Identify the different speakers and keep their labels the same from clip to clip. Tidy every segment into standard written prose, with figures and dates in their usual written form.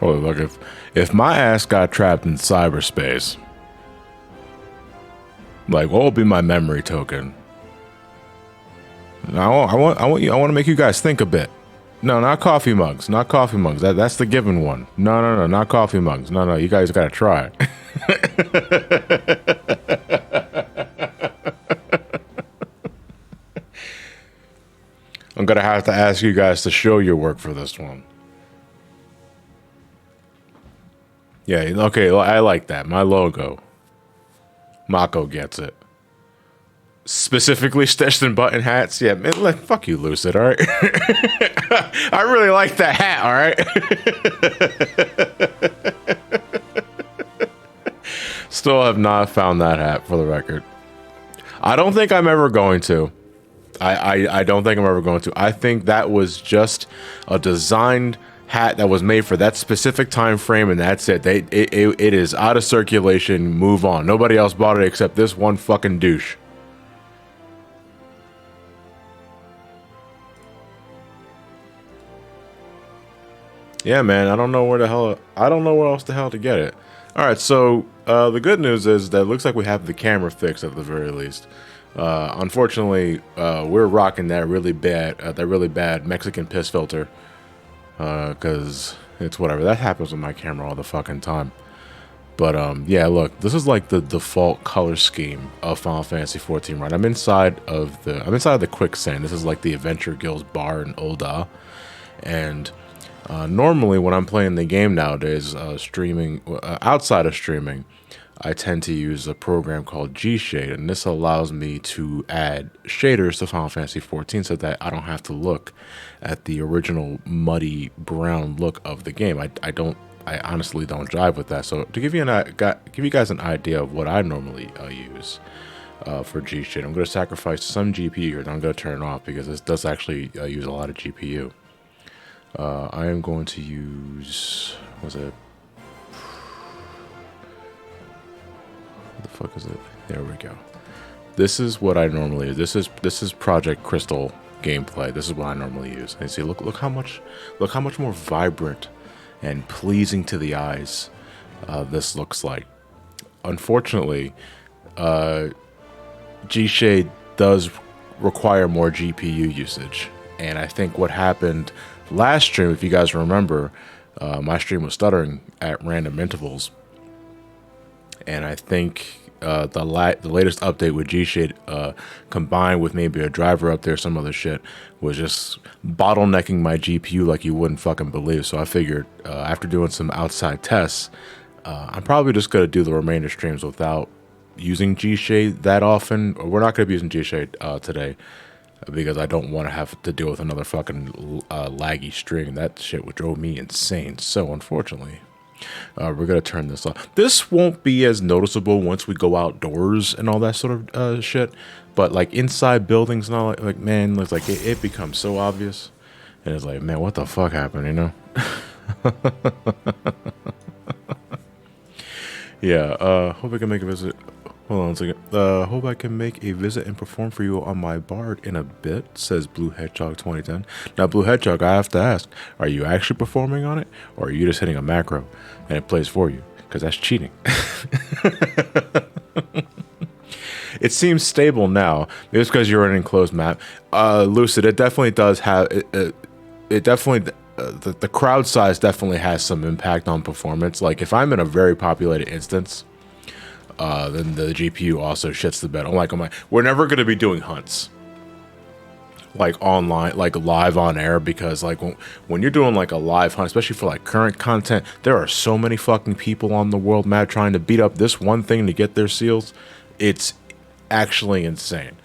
Speaker 1: Oh, look, if my ass got trapped in cyberspace, like, what will be my memory token? Now, I want to make you guys think a bit. No, not coffee mugs. Not coffee mugs. That's the given one. No, not coffee mugs. No, you guys gotta try it. I'm gonna have to ask you guys to show your work for this one. Yeah, okay, I like that. My logo. Mako gets it. Specifically stitched in button hats. Yeah, man, fuck you, Lucid, all right? I really like that hat, all right? Still have not found that hat, for the record. I don't think I'm ever going to. I don't think I'm ever going to. I think that was just a designed hat that was made for that specific time frame, and that's it. It is out of circulation. Move on. Nobody else bought it except this one fucking douche. Yeah, man, I don't know where else the hell to get it. All right, so the good news is that it looks like we have the camera fixed at the very least. Unfortunately, we're rocking that really bad Mexican piss filter, because it's whatever. That happens with my camera all the fucking time. But yeah, look, this is like the default color scheme of Final Fantasy XIV, right? I'm inside of the quicksand. This is like the Adventure Guild's bar in Ul'dah, and normally when I'm playing the game nowadays, streaming outside of streaming, I tend to use a program called G-Shade, and this allows me to add shaders to Final Fantasy XIV so that I don't have to look at the original muddy brown look of the game. I honestly don't jive with that. So to give you guys an idea of what I normally use for G-Shade, I'm going to sacrifice some GPU here, and I'm going to turn it off because this does actually use a lot of GPU. I am going to use, what the fuck is it? There we go. This is what I normally use. This is Project Crystal gameplay. This is what I normally use. And see, look how much more vibrant and pleasing to the eyes this looks like. Unfortunately, G-Shade does require more GPU usage, and I think what happened last stream, if you guys remember, my stream was stuttering at random intervals, and I think the latest update with G-Shade, combined with maybe a driver up there, some other shit, was just bottlenecking my GPU like you wouldn't fucking believe. So I figured, after doing some outside tests, I'm probably just going to do the remainder streams without using G-Shade that often. We're not going to be using G-Shade today, because I don't want to have to deal with another fucking laggy stream. That shit would drove me insane. So unfortunately, we're going to turn this off. This won't be as noticeable once we go outdoors and all that sort of shit. But like inside buildings and all, like man, it's like it becomes so obvious. And it's like, man, what the fuck happened, you know? Yeah, hope I can make a visit. Hold on a second. Hope I can make a visit and perform for you on my Bard in a bit, says Blue Hedgehog 2010. Now, Blue Hedgehog, I have to ask, are you actually performing on it? Or are you just hitting a macro and it plays for you? Because that's cheating. It seems stable now. Maybe it's because you're in an enclosed map. Lucid, it definitely does have... It definitely... The crowd size definitely has some impact on performance. Like, if I'm in a very populated instance... then the GPU also shits the bed. We're never going to be doing hunts like online, like live on air, because like when you're doing like a live hunt, especially for like current content, there are so many fucking people on the world map trying to beat up this one thing to get their seals. It's actually insane.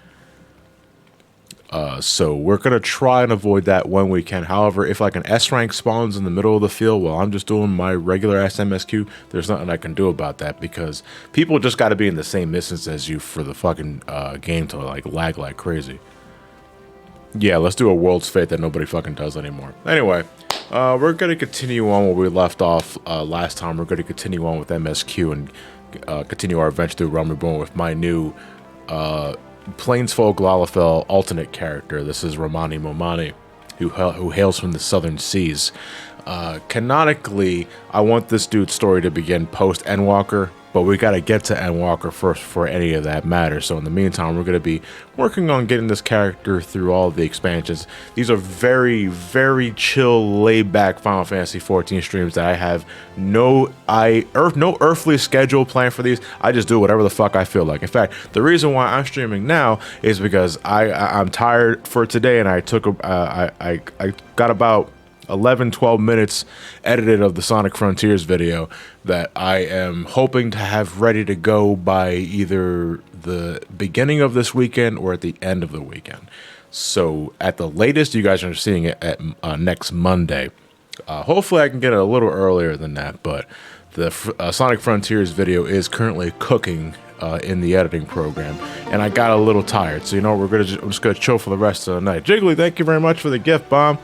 Speaker 1: So we're going to try and avoid that when we can. However, if like an S rank spawns in the middle of the field while I'm just doing my regular SMSQ, there's nothing I can do about that, because people just got to be in the same distance as you for the fucking game to like lag like crazy. Yeah, let's do a World's Fate that nobody fucking does anymore. Anyway, we're going to continue on where we left off last time. We're going to continue on with MSQ and continue our adventure through Realm Reborn with my new Plainsfolk Lalafell alternate character. This is Romani Momani, who hails from the southern seas. Canonically, I want this dude's story to begin post Endwalker, but we got to get to Endwalker first for any of that matter. So in the meantime, we're going to be working on getting this character through all the expansions. These are very, very chill, laid-back Final Fantasy XIV streams that I have no earthly schedule planned for these. I just do whatever the fuck I feel like. In fact, the reason why I'm streaming now is because I'm tired for today, and I took I got about 11-12 minutes edited of the Sonic Frontiers video that I am hoping to have ready to go by either the beginning of this weekend or at the end of the weekend. So at the latest, you guys are seeing it at next Monday. Hopefully I can get it a little earlier than that, but the Sonic Frontiers video is currently cooking in the editing program, and I got a little tired. So you know, I'm just gonna chill for the rest of the night. Jiggly, thank you very much for the gift bomb.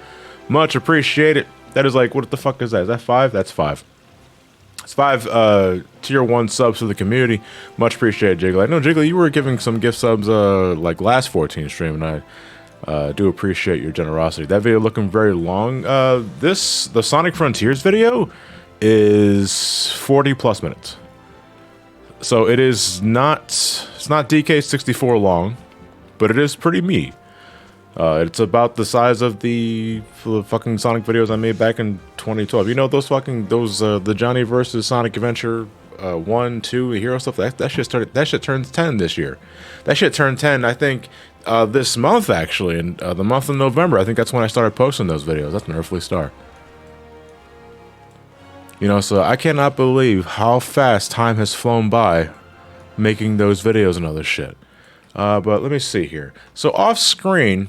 Speaker 1: Much appreciated. That is like, what the fuck is that? Is that 5? That's 5. It's 5 tier 1 subs to the community. Much appreciated, Jiggly. I know, Jiggly, you were giving some gift subs like last 14 stream, and I do appreciate your generosity. That video looking very long. The Sonic Frontiers video is 40 plus minutes. So it is not, it's not DK64 long, but it is pretty meaty. It's about the size of the fucking Sonic videos I made back in 2012. You know, the Johnny versus Sonic Adventure 1, 2, the hero stuff. That shit turns 10 this year. That shit turned 10, I think, this month actually, in the month of November. I think that's when I started posting those videos. That's an earthly star. You know, so I cannot believe how fast time has flown by making those videos and other shit. But let me see here. So off screen,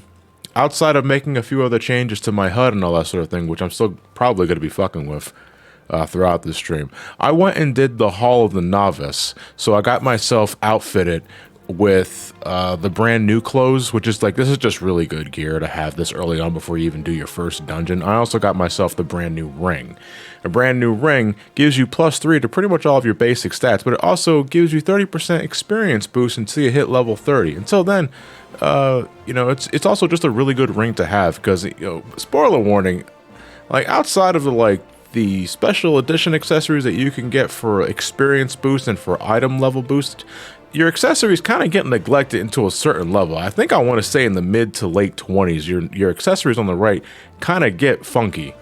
Speaker 1: outside of making a few other changes to my HUD and all that sort of thing, which I'm still probably going to be fucking with throughout the stream, I went and did the Hall of the Novice. So I got myself outfitted with the brand new clothes, which is like, this is just really good gear to have this early on before you even do your first dungeon. I also got myself the brand new ring. A brand new ring gives you +3 to pretty much all of your basic stats, but it also gives you 30% experience boost until you hit level 30. Until then, you know, it's also just a really good ring to have, because, you know, spoiler warning, like outside of the special edition accessories that you can get for experience boost and for item level boost, your accessories kind of get neglected until a certain level. I think I want to say in the mid to late 20s, your accessories on the right kind of get funky.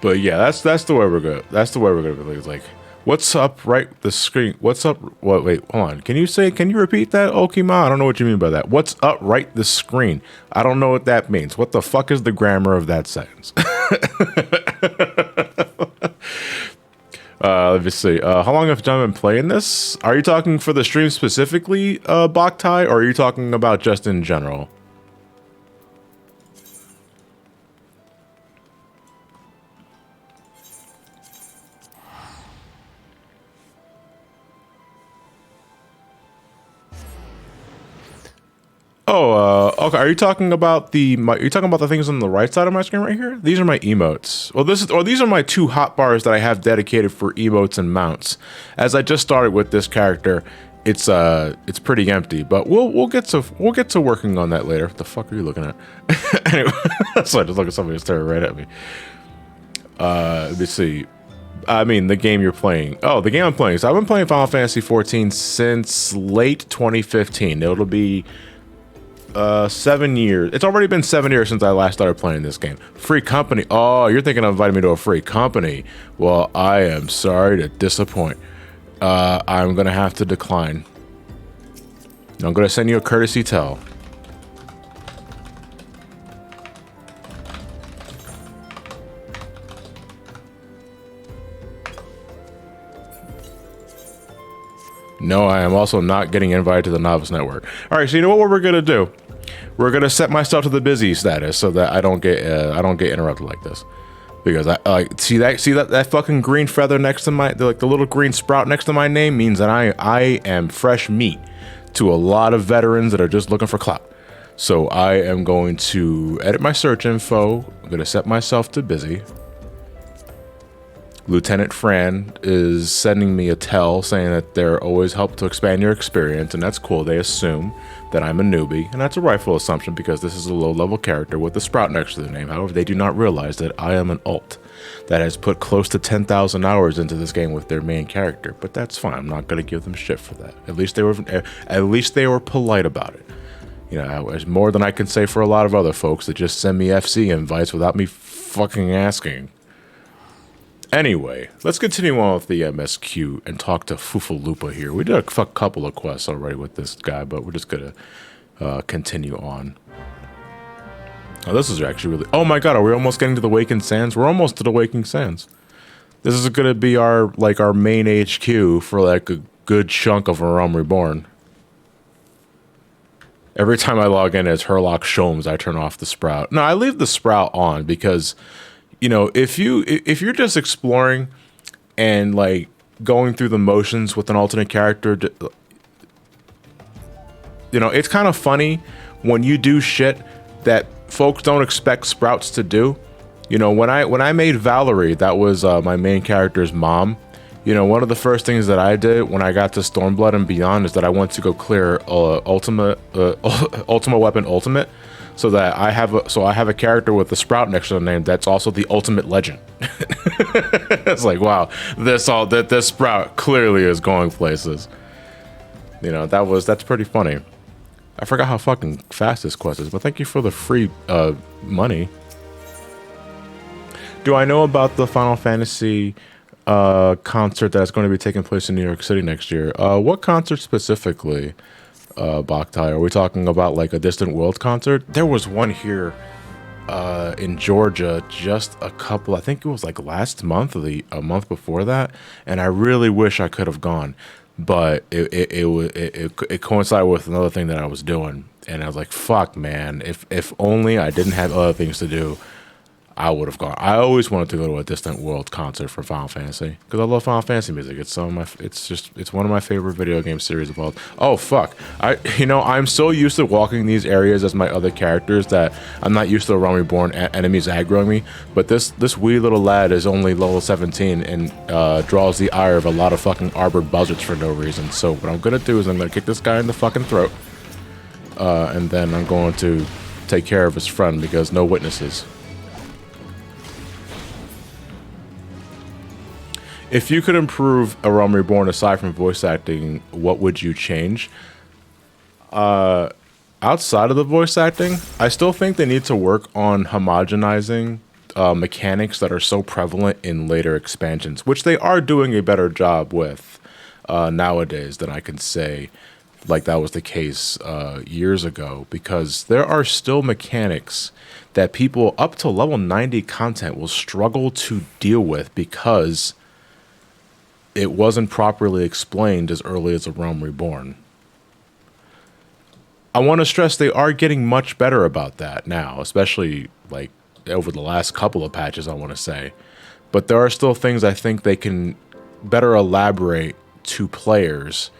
Speaker 1: But yeah, that's the way we're good. That's the way we're gonna be. It's like, what's up right the screen? What's up? Wait, hold on. Can you repeat that, Okima? I don't know what you mean by that. What's up right the screen? I don't know what that means. What the fuck is the grammar of that sentence? Let me see. How long have John been playing this? Are you talking for the stream specifically, Boktai, or are you talking about just in general? Oh, okay. Are you talking about the things on the right side of my screen right here? These are my emotes. Well, these are my 2 hotbars that I have dedicated for emotes and mounts. As I just started with this character, it's pretty empty, but we'll get to working on that later. What the fuck are you looking at? Anyway, so I just look at somebody staring right at me. Let me see. I mean, the game you're playing. Oh, the game I'm playing. So I've been playing Final Fantasy XIV since late 2015. It'll be 7 years. It's already been 7 years since I last started playing this game. Free company. Oh, you're thinking of inviting me to a free company. Well, I am sorry to disappoint. I'm gonna have to decline. I'm gonna send you a courtesy tell. No, I am also not getting invited to the Novice Network. All right, so you know what we're gonna do? We're gonna set myself to the busy status so that I don't get interrupted like this. Because I see that fucking green feather next to my the little green sprout next to my name means that I am fresh meat to a lot of veterans that are just looking for clout. So I am going to edit my search info. I'm gonna set myself to busy. Lieutenant Fran is sending me a tell saying that they're always help to expand your experience, and that's cool. They assume that I'm a newbie, and that's a rightful assumption because this is a low-level character with a sprout next to their name. However, they do not realize that I am an alt that has put close to 10,000 hours into this game with their main character, but that's fine. I'm not going to give them shit for that. At least they were polite about it. You know, it's more than I can say for a lot of other folks that just send me FC invites without me fucking asking. Anyway, let's continue on with the MSQ and talk to Fufalupa here. We did a couple of quests already with this guy, but we're just gonna continue on. Oh, this is actually really... Oh my god, are we almost getting to the Waking Sands? We're almost to the Waking Sands. This is gonna be our main HQ for like a good chunk of Realm Reborn. Every time I log in as Herlock Sholmes, I turn off the sprout. No, I leave the sprout on because... You know, if you're just exploring and like going through the motions with an alternate character, you know, it's kind of funny when you do shit that folks don't expect sprouts to do. You know, when I made Valerie, that was my main character's mom. You know, one of the first things that I did when I got to Stormblood and beyond is that I went to go clear Ultima Weapon Ultimate. So that I have a character with the sprout next to the name that's also the ultimate legend. It's like, wow, this sprout clearly is going places. You know, that's pretty funny. I forgot how fucking fast this quest is, but thank you for the free money. Do I know about the Final Fantasy concert that's going to be taking place in New York City next year? What concert specifically? Boktai, are we talking about like a Distant World concert? There was one here in Georgia just a couple, I think it was like last month or a month before that, and I really wish I could have gone, but it coincided with another thing that I was doing, and I was like, fuck man, if only I didn't have other things to do, I would have gone. I always wanted to go to a Distant World concert for Final Fantasy because I love Final Fantasy music. It's one of my favorite video game series of all. Oh fuck! I'm so used to walking these areas as my other characters that I'm not used to the Realm Reborn enemies aggroing me. But this wee little lad is only level 17 and draws the ire of a lot of fucking armored buzzards for no reason. So what I'm gonna do is I'm gonna kick this guy in the fucking throat, and then I'm going to take care of his friend because no witnesses. If you could improve a Realm Reborn aside from voice acting, what would you change? Outside of the voice acting, I still think they need to work on homogenizing mechanics that are so prevalent in later expansions, which they are doing a better job with nowadays than I can say like that was the case years ago, because there are still mechanics that people up to level 90 content will struggle to deal with because it wasn't properly explained as early as a Realm Reborn. I want to stress they are getting much better about that now, especially like over the last couple of patches, I want to say. But there are still things I think they can better elaborate to players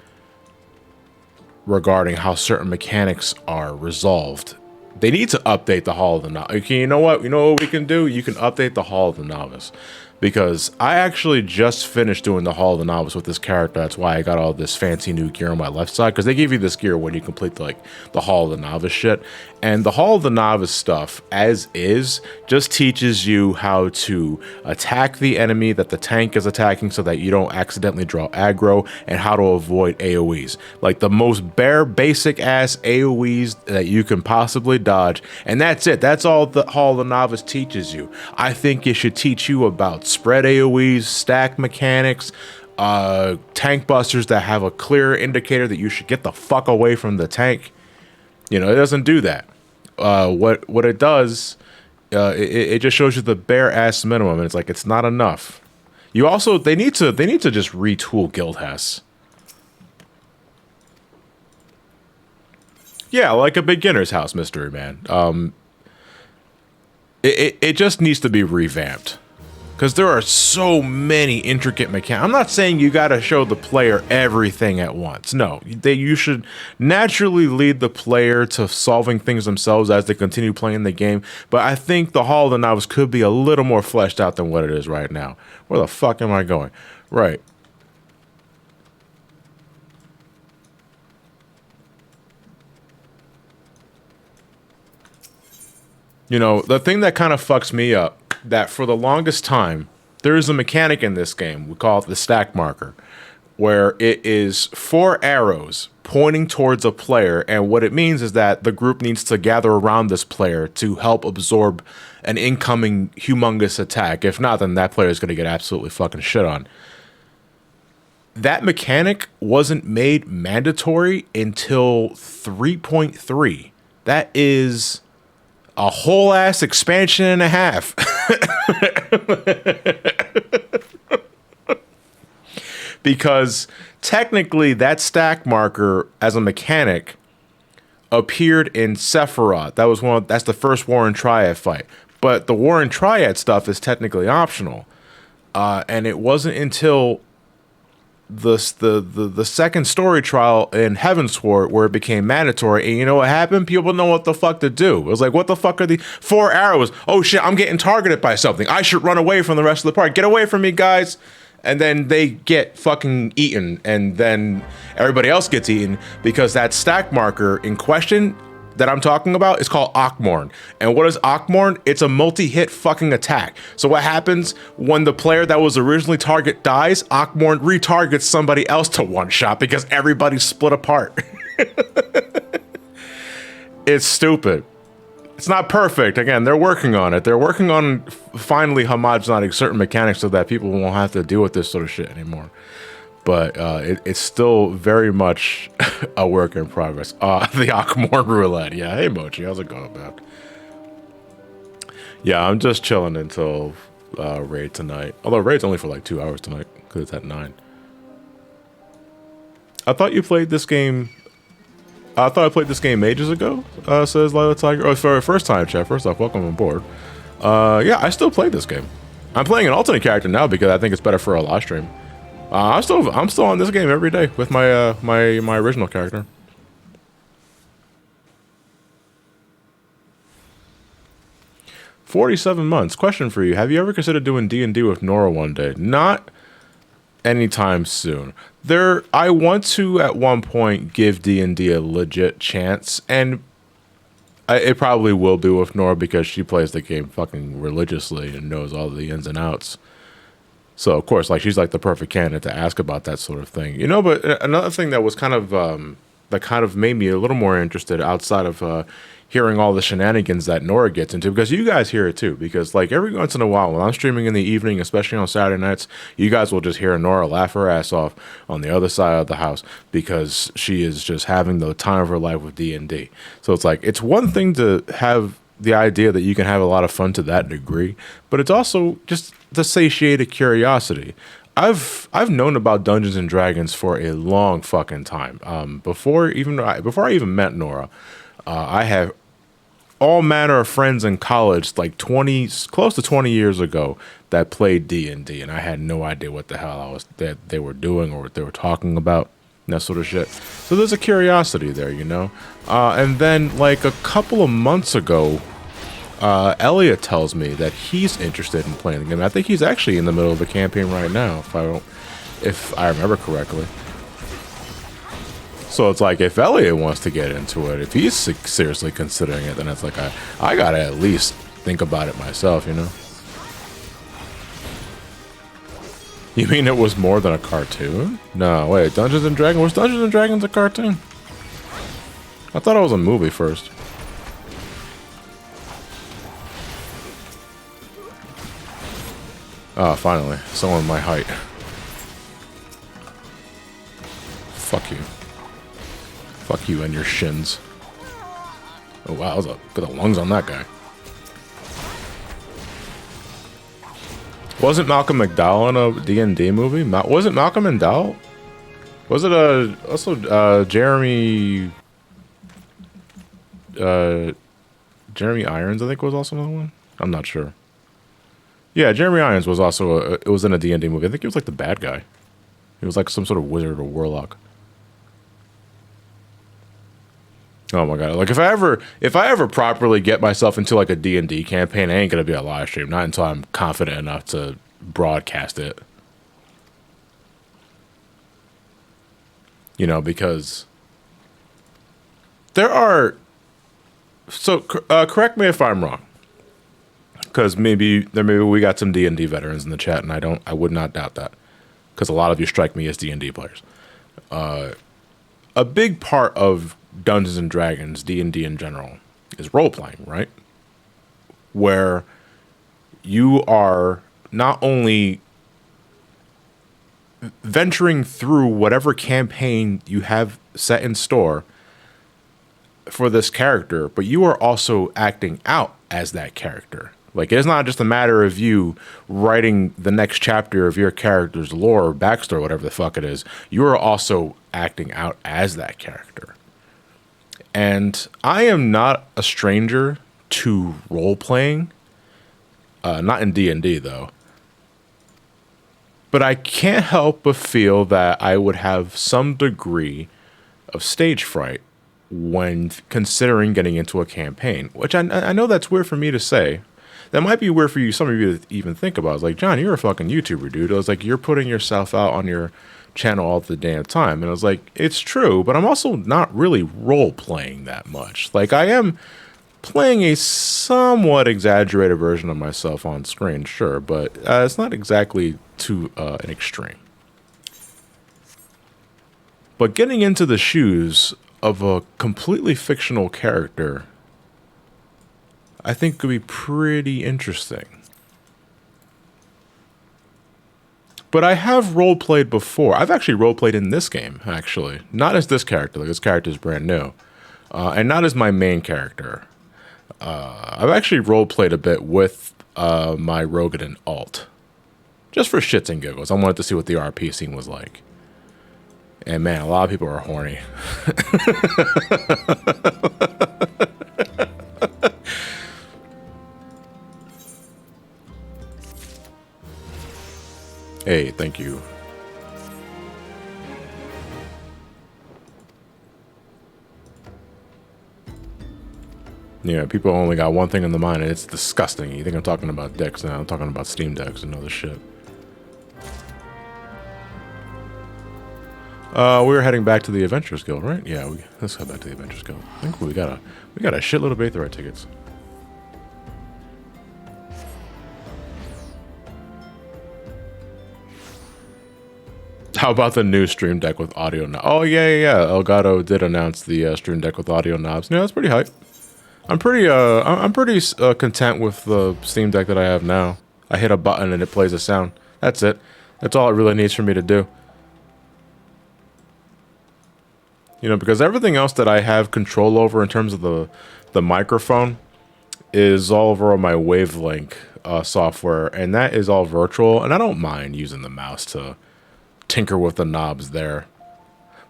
Speaker 1: regarding how certain mechanics are resolved. They need to update the Hall of the Novice. Okay, you know what we can do? You can update the Hall of the Novice. Because I actually just finished doing the Hall of the Novice with this character. That's why I got all this fancy new gear on my left side. Because they give you this gear when you complete the Hall of the Novice shit. And the Hall of the Novice stuff, as is, just teaches you how to attack the enemy that the tank is attacking so that you don't accidentally draw aggro, and how to avoid AoEs. Like the most bare basic ass AoEs that you can possibly dodge. And that's it. That's all the Hall of the Novice teaches you. I think it should teach you about spread AoEs, stack mechanics, tank busters that have a clear indicator that you should get the fuck away from the tank. You know, it doesn't do that. What it does, it just shows you the bare ass minimum, and it's like it's not enough. You also they need to just retool Guildhess. Yeah, like a beginner's house mystery man. It just needs to be revamped. because there are so many intricate mechanics. I'm not saying you got to show the player everything at once. No, you should naturally lead the player to solving things themselves as they continue playing the game. But I think the Hall of the Novice could be a little more fleshed out than what it is right now. Where the fuck am I going? Right. You know, the thing that kind of fucks me up, that for the longest time, there is a mechanic in this game, we call it the stack marker, where it is 4 arrows pointing towards a player, and what it means is that the group needs to gather around this player to help absorb an incoming humongous attack. If not, then that player is going to get absolutely fucking shit on. That mechanic wasn't made mandatory until 3.3. That is a whole ass expansion and a half. Because technically that stack marker as a mechanic appeared in Sephiroth. That's the first Warren Triad fight. But the Warren Triad stuff is technically optional. And it wasn't until the second story trial in Heavensward where it became mandatory, and you know what happened? People know what the fuck to do. It was like, what the fuck are the 4 arrows? Oh shit, I'm getting targeted by something. I should run away from the rest of the party. Get away from me, guys. And then they get fucking eaten, and then everybody else gets eaten because that stack marker in question that I'm talking about is called Ockmorn. And what is Ockmorn? It's a multi-hit fucking attack. So what happens when the player that was originally target dies? Ockmorn retargets somebody else to one shot because everybody's split apart. It's stupid. It's not perfect. Again, they're working on it. They're working on finally homogenizing certain mechanics so that people won't have to deal with this sort of shit anymore. But it's still very much a work in progress. The Ockmorn Roulette. Yeah, hey Mochi, how's it going, man? Yeah, I'm just chilling until raid tonight. Although raid's only for like 2 hours tonight because it's at 9. I thought you played this game. I thought I played this game ages ago. Says Lila Tiger. Oh, for a first time, chat. First off, welcome on board. Yeah, I still play this game. I'm playing an alternate character now because I think it's better for a live stream. I'm still on this game every day with my my original character. $47 months. Question for you: have you ever considered doing D&D with Nora one day? Not anytime soon. I want to at one point give D&D a legit chance, and it probably will be with Nora because she plays the game fucking religiously and knows all the ins and outs. So, of course, like, she's like the perfect candidate to ask about that sort of thing. You know, but another thing that was kind of, that kind of made me a little more interested outside of hearing all the shenanigans that Nora gets into, because you guys hear it too, because, like, every once in a while, when I'm streaming in the evening, especially on Saturday nights, you guys will just hear Nora laugh her ass off on the other side of the house because she is just having the time of her life with D&D. So it's like, it's one thing to have the idea that you can have a lot of fun to that degree, but it's also just the satiated curiosity. I've known about Dungeons and Dragons for a long fucking time. Before I even met Nora, I had all manner of friends in college, like close to 20 years ago, that played D&D, and I had no idea what the hell that they were doing or what they were talking about. That sort of shit. So there's a curiosity there, you know? And then, like, a couple of months ago, Elliot tells me that he's interested in playing the game. I think he's actually in the middle of the campaign right now, if I remember correctly. So it's like, if Elliot wants to get into it, if he's seriously considering it, then it's like, I gotta at least think about it myself, you know? You mean it was more than a cartoon? No, wait, Dungeons and Dragons? Was Dungeons and Dragons a cartoon? I thought it was a movie first. Ah, finally, someone my height. Fuck you. Fuck you and your shins. Oh wow, look at the lungs on that guy. Wasn't Malcolm McDowell in a D&D movie? Wasn't Malcolm McDowell? Was it also Jeremy Jeremy Irons, I think, was also another one? I'm not sure. Yeah, Jeremy Irons was also it was in a D&D movie. I think he was like the bad guy. He was like some sort of wizard or warlock. Oh my god! Like if I ever properly get myself into like a D&D campaign, it ain't gonna be a live stream. Not until I'm confident enough to broadcast it. You know, because there are. So correct me if I'm wrong, because maybe we got some D&D veterans in the chat, and I would not doubt that, because a lot of you strike me as D&D players. A big part of Dungeons and Dragons, D&D in general, is role playing, right? Where you are not only venturing through whatever campaign you have set in store for this character, but you are also acting out as that character. Like, it's not just a matter of you writing the next chapter of your character's lore or backstory, whatever the fuck it is. You are also acting out as that character. And I am not a stranger to role-playing. Not in D&D, though. But I can't help but feel that I would have some degree of stage fright when considering getting into a campaign. Which I know that's weird for me to say. That might be weird for you, some of you to even think about. It's like, John, you're a fucking YouTuber, dude. I was like, you're putting yourself out on your channel all the damn time. And I was like, it's true, but I'm also not really role-playing that much. Like, I am playing a somewhat exaggerated version of myself on screen, sure, but it's not exactly to an extreme. But getting into the shoes of a completely fictional character, I think could be pretty interesting. But I have role-played before. I've actually role-played in this game, actually. Not as this character, like this character is brand new. And not as my main character. I've actually role-played a bit with my Rogadin alt. Just for shits and giggles. I wanted to see what the RP scene was like. And man, a lot of people are horny. Hey, thank you. Yeah, people only got one thing in the mind, and it's disgusting. You think I'm talking about decks now? I'm talking about Steam decks and other shit. We were heading back to the Adventurers Guild, right? Yeah, let's head back to the Adventurers Guild. I think we got a shitload of Aetherite tickets. How about the new Stream Deck with audio knobs? Oh yeah. Elgato did announce the Stream Deck with audio knobs. Yeah, that's pretty hype. I'm pretty content with the Steam Deck that I have now. I hit a button and it plays a sound. That's it. That's all it really needs for me to do. You know, because everything else that I have control over in terms of the microphone is all over on my Wavelink software, and that is all virtual, and I don't mind using the mouse to tinker with the knobs there.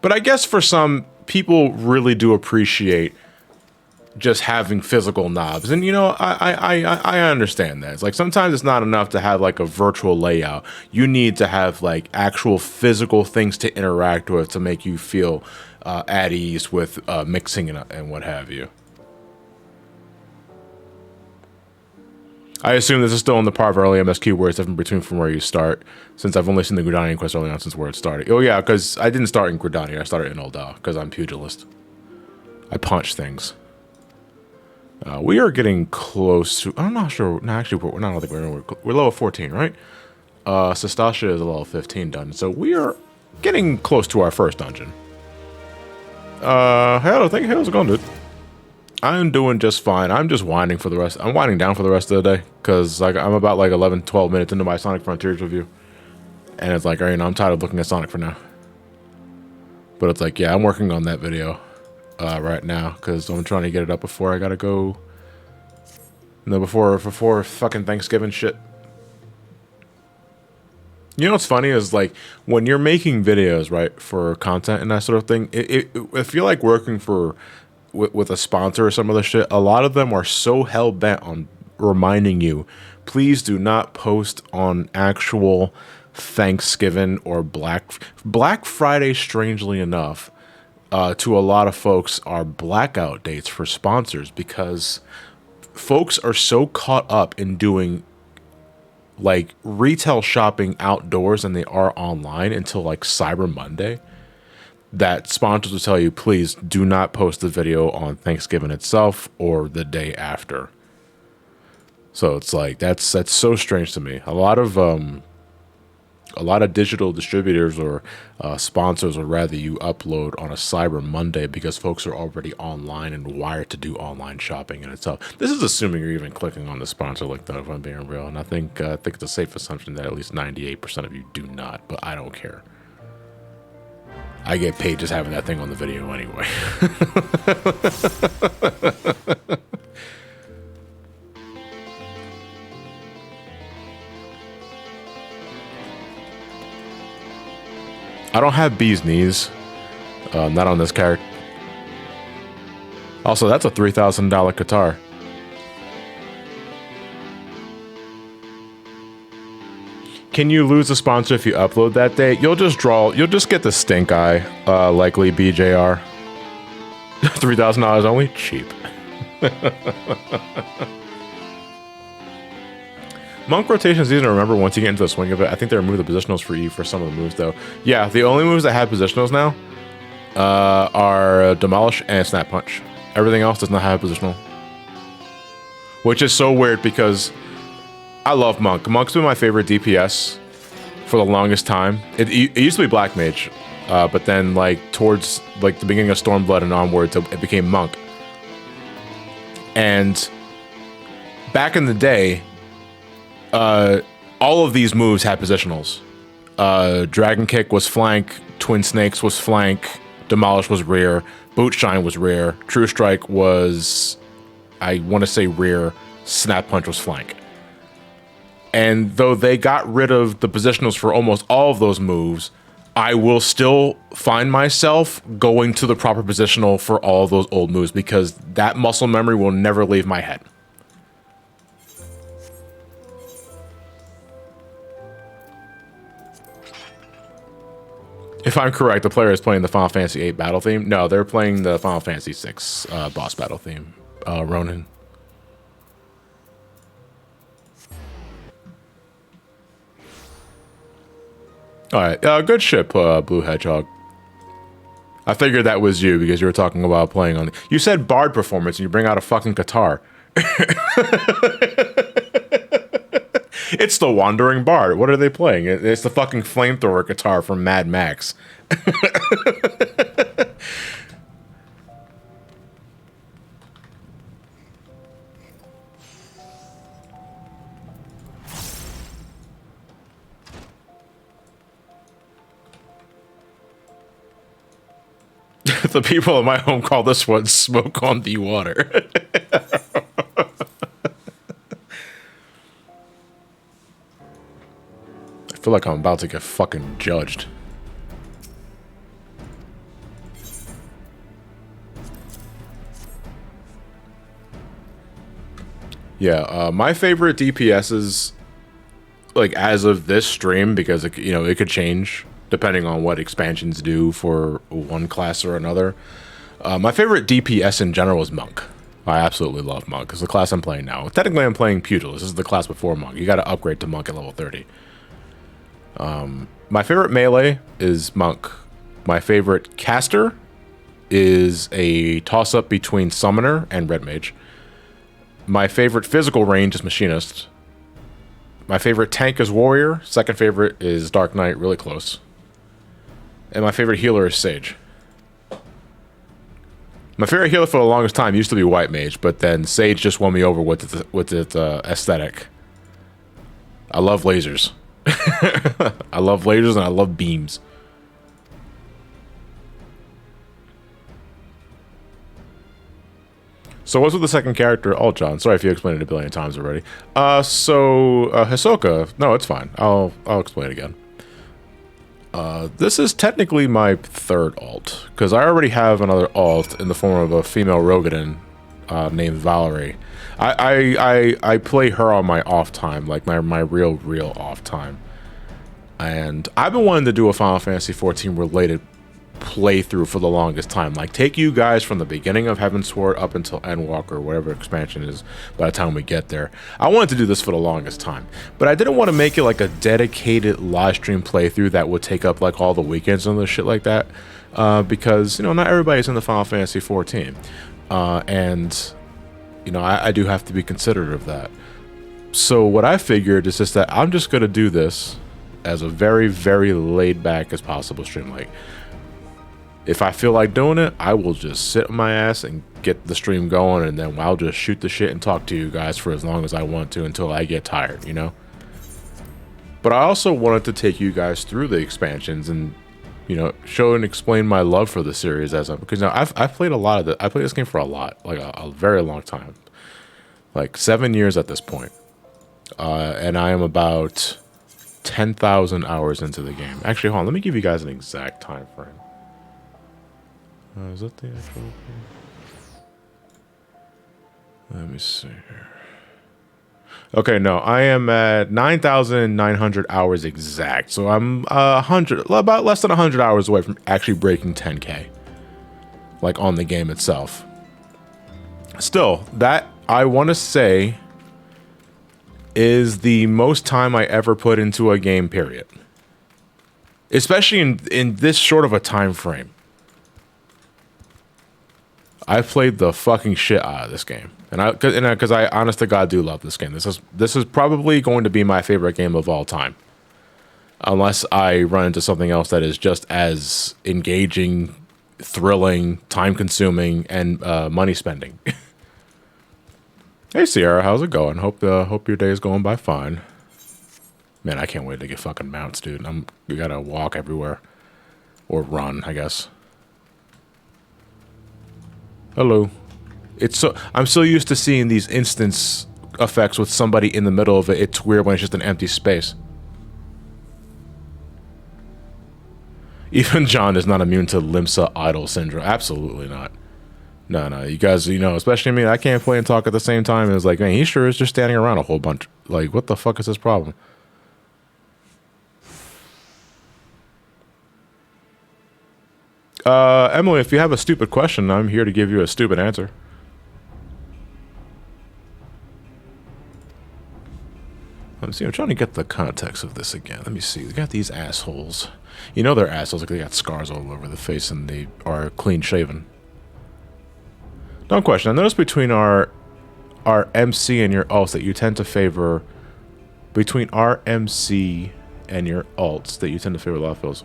Speaker 1: But I guess for some people really do appreciate just having physical knobs, and you know, I understand that. It's like sometimes it's not enough to have like a virtual layout. You need to have like actual physical things to interact with to make you feel at ease with mixing and what have you. I assume this is still in the part of early MSQ where it's different between from where you start, since I've only seen the Gridanian quest early on since where it started. Oh yeah, because I didn't start in Gridania, I started in Ul'dah, because I'm pugilist. I punch things. We are getting close to, I'm not sure, no actually we're not, I don't think we're level 14, right? Sastasha is a level 15 dungeon, so we are getting close to our first dungeon. How's it going, dude? I'm doing just fine. I'm just winding for the rest. I'm winding down for the rest of the day because like I'm about like 11, 12 minutes into my Sonic Frontiers review, and it's like, you know, I'm tired of looking at Sonic for now. But it's like, yeah, I'm working on that video right now because I'm trying to get it up before I gotta go. No, before fucking Thanksgiving shit. You know what's funny is like when you're making videos, right, for content and that sort of thing. If you're like working for with a sponsor or some other shit, a lot of them are so hell bent on reminding you please do not post on actual Thanksgiving or Black Friday, strangely enough, to a lot of folks are blackout dates for sponsors, because folks are so caught up in doing like retail shopping outdoors than they are online until like Cyber Monday, that sponsors will tell you, please do not post the video on Thanksgiving itself or the day after. So it's like, that's so strange to me. A lot of digital distributors or sponsors would rather you upload on a Cyber Monday because folks are already online and wired to do online shopping in itself. This is assuming you're even clicking on the sponsor link, though, if I'm being real. And I think it's a safe assumption that at least 98% of you do not, but I don't care. I get paid just having that thing on the video anyway. I don't have bee's knees. Not on this character. Also, that's a $3,000 guitar. Can you lose a sponsor if you upload that day? You'll just get the stink eye, likely BJR. $3,000 only? Cheap. Monk rotation is easy to remember once you get into the swing of it. I think they removed the positionals for you for some of the moves, though. Yeah, the only moves that have positionals now are Demolish and Snap Punch. Everything else does not have a positional. Which is so weird because I love Monk. Monk's been my favorite DPS for the longest time. It used to be Black Mage, but then like towards like the beginning of Stormblood and onwards, it became Monk. And back in the day, all of these moves had positionals. Dragon Kick was flank, Twin Snakes was flank, Demolish was rear, Boot Shine was rear, True Strike was, I want to say rear, Snap Punch was flank. And though they got rid of the positionals for almost all of those moves, I will still find myself going to the proper positional for all of those old moves because that muscle memory will never leave my head. If I'm correct, the player is playing the Final Fantasy VIII battle theme. No, they're playing the Final Fantasy VI boss battle theme. Ronin. Alright, good ship, Blue Hedgehog. I figured that was you because you were talking about playing on... You said Bard performance and you bring out a fucking guitar. It's the Wandering Bard. What are they playing? It's the fucking flamethrower guitar from Mad Max. The people in my home call this one Smoke on the Water. I feel like I'm about to get fucking judged. Yeah, my favorite DPSs, like as of this stream, because it, it could change depending on what expansions do for one class or another. My favorite DPS in general is Monk. I absolutely love Monk. It's the class I'm playing now. Technically, I'm playing Pugilist. This is the class before Monk. You got to upgrade to Monk at level 30. My favorite melee is Monk. My favorite caster is a toss-up between Summoner and Red Mage. My favorite physical range is Machinist. My favorite tank is Warrior. Second favorite is Dark Knight, really close. And my favorite healer is Sage. My favorite healer for the longest time used to be White Mage, but then Sage just won me over with its aesthetic. I love lasers. I love lasers and I love beams. So what's with the second character? Oh, John, sorry if you explained it a billion times already. Hisoka. No, it's fine. I'll explain it again. This is technically my third alt, because I already have another alt in the form of a female Rogadin named Valerie. I play her on my off time, like my real off time. And I've been wanting to do a Final Fantasy XIV related playthrough for the longest time. Like, take you guys from the beginning of Heavensward up until Endwalker, whatever expansion is by the time we get there. I wanted to do this for the longest time, but I didn't want to make it like a dedicated live stream playthrough that would take up like all the weekends and the shit like that, because, you know, not everybody's in the Final Fantasy XIV, and, you know, I do have to be considerate of that. So what I figured is just that I'm just going to do this as a very, very laid back as possible stream. Like, if I feel like doing it, I will just sit on my ass and get the stream going, and then I'll just shoot the shit and talk to you guys for as long as I want to until I get tired, you know? But I also wanted to take you guys through the expansions and, you know, show and explain my love for the series as because now I've played a lot of I played this game for a lot, like a very long time, like 7 years at this point, and I am about 10,000 hours into the game. Actually, hold on, let me give you guys an exact time frame. Is that the actual game? Let me see here. Okay, no, I am at 9,900 hours exact. So I'm about less than 100 hours away from actually breaking 10K. Like, on the game itself. Still, that, I want to say, is the most time I ever put into a game, period. Especially in this short of a time frame. I played the fucking shit out of this game, because I honest to God do love this game. This is probably going to be my favorite game of all time, unless I run into something else that is just as engaging, thrilling, time consuming, and money spending. Hey Sierra, how's it going? Hope your day is going by fine. Man, I can't wait to get fucking mounts, dude. You gotta walk everywhere, or run, I guess. Hello. I'm so used to seeing these instance effects with somebody in the middle of it. It's weird when it's just an empty space. Even John is not immune to Limsa idle syndrome. Absolutely not. No, you guys, you know, especially me, I can't play and talk at the same time. It's like, man, he sure is just standing around a whole bunch. Like, what the fuck is his problem? Emily, if you have a stupid question, I'm here to give you a stupid answer. Let me see, I'm trying to get the context of this again. Let me see, they got these assholes. You know they're assholes, like they got scars all over the face and they are clean shaven. Dumb question. I noticed between our MC and your alts that you tend to favor, between our MC and your alts that you tend to favor Lalafell's.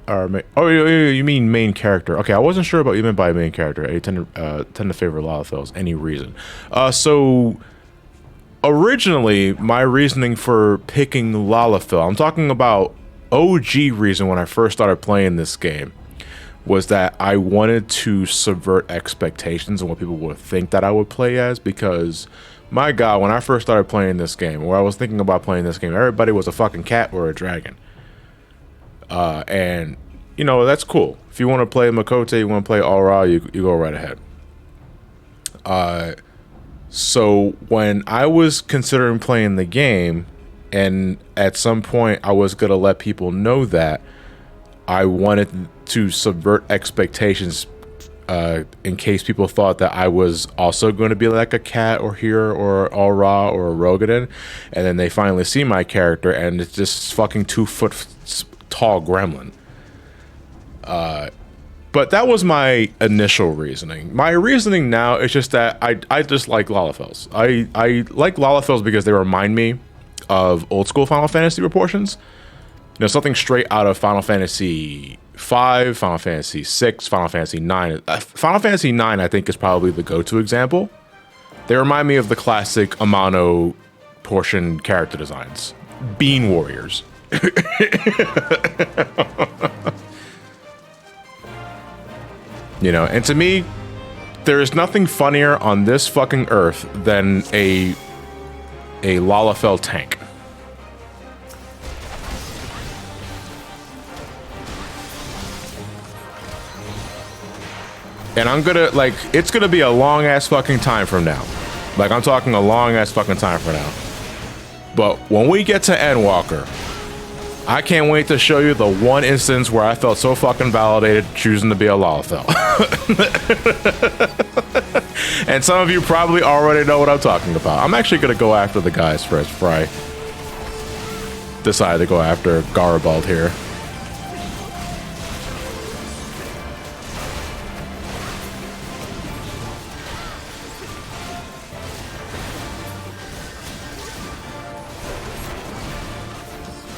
Speaker 1: Oh, you mean main character? Okay, I wasn't sure about what you meant by main character. I tend to favor Lalafell's. Any reason? So originally, my reasoning for picking Lalafell, I'm talking about OG reason when I first started playing this game, was that I wanted to subvert expectations and what people would think that I would play as, because my God, when I first started playing this game, or I was thinking about playing this game, everybody was a fucking cat or a dragon. And, you know, that's cool. If you want to play Makote, you want to play Aura, you go right ahead. So when I was considering playing the game, and at some point I was going to let people know that I wanted to subvert expectations in case people thought that I was also going to be like a cat or hero or Aura or a Rogadin, and then they finally see my character and it's just fucking 2 foot tall gremlin. But that was my initial reasoning. My reasoning now is just that I just like Lalafells. I like Lalafells because they remind me of old school Final Fantasy proportions. You know, something straight out of Final Fantasy V, Final Fantasy VI, Final Fantasy IX. Final Fantasy IX, I think, is probably the go-to example. They remind me of the classic Amano portion character designs. Bean Warriors. You know, and to me, there is nothing funnier on this fucking earth than a Lalafell tank. And I'm gonna, like, it's gonna be a long ass fucking time from now. Like, I'm talking a long ass fucking time from now. But when we get to Endwalker, I can't wait to show you the one instance where I felt so fucking validated choosing to be a Lalafell. And some of you probably already know what I'm talking about. I'm actually gonna go after the guys first before I decide to go after Garibald here.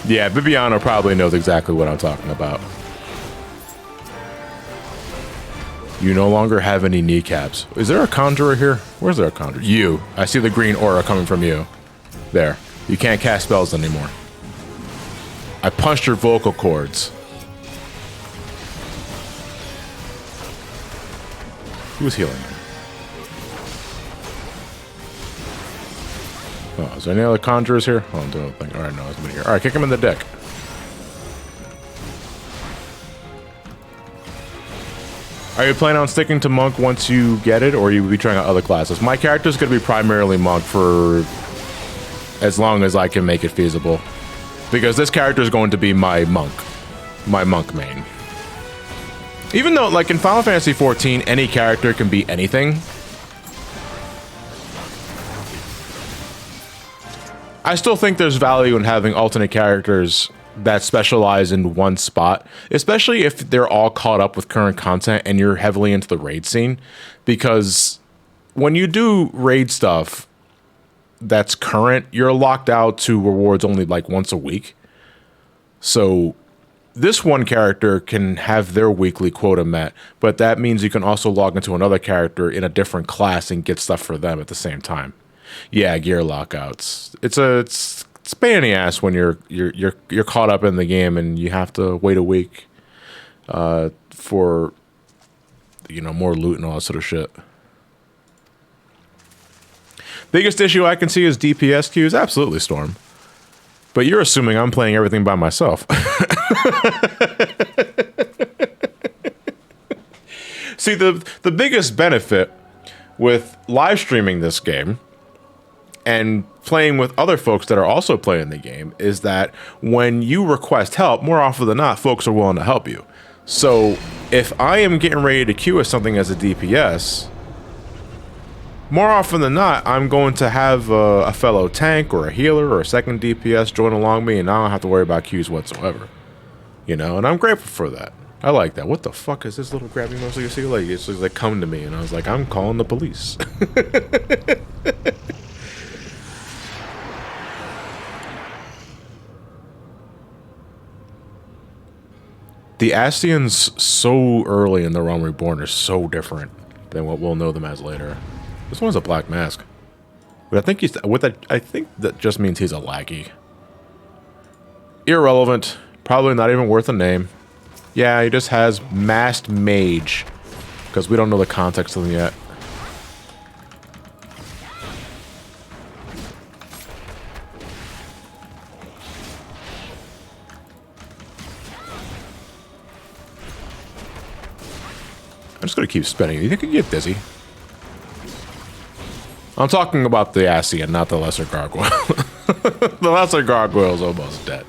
Speaker 1: Yeah, Bibiano probably knows exactly what I'm talking about. You no longer have any kneecaps. Is there a conjurer here? Where's there a conjurer? You. I see the green aura coming from you. There. You can't cast spells anymore. I punched your vocal cords. Who's healing? Oh, is there any other conjurers here? Oh, I'm doing a thing. Alright, no, there's nobody here. Alright, kick him in the dick. Are you planning on sticking to Monk once you get it, or will you be trying out other classes? My character's going to be primarily Monk for as long as I can make it feasible. Because this character is going to be my Monk main. Even though, like, in Final Fantasy XIV, any character can be anything. I still think there's value in having alternate characters that specialize in one spot, especially if they're all caught up with current content and you're heavily into the raid scene. Because when you do raid stuff that's current, you're locked out to rewards only like once a week. So this one character can have their weekly quota met, but that means you can also log into another character in a different class and get stuff for them at the same time. Yeah, gear lockouts. It's a pain in the ass when you're caught up in the game and you have to wait a week for, you know, more loot and all that sort of shit. Biggest issue I can see is DPS queues. Absolutely, Storm. But you're assuming I'm playing everything by myself. See, the biggest benefit with live streaming this game and playing with other folks that are also playing the game is that when you request help, more often than not, folks are willing to help you. So if I am getting ready to queue with something as a DPS, more often than not, I'm going to have a fellow tank or a healer or a second DPS join along me, and I don't have to worry about queues whatsoever. You know, and I'm grateful for that. I like that. What the fuck is this little grabbing mouse you see? Like, it's just like, come to me, and I was like, I'm calling the police. The Astians so early in the Realm Reborn are so different than what we'll know them as later. This one's a black mask, but I think he's with that. I think that just means he's a laggy. Irrelevant. Probably not even worth a name. Yeah, he just has masked mage because we don't know the context of them yet. I'm just gonna keep spinning. You think I can get dizzy? I'm talking about the Ascian, not the Lesser Gargoyle. The Lesser Gargoyle is almost dead.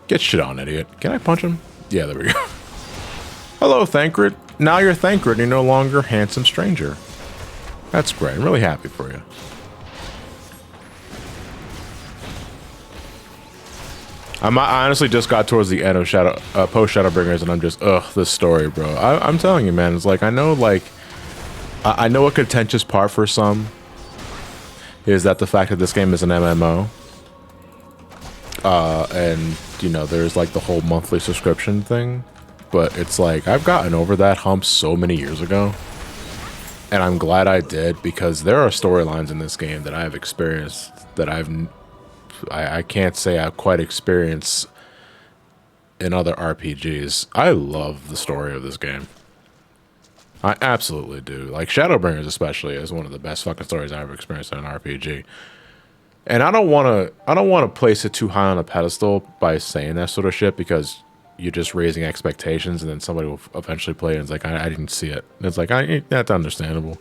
Speaker 1: Get shit on, idiot. Can I punch him? Yeah, there we go. Hello, Thancred. Now you're Thancred and you're no longer handsome stranger. That's great. I'm really happy for you. I honestly just got towards the end of post Shadowbringers, and I'm just, ugh, this story, bro. I'm telling you, man. It's like, I know, like, I know a contentious part for some is that the fact that this game is an MMO. And, you know, there's, like, the whole monthly subscription thing. But it's like, I've gotten over that hump so many years ago. And I'm glad I did, because there are storylines in this game that I've experienced that I can't say I've quite experienced in other RPGs. I love the story of this game. I absolutely do. Like, Shadowbringers especially is one of the best fucking stories I've ever experienced in an RPG. And I don't want to place it too high on a pedestal by saying that sort of shit, because you're just raising expectations, and then somebody will eventually play it and it's like, I didn't see it. And it's like, that's understandable.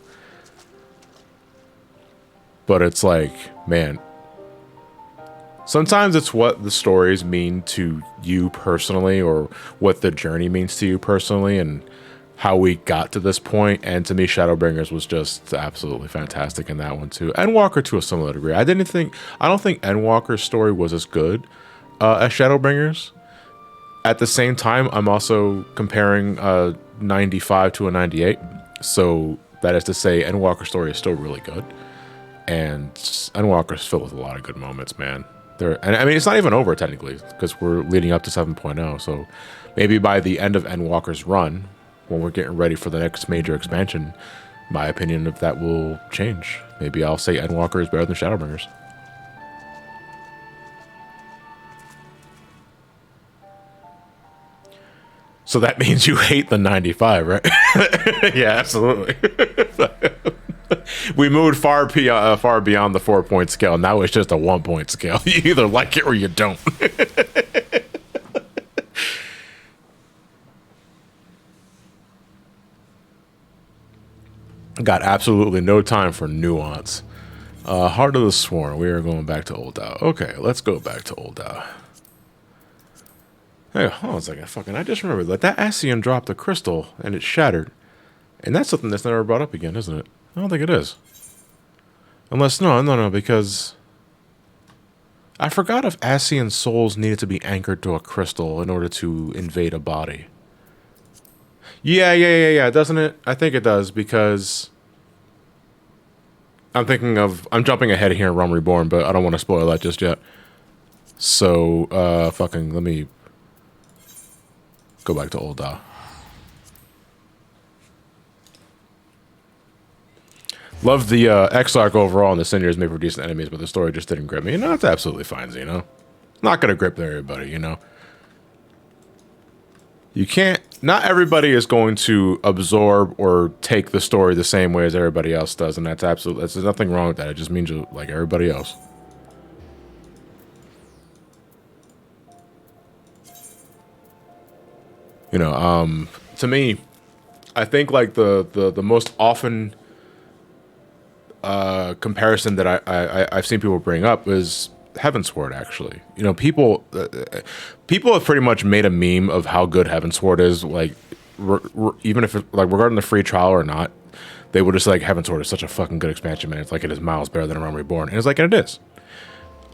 Speaker 1: But it's like, man, sometimes it's what the stories mean to you personally, or what the journey means to you personally, and how we got to this point. And to me, Shadowbringers was just absolutely fantastic in that one too. Endwalker to a similar degree. I don't think Endwalker's story was as good as Shadowbringers. At the same time, I'm also comparing a 95 to a 98. So that is to say, Endwalker's story is still really good. And Endwalker's filled with a lot of good moments, man. And I mean, it's not even over technically, because we're leading up to 7.0. So maybe by the end of Endwalker's run, when we're getting ready for the next major expansion, my opinion of that will change. Maybe I'll say Endwalker is better than Shadowbringers. So that means you hate the 95, right? Yeah, absolutely. We moved far beyond the 4-point scale. Now it's just a 1-point scale. You either like it or you don't. Got absolutely no time for nuance. Heart of the Sworn. We are going back to Ul'dah. Okay, let's go back to Ul'dah. Hey, hold on a second. I just remembered that Ascian dropped a crystal and it shattered. And that's something that's never brought up again, isn't it? I don't think it is. Unless, no, because I forgot if Ascian souls needed to be anchored to a crystal in order to invade a body. Yeah, doesn't it? I think it does, because I'm jumping ahead here in Realm Reborn, but I don't want to spoil that just yet. So, let me go back to Ul'dah. Love the X arc overall, and the Seniors made for decent enemies, but the story just didn't grip me. You know, that's absolutely fine, Not gonna grip everybody, You can't, not everybody is going to absorb or take the story the same way as everybody else does, and there's nothing wrong with that. It just means you're like everybody else. To me, I think like the most often comparison that I've seen people bring up is Heavensward, actually. People have pretty much made a meme of how good Heavensward is, like even if regarding the free trial or not, they would just like, Heavensward is such a fucking good expansion, man. It's like, it is miles better than Realm Reborn. And it's like, and it is.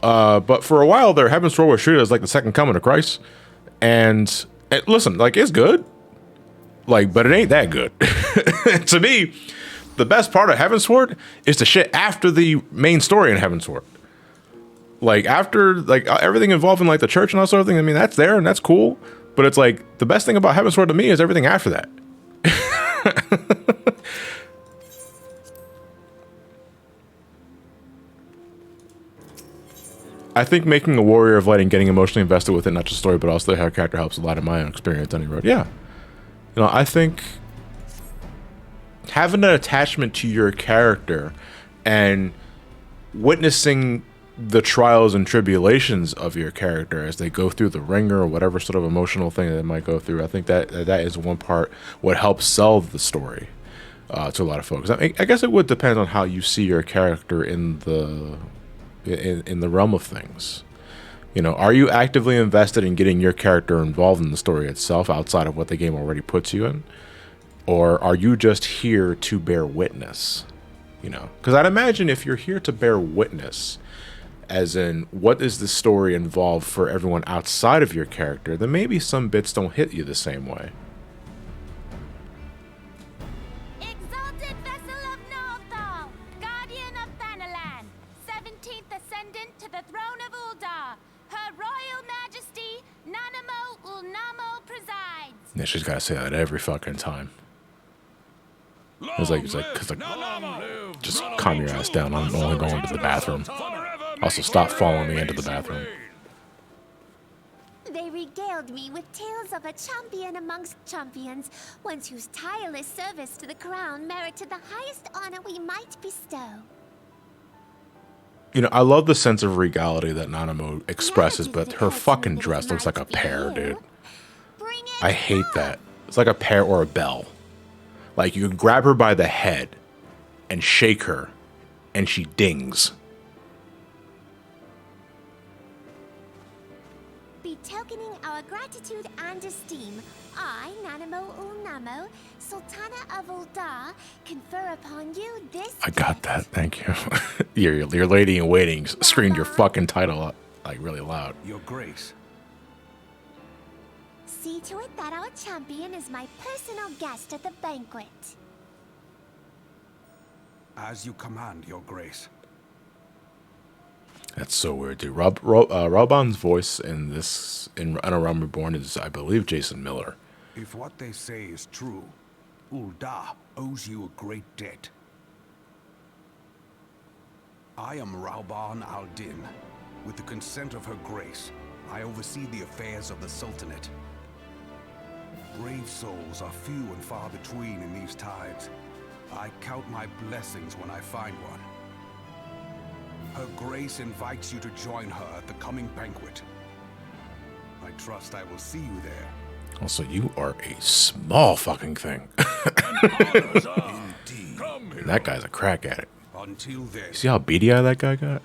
Speaker 1: But for a while there, Heavensward was treated as like the second coming of Christ. And listen, like, it's good. Like, but it ain't that good. To me, the best part of Heavensward is the shit after the main story in Heavensward. Like, after, like, everything involving, like, the church and that sort of thing, I mean, that's there and that's cool. But it's like, the best thing about Heavensward to me is everything after that. I think making a Warrior of Light and getting emotionally invested with it, not just story, but also her character, helps a lot in my own experience on the road. Yeah. I think having an attachment to your character and witnessing the trials and tribulations of your character as they go through the ringer or whatever sort of emotional thing that they might go through, I think that is one part what helps sell the story to a lot of folks. I guess it would depend on how you see your character in the realm of things. Are you actively invested in getting your character involved in the story itself outside of what the game already puts you in? Or are you just here to bear witness? Because I'd imagine if you're here to bear witness, as in, what is the story involved for everyone outside of your character, then maybe some bits don't hit you the same way.
Speaker 2: Exalted vessel of Northal, guardian of Thanalan, 17th ascendant to the throne of Ul'dah, Her Royal Majesty Nanamo Ulnamo presides.
Speaker 1: Yeah, she's got to say that every fucking time. It's like, just calm your ass down. I'm only going to the bathroom. Also, stop following me into the bathroom.
Speaker 2: They regaled me with tales of a champion amongst champions, one whose tireless service to the crown merited the highest honor we might bestow.
Speaker 1: You know, I love the sense of regality that Nanamo expresses, but her fucking dress looks like a pear, dude. I hate that. It's like a pear or a bell. Like, you can grab her by the head and shake her, and she dings.
Speaker 2: Betokening our gratitude and esteem, I, Nanamo Ulnamo, Sultana of Uldar, confer upon you this.
Speaker 1: I got that, thank you. your lady in waiting screamed your fucking title up, like, really loud.
Speaker 3: Your Grace.
Speaker 2: See to it that our champion is my personal guest at the banquet.
Speaker 3: As you command, Your Grace.
Speaker 1: That's so weird, dude. Raubon's voice in a Realm Reborn is, I believe, Jason Miller.
Speaker 3: If what they say is true, Uldar owes you a great debt. I am Raubon al-Din. With the consent of Her Grace, I oversee the affairs of the Sultanate. Brave souls are few and far between in these times. I count my blessings when I find one. Her Grace invites you to join her at the coming banquet. I trust I will see you there.
Speaker 1: Also, you are a small fucking thing.
Speaker 3: Indeed.
Speaker 1: That guy's a crack at it.
Speaker 3: Until then,
Speaker 1: See how beady-eyed that guy got?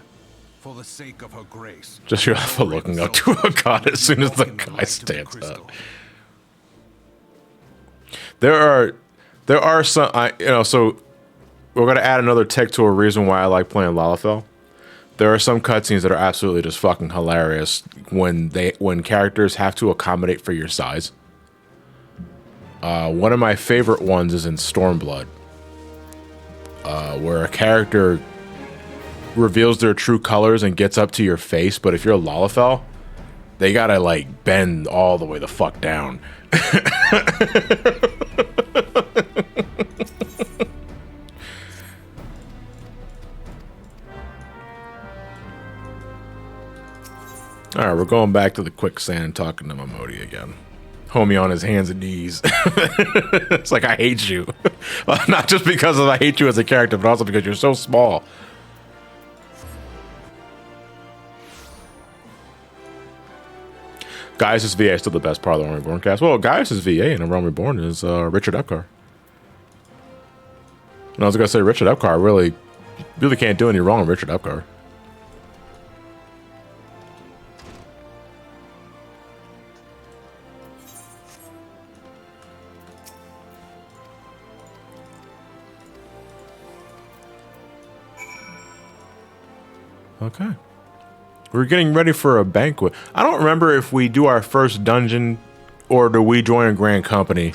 Speaker 3: for the sake of Her Grace.
Speaker 1: Just your for looking up to a god as soon as the guy stands up. There are some, so we're gonna add another tech to a reason why I like playing Lalafell. There are some cutscenes that are absolutely just fucking hilarious when characters have to accommodate for your size. One of my favorite ones is in Stormblood, where a character reveals their true colors and gets up to your face, but if you're a Lalafell, they gotta like bend all the way the fuck down. Alright, we're going back to the quicksand and talking to Momodi again. Homie on his hands and knees. It's like, I hate you. Well, not just because I hate you as a character, but also because you're so small. Gaius' VA is still the best part of the Realm Reborn cast. Well, Gaius' VA in a Realm Reborn is Richard Epcar. And I was going to say, Richard Epcar really can't do any wrong with Richard Epcar. Okay. We're getting ready for a banquet. I don't remember if we do our first dungeon or do we join a grand company.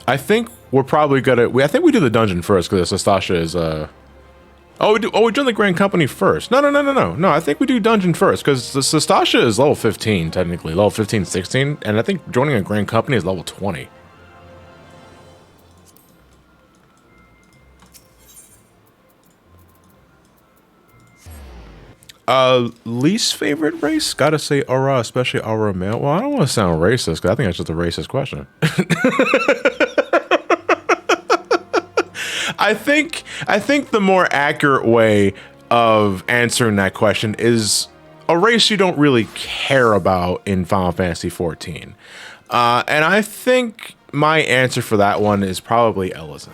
Speaker 1: I think we're probably gonna. I think we do the dungeon first because Sastasha is. Oh, we join the grand company first. No. I think we do dungeon first because the Sastasha is level 15 technically, level 15, 16, and I think joining a grand company is level 20. Least favorite race? Gotta say Aura, especially Aura male. Well, I don't want to sound racist because I think that's just a racist question. I think the more accurate way of answering that question is a race you don't really care about in Final Fantasy XIV. And I think my answer for that one is probably Elysin.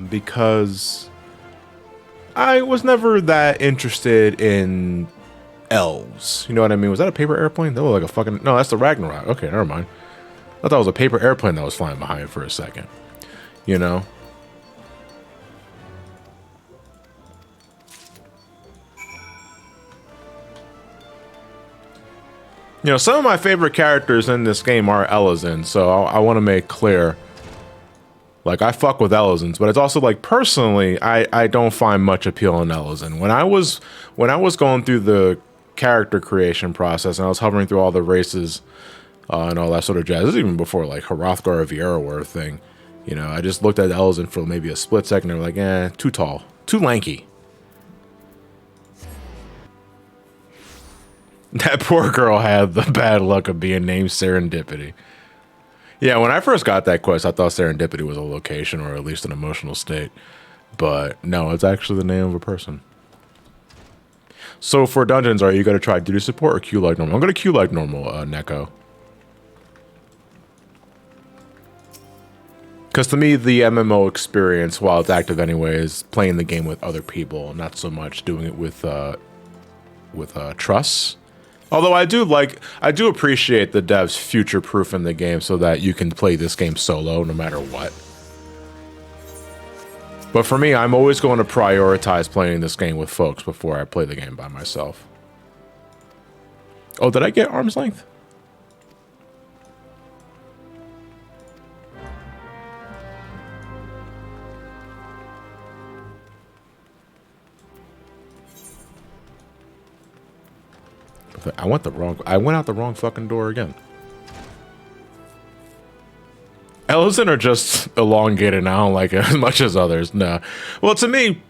Speaker 1: Because I was never that interested in elves. You know what I mean? Was that a paper airplane? That looked like a fucking... No, that's the Ragnarok. Okay, never mind. I thought that was a paper airplane that was flying behind for a second. You know? You know, some of my favorite characters in this game are Elysin, so I want to make clear... Like, I fuck with Elysin, but it's also like, personally, I don't find much appeal in Elysin. When I was going through the character creation process and I was hovering through all the races and all that sort of jazz, this is even before like Hrothgar or Viera were a thing. You know, I just looked at Elysin for maybe a split second and like, too tall, too lanky. That poor girl had the bad luck of being named Serendipity. Yeah, when I first got that quest, I thought serendipity was a location or at least an emotional state. But no, it's actually the name of a person. So for dungeons, are you going to try duty support or queue like normal? I'm going to queue like normal, Neko. Because to me, the MMO experience, while it's active anyway, is playing the game with other people, not so much doing it with trusts. Although I do appreciate the devs future-proofing the game so that you can play this game solo no matter what. But for me, I'm always going to prioritize playing this game with folks before I play the game by myself. Oh, did I get arm's length? I went out the wrong fucking door again. Ellison are just elongated and I don't like it as much as others. Nah. Well, to me,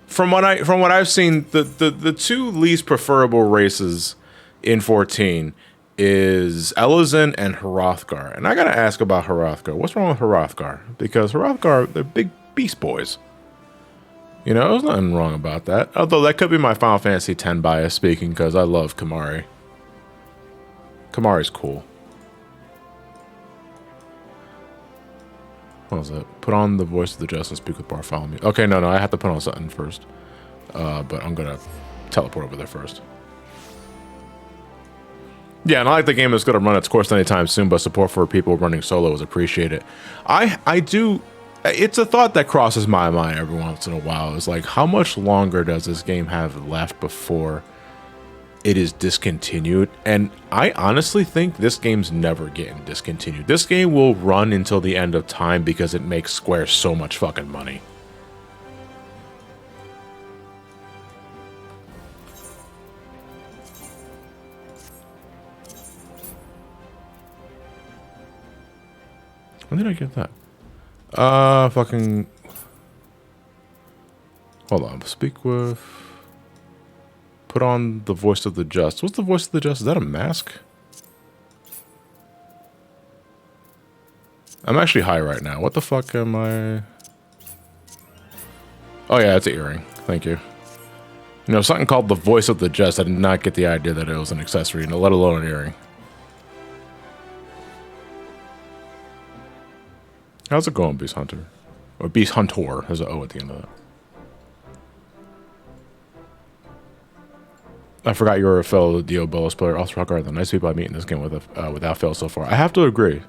Speaker 1: from what I've seen, the two least preferable races in 14 is Ellison and Hrothgar. And I gotta ask about Hrothgar. What's wrong with Hrothgar? Because Hrothgar, they're big beast boys. You know, there's nothing wrong about that. Although that could be my Final Fantasy X bias speaking, because I love Kamari. Kamari's cool. What was it? Put on the voice of the just and speak with Bartholomew. Okay, no, I have to put on something first. But I'm going to teleport over there first. Yeah, and I like the game is going to run its course anytime soon, but support for people running solo is appreciated. I do... It's a thought that crosses my mind every once in a while. It's like, how much longer does this game have left before it is discontinued? And I honestly think this game's never getting discontinued. This game will run until the end of time because it makes Square so much fucking money. When did I get that? Fucking... Hold on. Speak with... Put on the voice of the just. What's the voice of the just? Is that a mask? I'm actually high right now. What the fuck am I... Oh yeah, it's an earring. Thank you. You know, something called the voice of the just. I did not get the idea that it was an accessory, let alone an earring. How's it going, Beast Hunter? Or Beast Hunter. There's an O at the end of that. I forgot you're a fellow Diabolos player. Also, Hrothgar are the nice people I meet in this game without fail so far. I have to agree.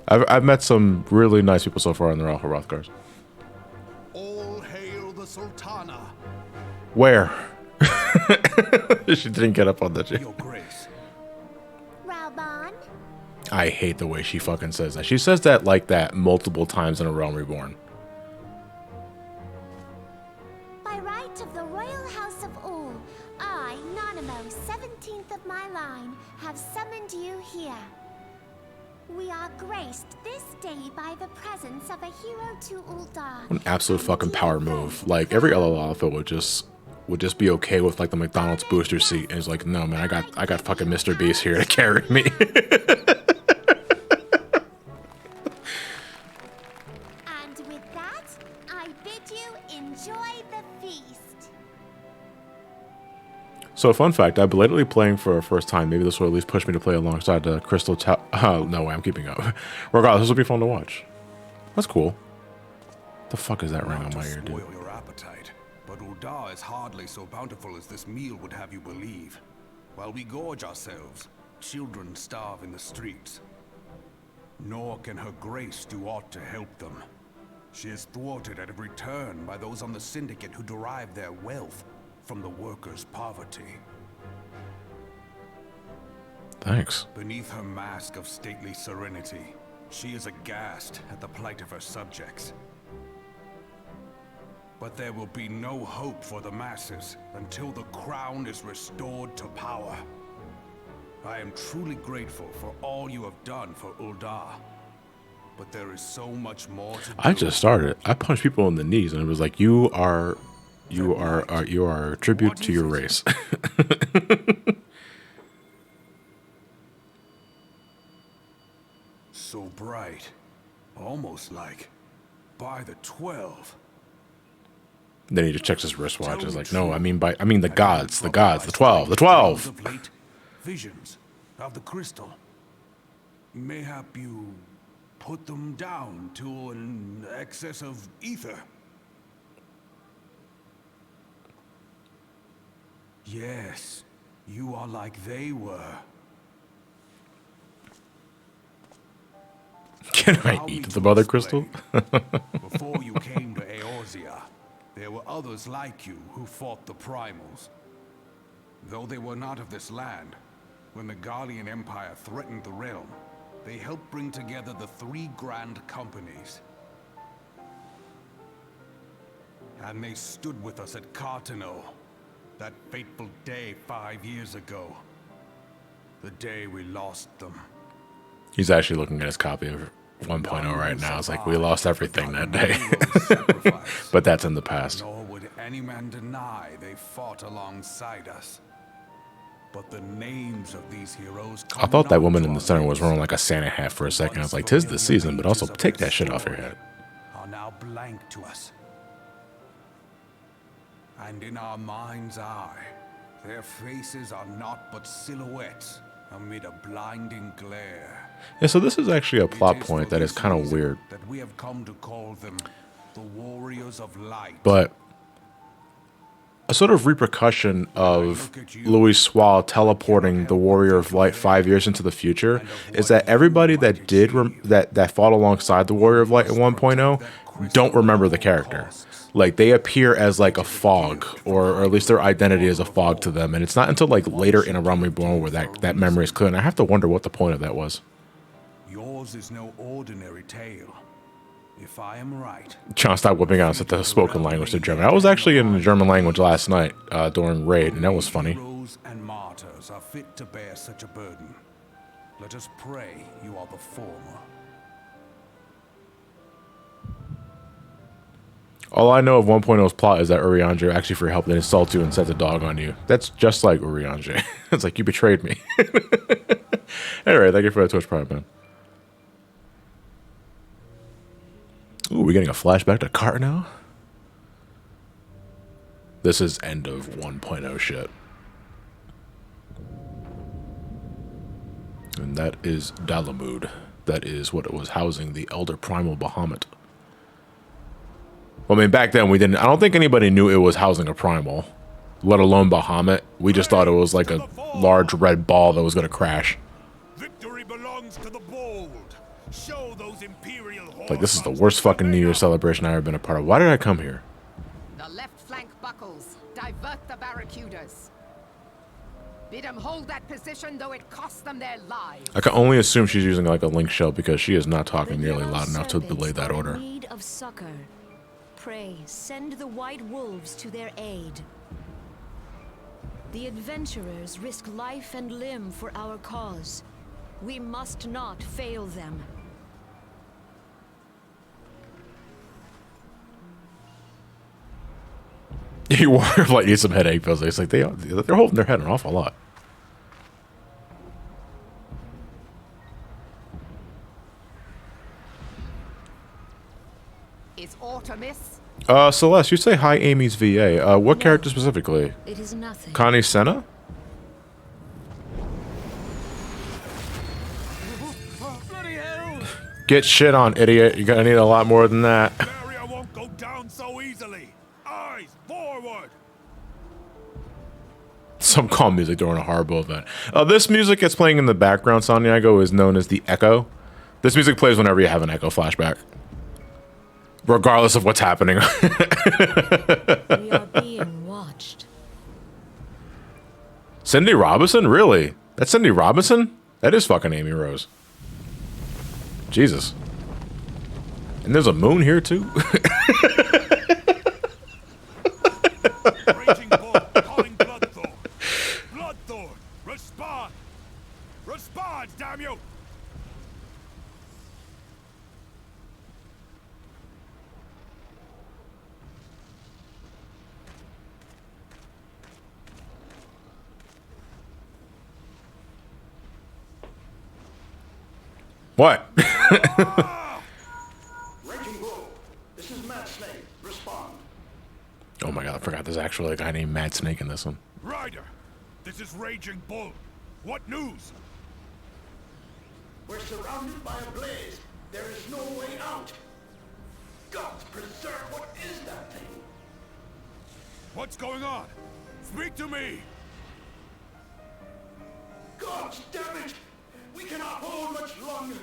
Speaker 1: I've met some really nice people so far in the Hrothgars.
Speaker 3: All hail the Sultana.
Speaker 1: Where? She didn't get up on that shit.
Speaker 3: Your Grace.
Speaker 2: Raubon?
Speaker 1: I hate the way she fucking says that. She says that like that multiple times in a Realm Reborn.
Speaker 2: By right of the royal house of all, I, Nanamo, 17th of my line, have summoned you here. We are graced this day by the presence of a hero to Uldar.
Speaker 1: An absolute fucking power move. Like every Lalafell would just be okay with like the McDonald's booster seat, and it's like, no man, I got fucking Mr. Beast here to carry me.
Speaker 2: And with that, I bid you enjoy the feast.
Speaker 1: So, fun fact, I'm belatedly playing for a first time. Maybe this will at least push me to play alongside the Crystal no way, I'm keeping up. Regardless, this will be fun to watch. That's cool. The fuck is that ring on my ear, dude?
Speaker 3: Spoil your appetite, but Uldar is hardly so bountiful as this meal would have you believe. While we gorge ourselves, children starve in the streets. Nor can her grace do aught to help them. She is thwarted at every turn by those on the Syndicate who derive their wealth from the workers' poverty.
Speaker 1: Thanks.
Speaker 3: Beneath her mask of stately serenity, she is aghast at the plight of her subjects. But there will be no hope for the masses until the crown is restored to power. I am truly grateful for all you have done for Uldar. But there is so much more to do.
Speaker 1: I just started. I punched people in the knees, and it was like, you are a tribute to your race.
Speaker 3: So bright. Almost like by the 12.
Speaker 1: Then he just checks his wristwatch. He's like, no, I mean the gods, the 12, the 12.
Speaker 3: Of late visions of the crystal. Mayhap you put them down to an excess of ether. Yes, you are like they were.
Speaker 1: Can I eat the mother crystal?
Speaker 3: Before you came to Eorzea, there were others like you who fought the primals. Though they were not of this land, when the Guardian Empire threatened the realm, they helped bring together the 3 grand companies. And they stood with us at Carteneau, that fateful day 5 years ago. The day we lost them.
Speaker 1: He's actually looking at his copy of 1.0 right now. It's like, we lost everything that day. But that's in the past.
Speaker 3: Nor would any man deny they fought alongside us. But the names of these heroes
Speaker 1: I thought that woman in the center was wearing like a Santa hat for a second. I was like, 'tis the season, but also take that shit off your head.
Speaker 3: Are now blank to us. And in our mind's eye, their faces are naught but silhouettes amid a blinding glare.
Speaker 1: Yeah, so this is actually a plot point that is kind of weird.
Speaker 3: That we have come to call them the Warriors of Light.
Speaker 1: But a sort of repercussion of Louis Swall teleporting the Warrior of Light 5 years into the future is that everybody that did that fought alongside the Warrior of Light in 1.0 don't remember the character. Like, they appear as like a fog, or at least their identity is a fog to them, and it's not until like later in a Realm Reborn where that memory is clear. And I have to wonder what the point of that was.
Speaker 3: Yours is no ordinary tale. If I am right.
Speaker 1: Trying to stop whipping out at the spoken language to German. I was actually in the German language last night during raid, and that was funny.
Speaker 3: Heroes and martyrs are fit to bear such a burden. Let us pray you are the former.
Speaker 1: All I know of 1.0's plot is that Urianger actually for help then insults you and sets a dog on you. That's just like Urianger. It's like, you betrayed me. Anyway, thank you for that Twitch Prime, man. Ooh, we're getting a flashback to Carteneau. This is end of 1.0 shit. And that is Dalamud. That is what it was housing the Elder Primal Bahamut. Well, I mean, back then we didn't. I don't think anybody knew it was housing a primal, let alone Bahamut. We just thought it was like a large red ball that was going to crash.
Speaker 4: Victory belongs to the bold. Show those Imperial
Speaker 1: Like, this is the worst fucking New Year's celebration I've ever been a part of. Why did I come here?
Speaker 5: The left flank buckles. Divert the barracudas. Bid them hold that position, though it costs them their lives.
Speaker 1: I can only assume she's using like a link shell because she is not talking nearly loud enough to delay that order.
Speaker 6: Need of succor. Pray, send the white wolves to their aid. The adventurers risk life and limb for our cause. We must not fail them.
Speaker 1: You wonder like need some headache pills. It's like they're holding their head an awful lot.
Speaker 5: Is Artemis?
Speaker 1: Celeste, you say hi, Amy's VA. What character specifically?
Speaker 6: It is nothing.
Speaker 1: Connie Senna?
Speaker 4: Bloody hell!
Speaker 1: Get shit on, idiot. You're gonna need a lot more than that.
Speaker 4: Barrier won't go down so easily. Eyes forward.
Speaker 1: Some calm music during a horrible event. This music that's playing in the background, Santiago, is known as the Echo. This music plays whenever you have an Echo flashback. Regardless of what's happening.
Speaker 6: We are being watched.
Speaker 1: Cindy Robinson? Really? That's Cindy Robinson? That is fucking Amy Rose. Jesus. And there's a moon here too?
Speaker 4: Raging bull, calling Bloodthorn. Bloodthorn, respond. Respond, damn you!
Speaker 1: What?
Speaker 7: Raging Bull, this is Mad Snake. Respond.
Speaker 1: Oh my god, I forgot there's actually a guy named Mad Snake in this one.
Speaker 4: Ryder, this is Raging Bull. What news?
Speaker 7: We're surrounded by a blaze. There is no way out. God preserve, what is that thing?
Speaker 4: What's going on? Speak to me!
Speaker 7: God damn it! We cannot hold much longer.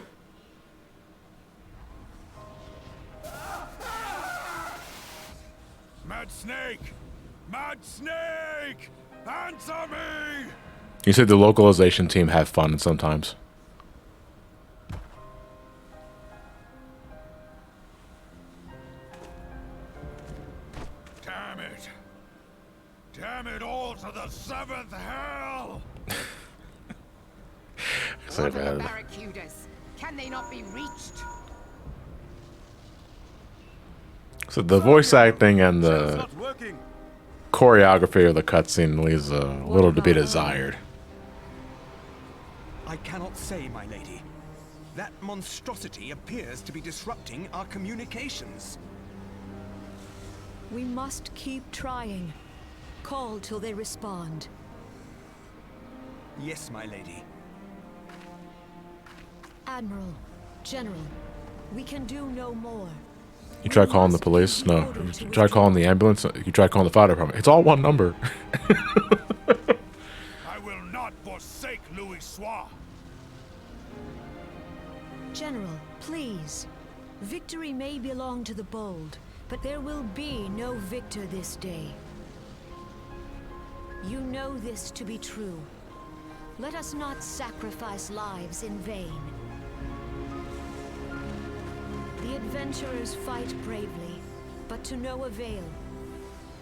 Speaker 4: Mad Snake! Mad Snake! Answer me!
Speaker 1: You said the localization team have fun sometimes.
Speaker 4: Damn it! Damn it all to the seventh hell!
Speaker 1: So
Speaker 5: What are the
Speaker 1: bad.
Speaker 5: barracudas? Can they not be reached?
Speaker 1: So the voice acting and the
Speaker 4: Not working.
Speaker 1: choreography of the cutscene leaves a little to be desired.
Speaker 8: I cannot say, my lady. That monstrosity appears to be disrupting our communications.
Speaker 6: We must keep trying. Call till they respond.
Speaker 8: Yes, my lady.
Speaker 6: Admiral, General, we can do no more.
Speaker 1: You try calling the police? No. You try calling the ambulance? You try calling the fire department? It's all one number.
Speaker 4: I will not forsake Louis Soir.
Speaker 6: General, please. Victory may belong to the bold, but there will be no victor this day. You know this to be true. Let us not sacrifice lives in vain. The adventurers fight bravely, but to no avail.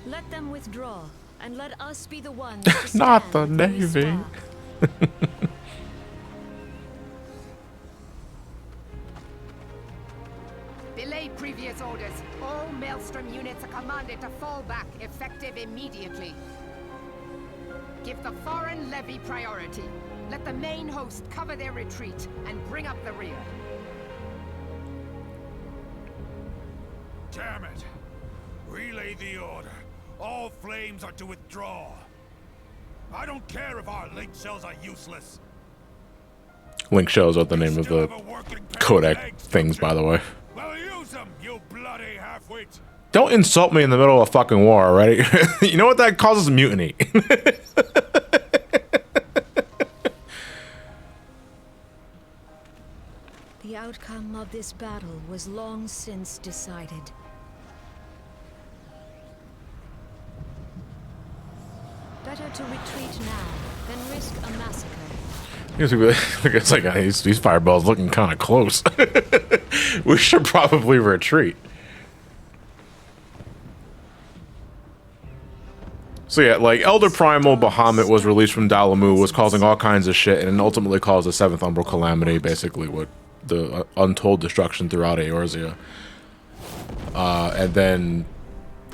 Speaker 6: Let them withdraw, and let us be the ones to
Speaker 1: Not
Speaker 6: stand
Speaker 1: the
Speaker 6: with
Speaker 1: Navy.
Speaker 6: Louis Soir.
Speaker 5: Belay previous orders. All Maelstrom units are commanded to fall back, effective immediately. Give the foreign levy priority. Let the main host cover their retreat and bring up the rear.
Speaker 4: Damn it! Relay the order. All flames are to withdraw. I don't care if our link shells are useless.
Speaker 1: Link shows what the name of
Speaker 4: Still
Speaker 1: the
Speaker 4: have a working pair of
Speaker 1: codec
Speaker 4: legs,
Speaker 1: things,
Speaker 4: don't
Speaker 1: by the
Speaker 4: you?
Speaker 1: way.
Speaker 4: Well, use them, you bloody half-wit.
Speaker 1: Don't insult me in the middle of a fucking war, alright? You know what that causes? Mutiny.
Speaker 6: The outcome of this battle was long since decided. Better to retreat now than risk a massacre.
Speaker 1: It's like these fireballs looking kind of close. We should probably retreat. So yeah, like Elder Primal Bahamut was released from Dalamu, was causing all kinds of shit, and ultimately caused the 7th Umbral Calamity, basically what the untold destruction throughout Eorzea. And then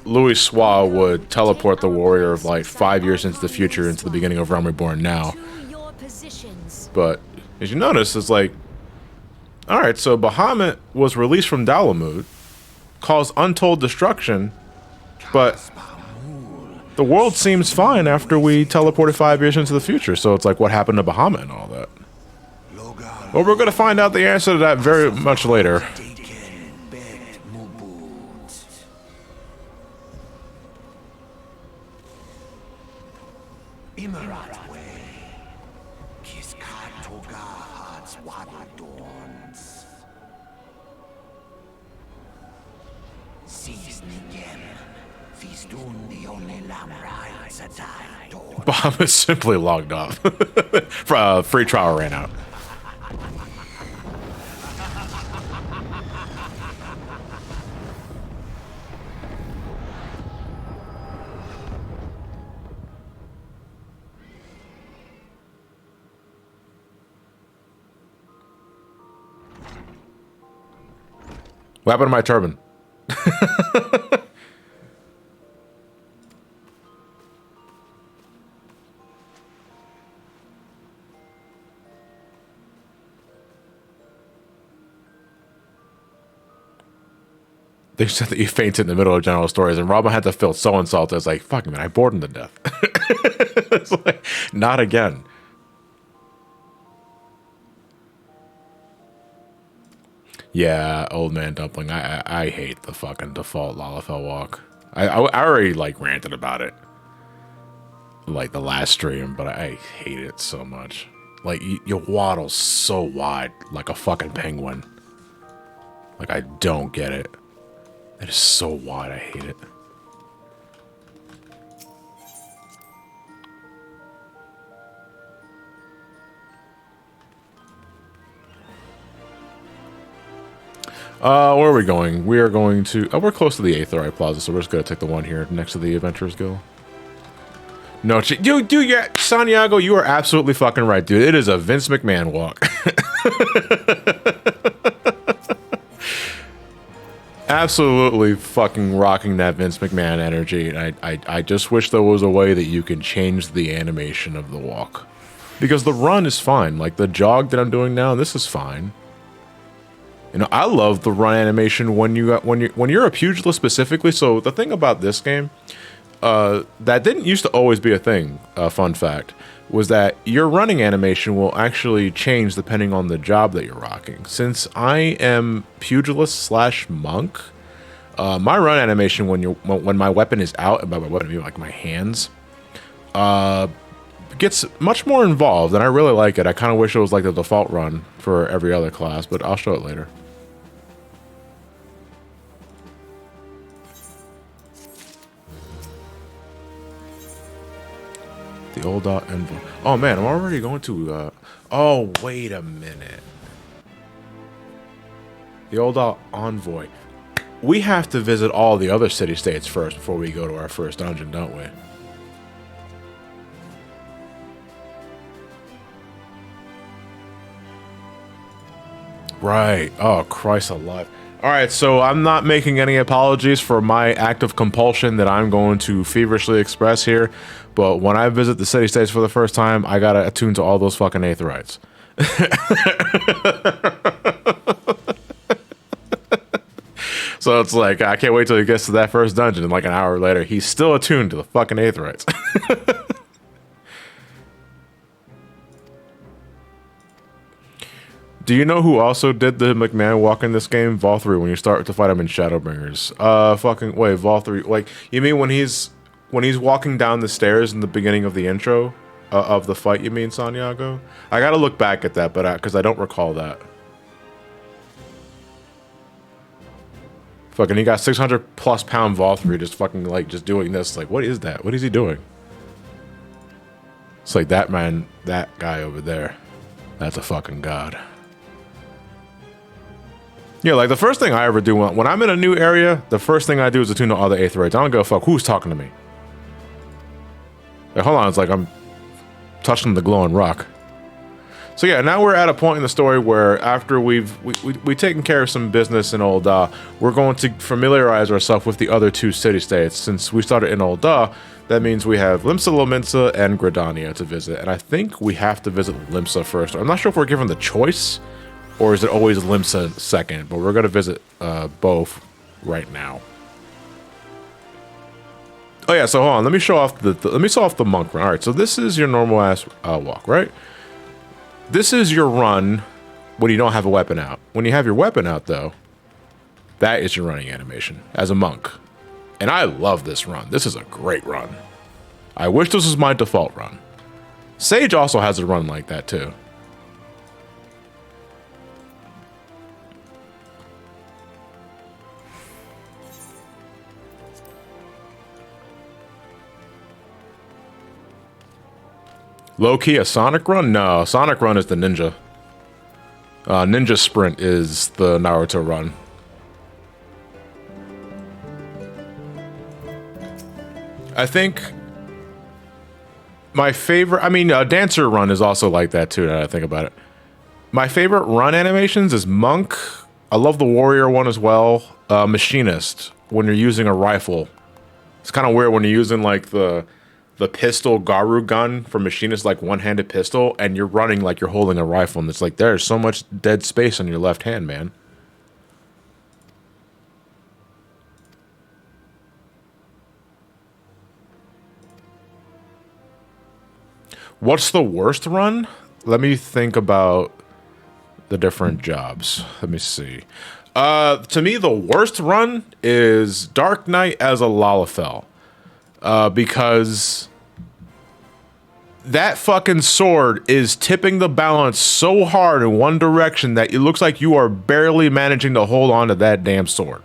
Speaker 1: Louis Soir would teleport the warrior of like 5 years into the future into the beginning of Realm Reborn now.
Speaker 6: To your positions.
Speaker 1: But as you notice, it's like, alright, so Bahamut was released from Dalamud, caused untold destruction, but the world seems fine after we teleported 5 years into the future, so it's like, what happened to Bahamut and all that? Well, we're going to find out the answer to that very much later. Bahamut simply logged off. Free trial ran out. What happened to my turban? they said that you fainted in the middle of general stories, and Robin had to feel so insulted. It's like, fuck, man, I bored him to death. It's like, not again. Yeah, old man dumpling. I hate the fucking default Lalafell walk. I already like ranted about it, like the last stream, but I hate it so much. Like you waddle so wide, like a fucking penguin. Like I don't get it. It is so wide. I hate it. Where are we going? We are going to... Oh, we're close to the Aetherite Plaza, so we're just going to take the one here next to the Adventurers Guild. No, dude, yeah, Santiago, you are absolutely fucking right, dude. It is a Vince McMahon walk. Absolutely fucking rocking that Vince McMahon energy. And I just wish there was a way that you can change the animation of the walk. Because the run is fine. Like, the jog that I'm doing now, this is fine. You know, I love the run animation when you're a pugilist specifically. So the thing about this game, that didn't used to always be a thing. Fun fact was that your running animation will actually change depending on the job that you're rocking. Since I am pugilist / monk, my run animation when my weapon is out, and by my weapon I mean like my hands, gets much more involved, and I really like it. I kind of wish it was like the default run for every other class, but I'll show it later. The old Envoy. Oh man, I'm already going to. Oh wait a minute. The old Envoy. We have to visit all the other city-states first before we go to our first dungeon, don't we? Right. Oh, Christ alive. Alright, so I'm not making any apologies for my act of compulsion that I'm going to feverishly express here, but when I visit the city-states for the first time, I gotta attune to all those fucking Aetherites. So it's like, I can't wait till he gets to that first dungeon, and like an hour later, he's still attuned to the fucking Aetherites. Do you know who also did the McMahon walk in this game? Vol3, when you start to fight him in Shadowbringers. Fucking, wait, Vol3, like, you mean when he's walking down the stairs in the beginning of the intro of the fight, you mean, Santiago? I gotta look back at that, but because I don't recall that. Fucking, he got 600+ pound Vol3 just fucking, like, just doing this. Like, what is that? What is he doing? It's like that man, that guy over there. That's a fucking god. Yeah, like the first thing I ever do when I'm in a new area, the first thing I do is attune to all the Aetherites. I don't give a fuck who's talking to me. Like, hold on, it's like I'm touching the glowing rock. So yeah, now we're at a point in the story where after we've taken care of some business in Ul'dah, we're going to familiarize ourselves with the other two city-states. Since we started in Ul'dah, that means we have Limsa, Lominsa, and Gridania to visit. And I think we have to visit Limsa first. I'm not sure if we're given the choice, or is it always Limsa second, but we're going to visit both right now. Oh yeah, so hold on, let me show off the monk run. All right, so this is your normal ass walk, right? This is your run when you don't have a weapon out. When you have your weapon out, though, that is your running animation as a monk. And I love this run. This is a great run. I wish this was my default run. Sage also has a run like that, too. Low-key, a Sonic run? No, Sonic run is the ninja. Ninja sprint is the Naruto run. I think my favorite, I mean, Dancer run is also like that too, now that I think about it. My favorite run animations is Monk. I love the Warrior one as well. Machinist, when you're using a rifle. It's kind of weird when you're using like the pistol Garu gun for Machinist, like one-handed pistol, and you're running like you're holding a rifle, and it's like there's so much dead space on your left hand, man. What's the worst run? Let me think about the different jobs. Let me see. To me, the worst run is Dark Knight as a Lalafell. Because that fucking sword is tipping the balance so hard in one direction that it looks like you are barely managing to hold on to that damn sword.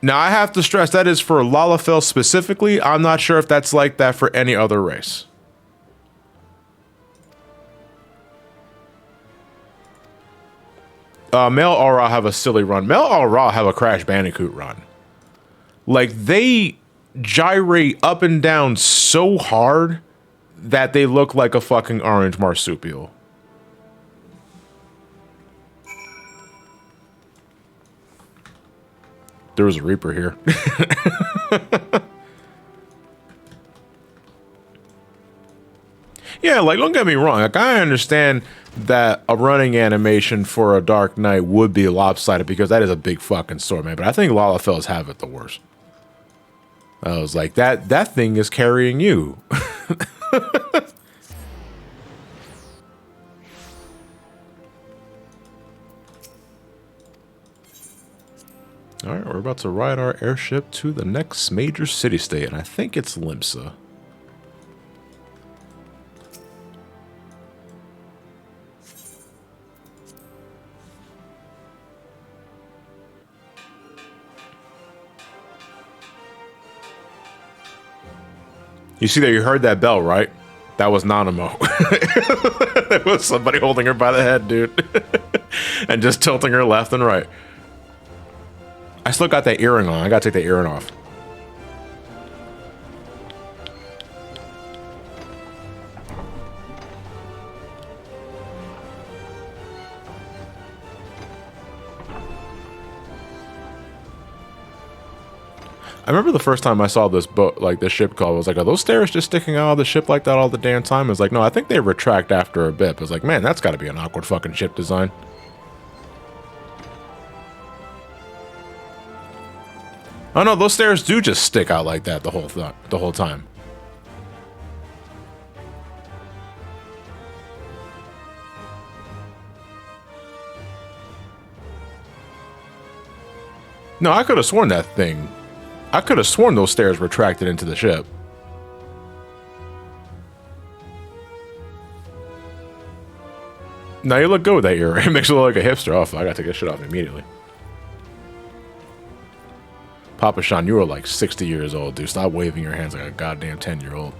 Speaker 1: Now, I have to stress that is for Lalafell specifically. I'm not sure if that's like that for any other race. Male Aura have a silly run. Male Aura have a Crash Bandicoot run. Like, they gyrate up and down so hard that they look like a fucking orange marsupial. There was a Reaper here. Yeah, like, don't get me wrong. Like, I understand that a running animation for a Dark Knight would be lopsided because that is a big fucking sword, man. But I think Lalafells have it the worst. I was like, that thing is carrying you. All right, we're about to ride our airship to the next major city-state, and I think it's Limsa. You see that you heard that bell, right? That was Nanamo. It was somebody holding her by the head, dude. And just tilting her left and right. I still got that earring on. I gotta take the earring off. I remember the first time I saw this boat, like this ship call, I was like, are those stairs just sticking out of the ship like that all the damn time? It's like, no, I think they retract after a bit. It's like, man, that's gotta be an awkward fucking ship design. Oh no, those stairs do just stick out like that the whole time. No, I could have sworn that thing. I could have sworn those stairs retracted into the ship. Now you look good with that ear. It makes you look like a hipster. Oh, I gotta take this shit off immediately. Papa Sean, you are like 60 years old, dude. Stop waving your hands like a goddamn 10-year-old.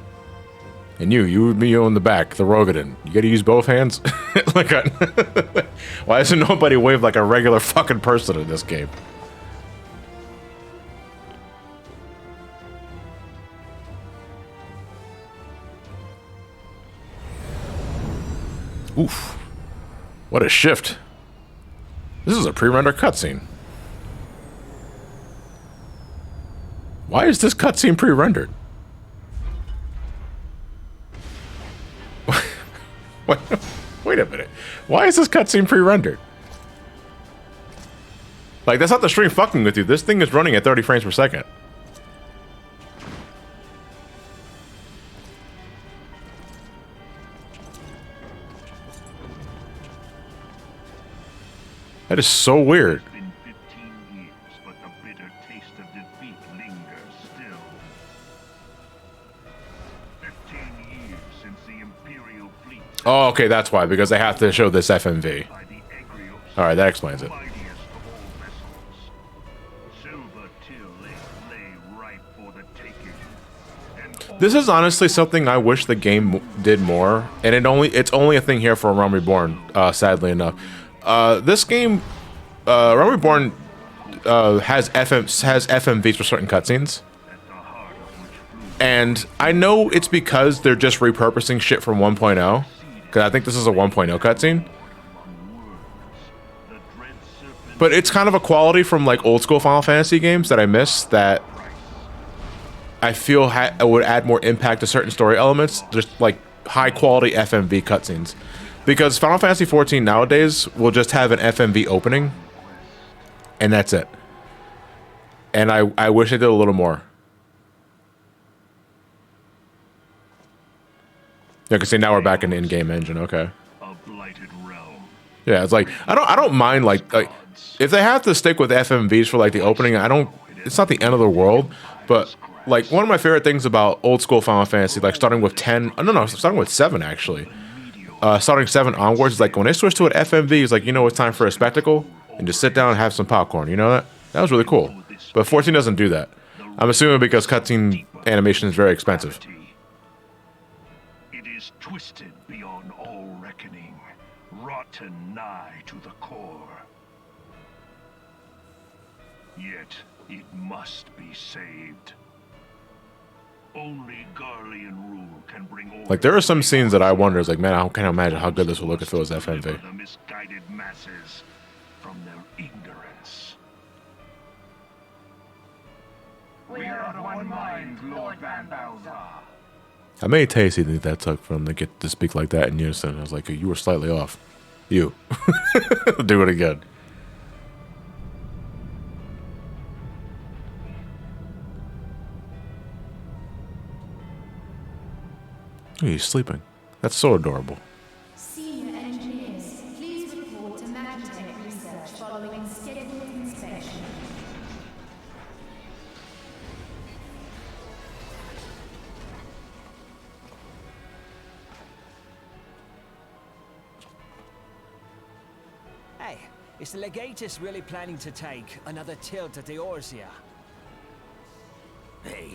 Speaker 1: And you would be in the back, the Rogadin. You gotta use both hands? Like why doesn't nobody wave like a regular fucking person in this game? Oof. What a shift. This is a pre-rendered cutscene. Why is this cutscene pre-rendered? Wait a minute. Why is this cutscene pre-rendered? Like, that's not the stream fucking with you. This thing is running at 30 frames per second. That is so weird.
Speaker 9: It's been 15 years, but the bitter taste of defeat lingers still. 15 years since the Imperial fleet.
Speaker 1: Oh, okay, that's why, because they have to show this FMV. Alright, that explains it. This is honestly something I wish the game did more, and it's only a thing here for Realm Reborn, sadly enough. This game, Realm Reborn, has FMVs for certain cutscenes. And I know it's because they're just repurposing shit from 1.0, because I think this is a 1.0 cutscene. But it's kind of a quality from like old school Final Fantasy games that I miss, that I feel would add more impact to certain story elements, just like high quality FMV cutscenes. Because Final Fantasy XIV nowadays will just have an FMV opening, and that's it. And I wish they did a little more. Yeah, cause see now we're back in the in-game engine. Okay.
Speaker 9: A blighted realm.
Speaker 1: Yeah, it's like I don't mind like if they have to stick with FMVs for like the opening, I don't. It's not the end of the world, but like one of my favorite things about old school Final Fantasy, like starting with 10, no, starting with 7 actually, starting 7 onwards, is like when they switch to an FMV, it's like you know it's time for a spectacle and just sit down and have some popcorn. You know that was really cool. But 14 doesn't do that. I'm assuming because cutscene animation is very expensive.
Speaker 9: It is twisted beyond all reckoning, rotten nigh to the core. Yet it must be saved. Only Garlean rule can bring order.
Speaker 1: Like there are some scenes that I wonder, is like, man, I can't imagine how good this would look if it was FMV.
Speaker 9: The misguided masses from their ignorance.
Speaker 7: We are of one mind, Lord Van Balzar.
Speaker 1: How many takes do you think that took for them to get to speak like that in unison? I was like, you were slightly off. You. Do it again. Oh, he's sleeping. That's so adorable.
Speaker 2: Senior engineers, please report to Magitech research following scheduled inspection.
Speaker 10: Hey, is the Legatus really planning to take another tilt at the Eorzea?
Speaker 7: Hey?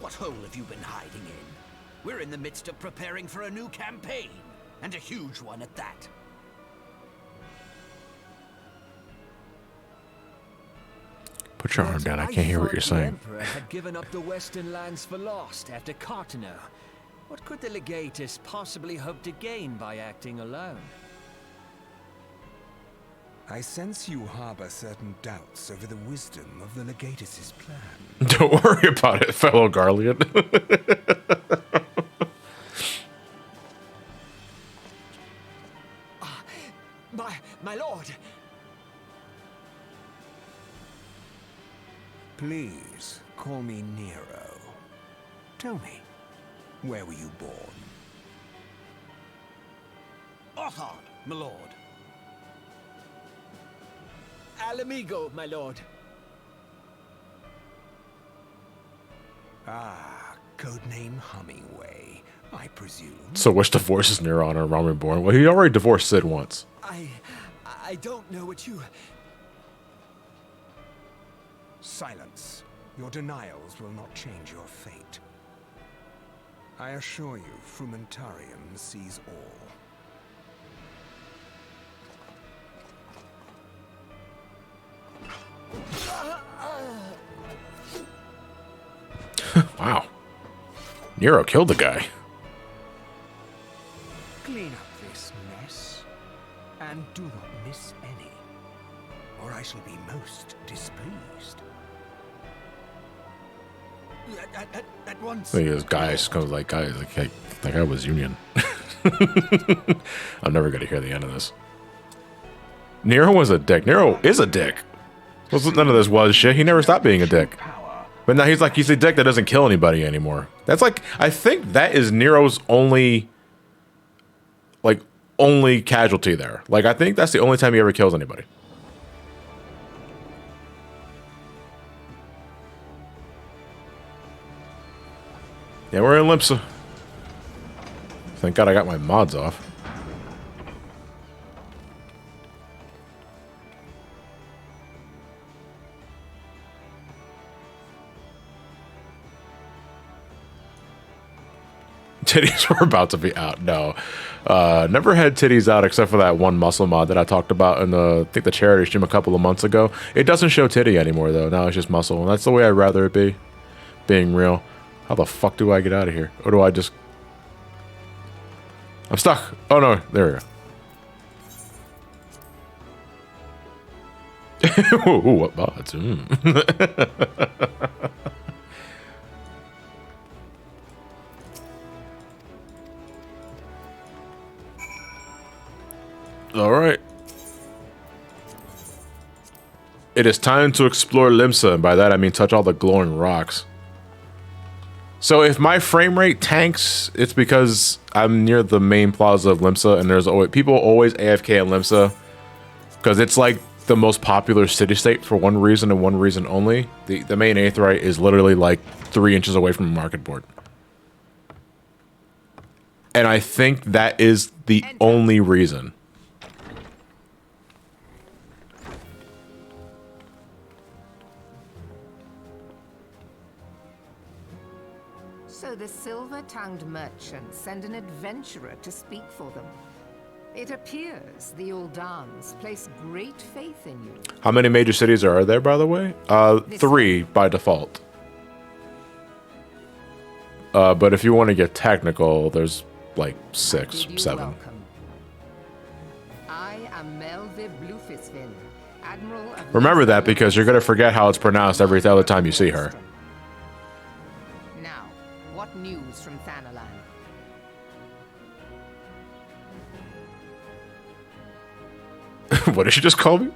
Speaker 7: What hole have you been hiding in? We're in the midst of preparing for a new campaign, and a huge one at that.
Speaker 1: Put your arm down. I can't hear what you're saying.
Speaker 10: The Emperor had given up the Western lands for lost after Carteneau. What could the Legatus possibly hope to gain by acting alone?
Speaker 3: I sense you harbor certain doubts over the wisdom of the Legatus' plan.
Speaker 1: Don't worry about it, fellow Garlean.
Speaker 10: My lord!
Speaker 3: Please, call me Nero. Tell me, where were you born?
Speaker 7: Othard, my lord.
Speaker 10: Alamigo, my lord.
Speaker 3: Ah, codename Hummingway, I presume.
Speaker 1: So which divorces Nero on Realm Reborn? Well, he already divorced Sid once.
Speaker 10: I don't know what you...
Speaker 3: Silence. Your denials will not change your fate. I assure you, Frumentarium sees all.
Speaker 1: Wow. Nero killed the guy.
Speaker 3: Clean up this mess, and do not miss any, or I shall be most displeased.
Speaker 7: At once.
Speaker 1: I think this guy comes like, guys, like, hey, that guy was Union. I'm never gonna hear the end of this. Nero was a dick. Nero is a dick. None of this was shit. He never stopped being a dick. But now he's a dick that doesn't kill anybody anymore. That's like, I think that is Nero's only casualty there. Like, I think that's the only time he ever kills anybody. Yeah, we're in Limsa. Thank God I got my mods off. Titties were about to be out. No. Never had titties out except for that one muscle mod that I talked about in the, I think, the charity stream a couple of months ago. It doesn't show titty anymore, though. Now it's just muscle. And that's the way I'd rather it be. Being real. How the fuck do I get out of here? Or do I just... I'm stuck. Oh, no. There we go. Ooh, what mods? All right. It is time to explore Limsa, and by that I mean touch all the glowing rocks. So if my frame rate tanks, it's because I'm near the main plaza of Limsa, and there's always people always AFK at Limsa because it's like the most popular city state for one reason and one reason only. The main Aetheryte is literally like 3 inches away from the market board. And I think that is the only reason.
Speaker 5: So the silver-tongued merchants send an adventurer to speak for them. It appears the Uldans place great faith in you.
Speaker 1: How many major cities are there, by the way? 3 by default. But if you want to get technical, there's like 6, 7.
Speaker 5: Welcome. I am Melve Blufisvin, Admiral of...
Speaker 1: Remember that because you're going to forget how it's pronounced every other time you see her.
Speaker 5: Now, what news from Thanalan?
Speaker 1: What did she just call me?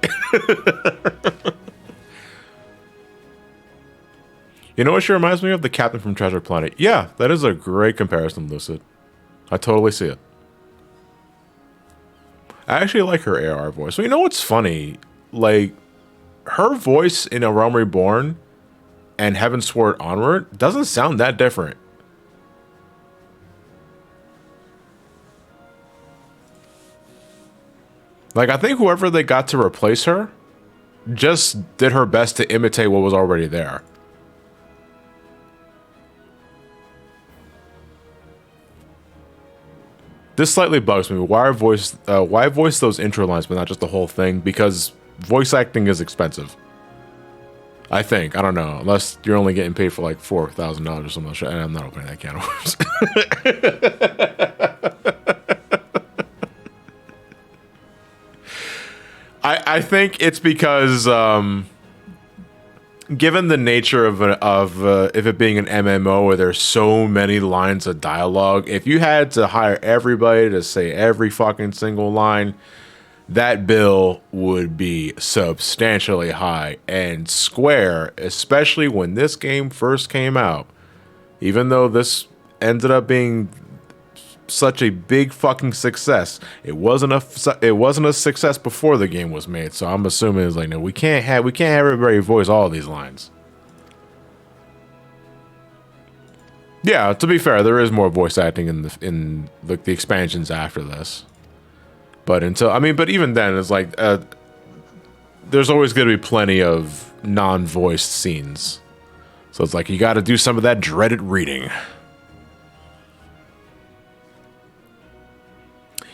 Speaker 1: You know what she reminds me of? The captain from Treasure Planet. Yeah, that is a great comparison, Lucid. I totally see it. I actually like her AR voice. So you know what's funny? Like, her voice in A Realm Reborn and Heavensward Onward doesn't sound that different. Like, I think whoever they got to replace her just did her best to imitate what was already there. This slightly bugs me. Why voice those intro lines, but not just the whole thing? Because voice acting is expensive. I think. I don't know. Unless you're only getting paid for like $4,000 or something. And I'm not opening that can of worms. I think it's because given the nature of it being an MMO where there's so many lines of dialogue, if you had to hire everybody to say every fucking single line, that bill would be substantially high. And Square, especially when this game first came out, even though this ended up being such a big fucking success, it wasn't a success before the game was made. So I'm assuming it's like, no, we can't have everybody voice all these lines. Yeah, to be fair, there is more voice acting in the expansions after this. But but even then, it's like there's always going to be plenty of non-voiced scenes. So it's like you got to do some of that dreaded reading.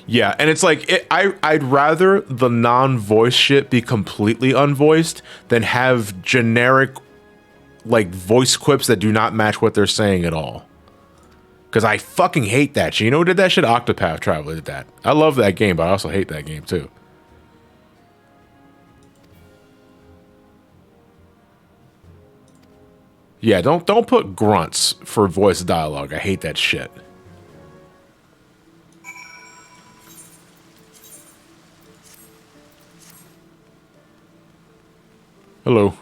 Speaker 1: Yeah, and it's like, I'd rather the non-voice shit be completely unvoiced than have generic, like, voice quips that do not match what they're saying at all. Because I fucking hate that shit. You know who did that shit? Octopath Traveler did that. I love that game, but I also hate that game, too. Yeah, don't put grunts for voice dialogue. I hate that shit. Hello.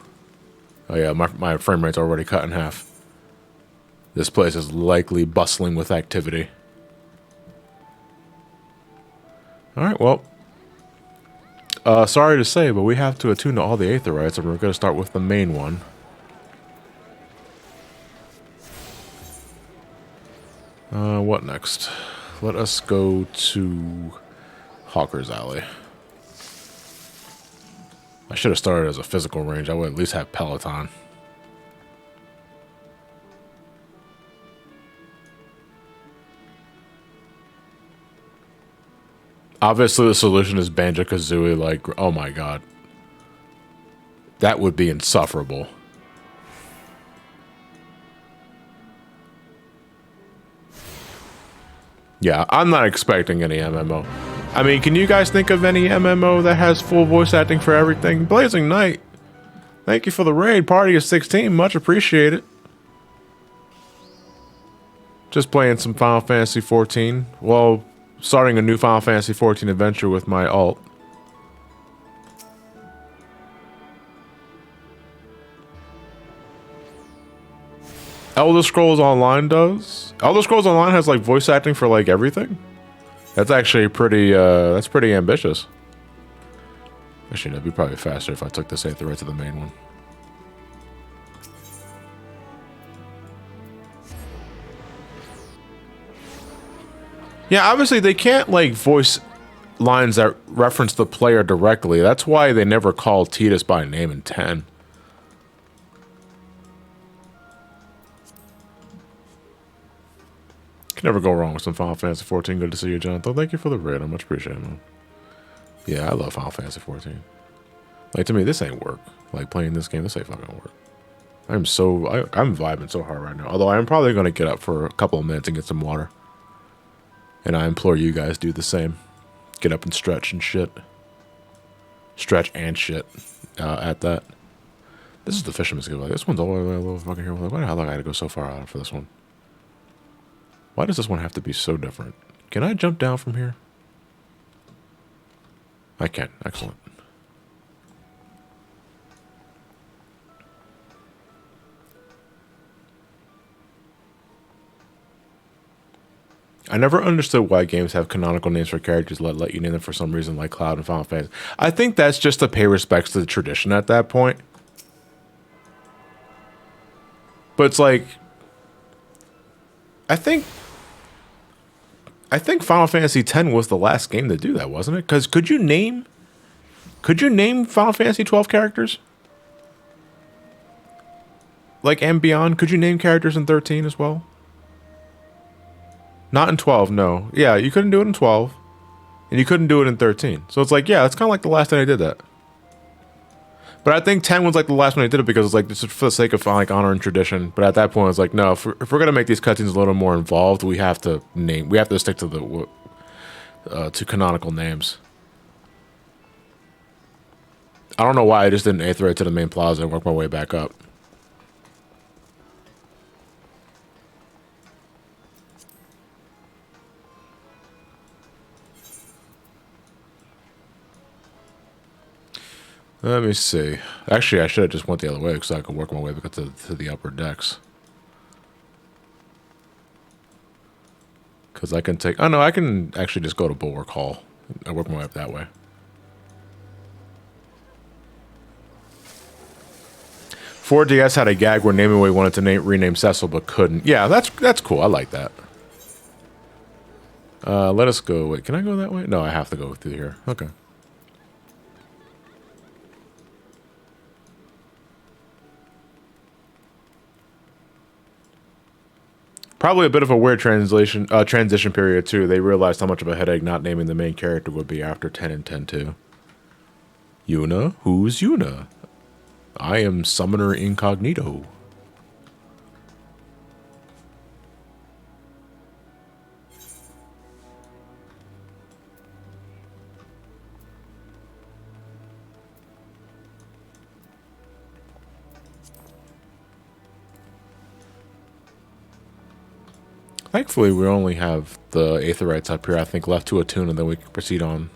Speaker 1: Oh yeah, my frame rate's already cut in half. This place is likely bustling with activity. Alright, well. Sorry to say, but we have to attune to all the Aetherytes, and we're going to start with the main one. What next? Let us go to Hawker's Alley. I should have started as a physical range. I would at least have Peloton. Obviously, the solution is Banjo-Kazooie. Like, oh my god. That would be insufferable. Yeah, I'm not expecting any MMO. I mean, can you guys think of any MMO that has full voice acting for everything? Blazing Knight, thank you for the raid. Party of 16, much appreciated. Just playing some Final Fantasy 14. Well, starting a new Final Fantasy 14 adventure with my alt. Elder Scrolls Online does. Elder Scrolls Online has like voice acting for like everything. That's actually pretty, that's pretty ambitious. Actually, that'd be probably faster if I took this Aetherite to the main one. Yeah, obviously they can't like voice lines that reference the player directly. That's why they never call Tidus by name in 10. Can never go wrong with some Final Fantasy 14. Good to see you, Jonathan. Thank you for the raid. I much appreciate it, man. Yeah, I love Final Fantasy 14. Like, to me, this ain't work. Like, playing this game, this ain't fucking work. I'm vibing so hard right now. Although I'm probably going to get up for a couple of minutes and get some water. And I implore you guys do the same. Get up and stretch and shit. Stretch and shit at that. This is the Fisherman's Guild. Like, this one's all the way a little fucking here. Like, why the hell I gotta go so far out for this one? Why does this one have to be so different? Can I jump down from here? I can. Excellent. I never understood why games have canonical names for characters let you name them for some reason, like Cloud and Final Fantasy. I think that's just to pay respects to the tradition at that point. But it's like, I think Final Fantasy X was the last game to do that, wasn't it? Because could you name Final Fantasy 12 characters? Like, and beyond? Could you name characters in 13 as well? Not in 12, no. Yeah, you couldn't do it in 12. And you couldn't do it in 13. So it's like, yeah, it's kind of like the last time I did that. But I think 10 was like the last one I did it because it's like, this is for the sake of like honor and tradition. But at that point, it's like, no, if we're going to make these cutscenes a little more involved, we have to stick to the to canonical names. I don't know why I just didn't Aetherite to the main plaza and work my way back up. Let me see. Actually, I should have just went the other way because I could work my way back to the upper decks. Because I can take... Oh, no, I can actually just go to Bulwark Hall and work my way up that way. 4DS had a gag where Nameway wanted to rename Cecil but couldn't. Yeah, that's cool. I like that. Let us go... Wait, can I go that way? No, I have to go through here. Okay. Probably a bit of a weird transition period too. They realized how much of a headache not naming the main character would be after 10 and 10-2. Yuna? Who's Yuna? I am Summoner Incognito. Thankfully, we only have the Aetherites up here, I think, left to attune, and then we can proceed on.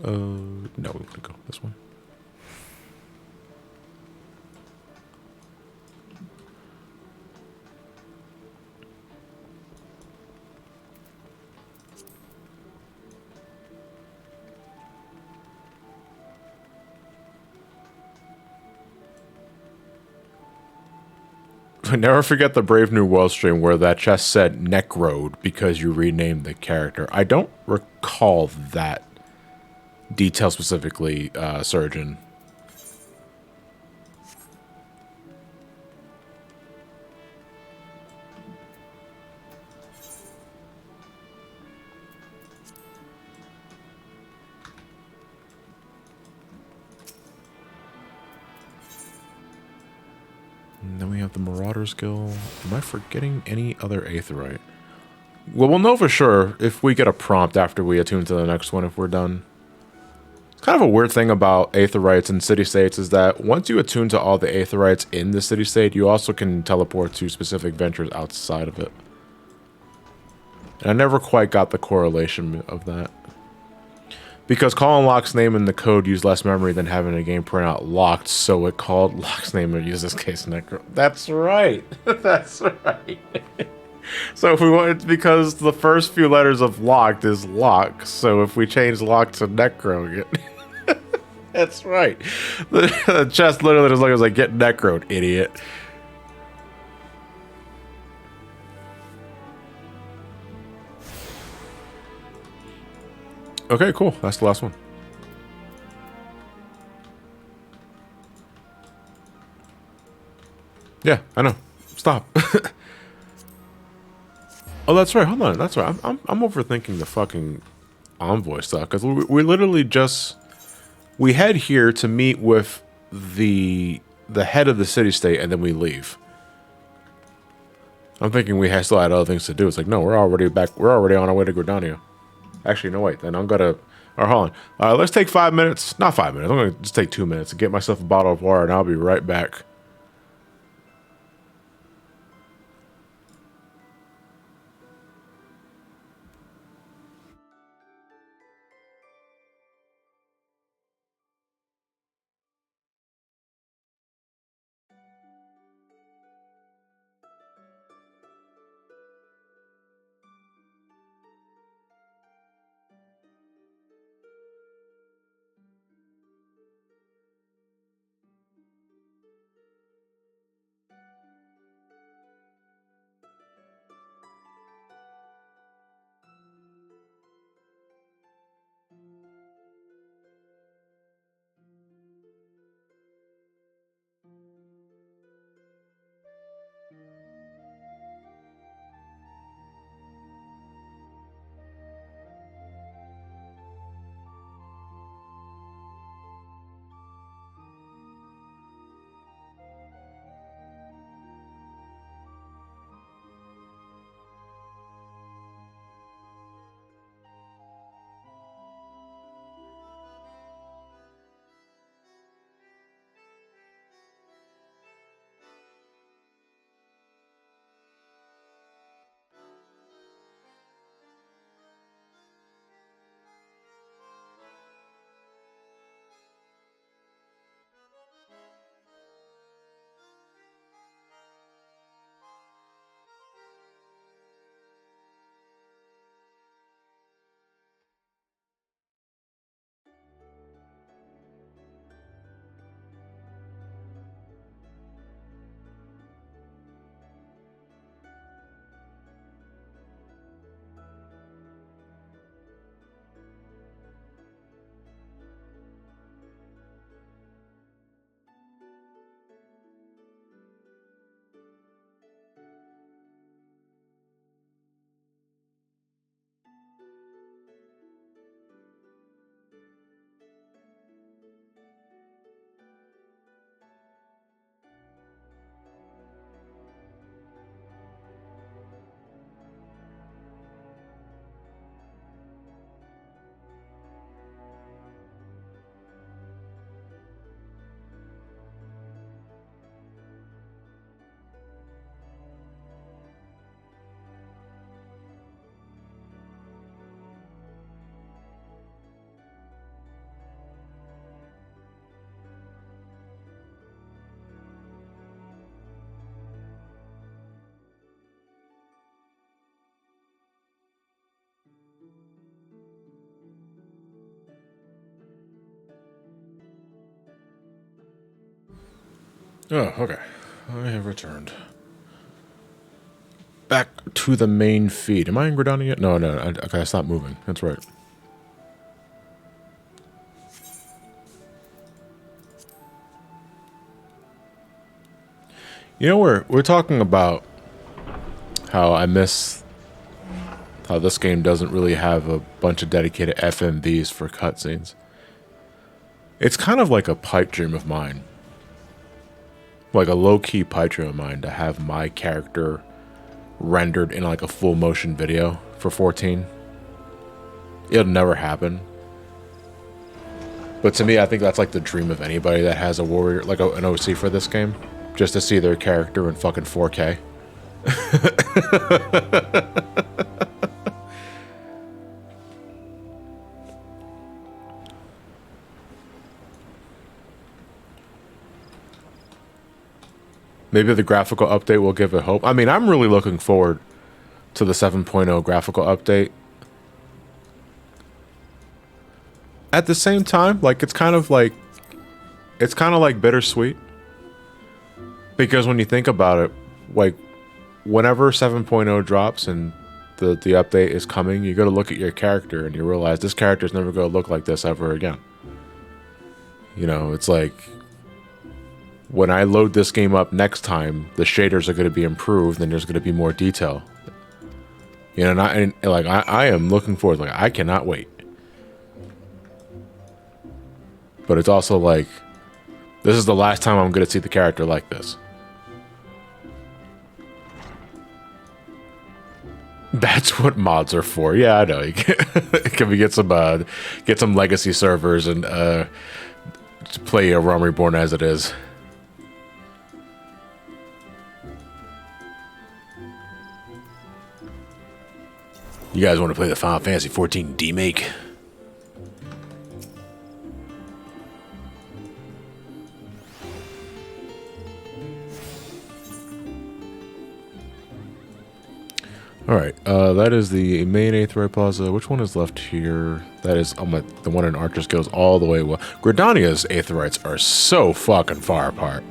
Speaker 1: No, we want to go this way. Never forget the Brave New World stream where that chest said Necrode because you renamed the character. I don't recall that detail specifically, Surgeon. And then we have the Marauder skill. Am I forgetting any other Aetherite? Well, we'll know for sure if we get a prompt after we attune to the next one if we're done. It's kind of a weird thing about Aetherites and city-states is that once you attune to all the Aetherites in the city-state, you also can teleport to specific ventures outside of it. And I never quite got the correlation of that. Because calling Locke's name in the code used less memory than having a game print out locked, so it called Locke's name and used this case Necro. That's right. That's right. So if we want, it's because the first few letters of locked is lock. So if we change lock to Necro, that's right. The chest literally just looks like get necroed, idiot. Okay, cool. That's the last one. Yeah, I know. Stop. Oh, that's right. Hold on. That's right. I'm overthinking the fucking envoy stuff because we literally just we head here to meet with the head of the city-state and then we leave. I'm thinking we still had other things to do. It's like no, we're already back. We're already on our way to Gridania. Actually, no, wait. Then I'm gonna. Or hold on. Let's take 5 minutes. Not 5 minutes. I'm gonna just take 2 minutes and get myself a bottle of water, and I'll be right back. Oh, okay. I have returned. Back to the main feed. Am I in Gridania yet? No, okay, I stopped moving. That's right. You know, we're talking about how I miss how this game doesn't really have a bunch of dedicated FMVs for cutscenes. It's kind of like a pipe dream of mine. Like a low-key pipe dream of mine to have my character rendered in like a full motion video for 14. It'll never happen. But to me, I think that's like the dream of anybody that has a warrior, like an OC for this game. Just to see their character in fucking 4K. Maybe the graphical update will give it hope. I mean, I'm really looking forward to the 7.0 graphical update. At the same time, like it's kind of like bittersweet. Because when you think about it, like whenever 7.0 drops and the update is coming, you got to look at your character and you realize this character is never going to look like this ever again. You know, it's like when I load this game up next time, the shaders are going to be improved and there's going to be more detail. You know, and I am looking forward. Like, I cannot wait. But it's also like, this is the last time I'm going to see the character like this. That's what mods are for. Yeah, I know. Can we get some legacy servers and play a Realm Reborn as it is? You guys want to play the Final Fantasy XIV demake? Alright, that is the main Aetheryte Plaza. Which one is left here? That is the one in Archer's Guild all the way well. Gridania's Aetherites are so fucking far apart.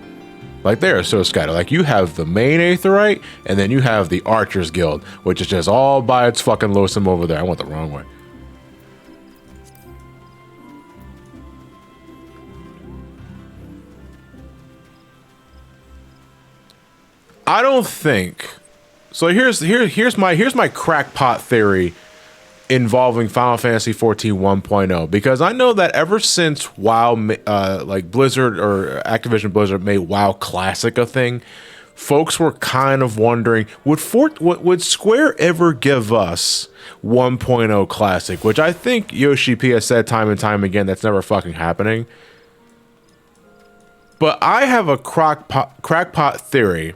Speaker 1: Like, they are so scattered. Like, you have the main Aetherite, and then you have the Archer's Guild, which is just all by its fucking lonesome over there. I went the wrong way. I don't think... So here's my crackpot theory involving Final Fantasy XIV 1.0, because I know that ever since WoW, like Blizzard or Activision Blizzard made WoW Classic a thing, folks were kind of wondering, would Square ever give us 1.0 Classic? Which I think Yoshi P has said time and time again that's never fucking happening. But I have a crackpot theory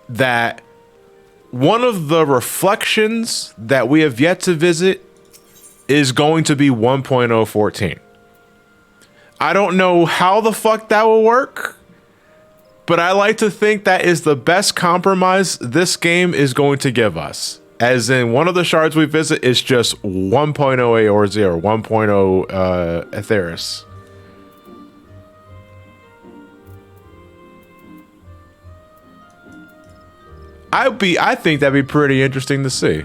Speaker 1: that one of the reflections that we have yet to visit is going to be 1.014. I don't know how the fuck that will work, but I like to think that is the best compromise this game is going to give us. As in, one of the shards we visit is just 1.0 Eorzea, 1.0 Aetheris. I think that'd be pretty interesting to see.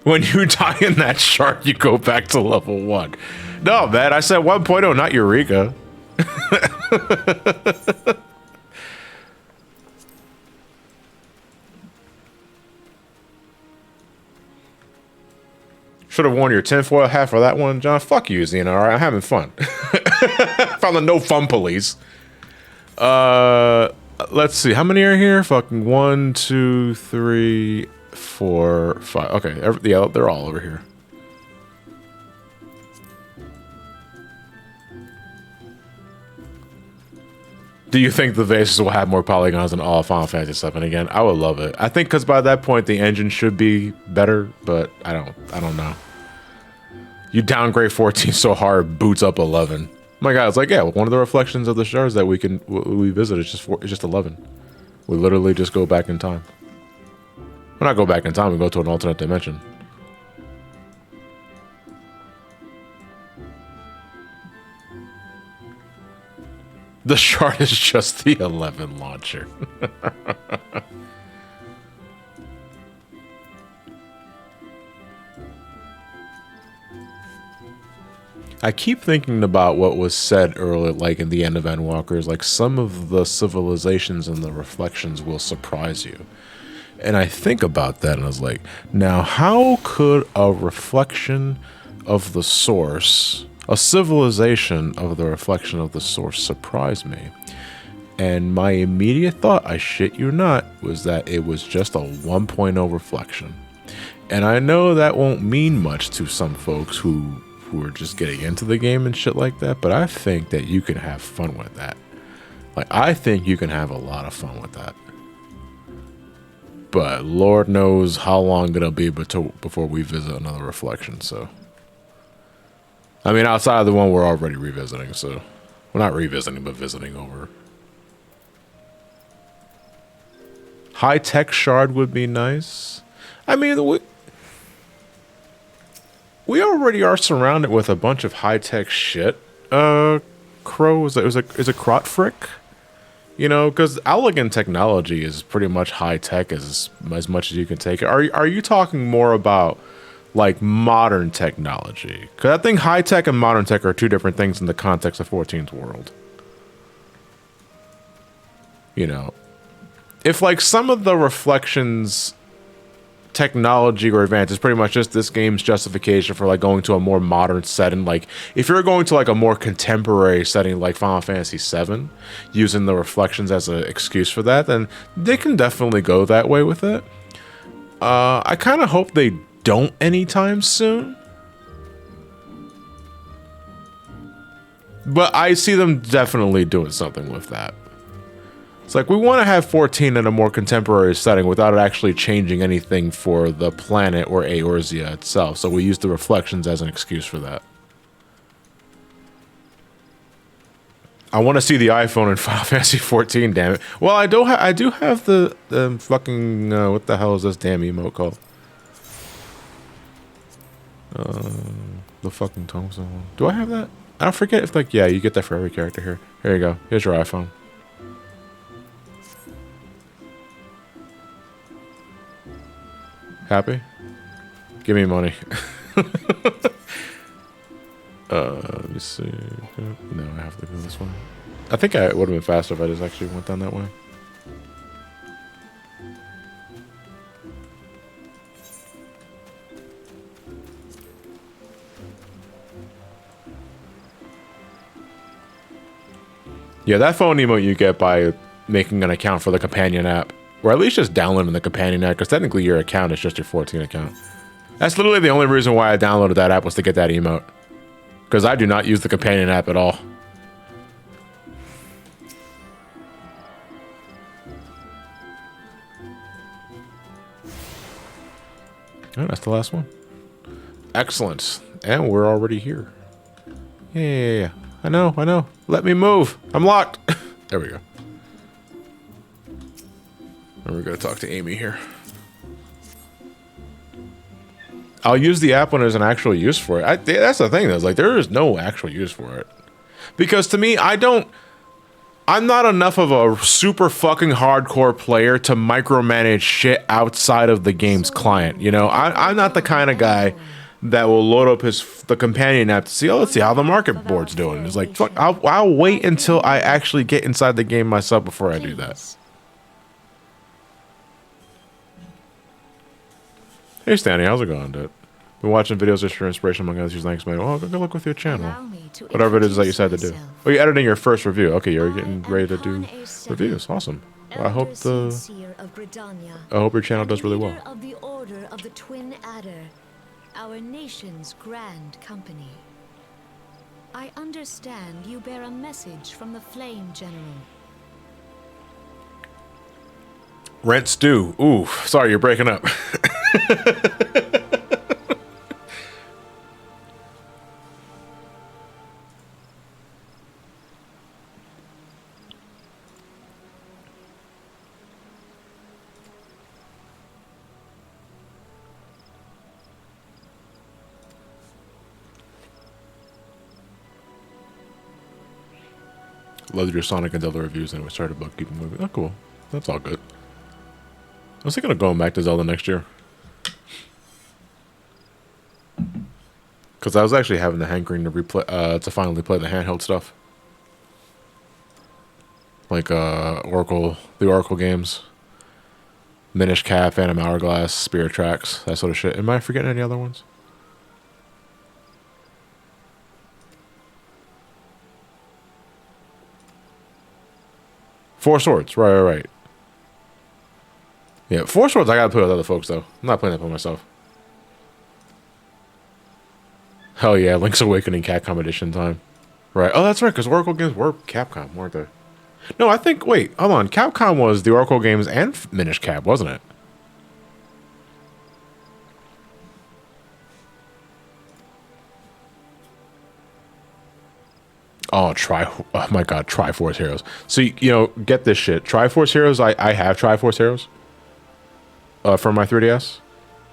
Speaker 1: When you die in that shard, you go back to level 1. No, man, I said 1.0, not Eureka. Should have worn your tinfoil hat for that one, John. Fuck you, Xena, alright? I'm having fun. Found the no fun police. Let's see, how many are here? Fucking 1, 2, 3, 4, 5. Okay, yeah, they're all over here. Do you think the vases will have more polygons than all of Final Fantasy VII again? I would love it. I think because by that point the engine should be better, but I don't know. You downgrade 14 so hard, boots up 11. My God, it's like, yeah, one of the reflections of the shards that we visit is just 11. We literally just go back in time. Well, not go back in time, we go to an alternate dimension. The shard is just the 11 launcher. I keep thinking about what was said earlier, like in the end of Endwalkers, like some of the civilizations and the reflections will surprise you. And I think about that and I was like, now how could a reflection of the source, a civilization of the reflection of the source surprise me? And my immediate thought, I shit you not, was that it was just a 1.0 reflection. And I know that won't mean much to some folks who are just getting into the game and shit like that, but I think that you can have fun with that. Like, I think you can have a lot of fun with that. But Lord knows how long it'll be before we visit another reflection, so. I mean, outside of the one we're already revisiting, so... Well, not revisiting, but visiting over. High-tech shard would be nice. I mean, we already are surrounded with a bunch of high-tech shit. Crow, is it Krotfrick? You know, because elegant technology is pretty much high-tech as much as you can take it. Are you talking more about, like, modern technology? Because I think high-tech and modern tech are two different things in the context of 14th World. You know, if, like, some of the reflections technology or advance is pretty much just this game's justification for, like, going to a more modern setting. Like, if you're going to, like, a more contemporary setting like Final Fantasy VII, using the reflections as an excuse for that, then they can definitely go that way with it. I kind of hope they don't anytime soon. But I see them definitely doing something with that. It's like, we want to have 14 in a more contemporary setting without it actually changing anything for the planet or Eorzea itself. So we use the reflections as an excuse for that. I want to see the iPhone in Final Fantasy 14, damn it. Well, I do have the fucking, what the hell is this damn emote called? The fucking tombstone. Do I have that? I forget if, like, yeah, you get that for every character here. Here you go. Here's your iPhone. Happy? Give me money. Let me see. No, I have to go this way. I think it would have been faster if I just actually went down that way. Yeah, that phone emote you get by making an account for the companion app. Or at least just downloading the companion app, because technically your account is just your 14 account. That's literally the only reason why I downloaded that app, was to get that emote. Because I do not use the companion app at all. Oh, that's the last one. Excellent. And we're already here. Yeah. I know. Let me move. I'm locked. There we go. And we're going to talk to Amy here. I'll use the app when there's an actual use for it. That's the thing, though. Like, there is no actual use for it. Because to me, I'm not enough of a super fucking hardcore player to micromanage shit outside of the game's client. You know, I'm not the kind of guy that will load up the companion app to see, oh, let's see how the market board's doing. It's like, fuck, I'll wait until I actually get inside the game myself before I do that. Hey Stanley, how's it going, dude? Been watching videos just for inspiration among others. Thanks, man. Oh, good luck with your channel. Whatever it is that you said to do. Oh, you're editing your first review. Okay, you're getting ready to do reviews. Awesome. Well, I hope your channel does really well.
Speaker 6: Of the Order of the Twin Adder, our nation's grand company. I understand you bear a message from the Flame General.
Speaker 1: Rent stew. Ooh, sorry, you're breaking up. Loved your Sonic and Zelda reviews, and we started about keeping moving. Oh, cool. That's all good. I was thinking of going back to Zelda next year. Because I was actually having the hankering to replay, to finally play the handheld stuff. Like, the Oracle games. Minish Cap, Phantom Hourglass, Spirit Tracks, that sort of shit. Am I forgetting any other ones? Four Swords, right. Yeah, Four Swords I gotta play with other folks, though. I'm not playing that by myself. Hell yeah, Link's Awakening Capcom Edition time. Right. Oh, that's right, because Oracle games were Capcom, weren't they? No, I think, wait, hold on. Capcom was the Oracle games and Minish Cap, wasn't it? Oh, oh my god, Triforce Heroes. So, you know, get this shit. Triforce Heroes, I have Triforce Heroes for my 3DS.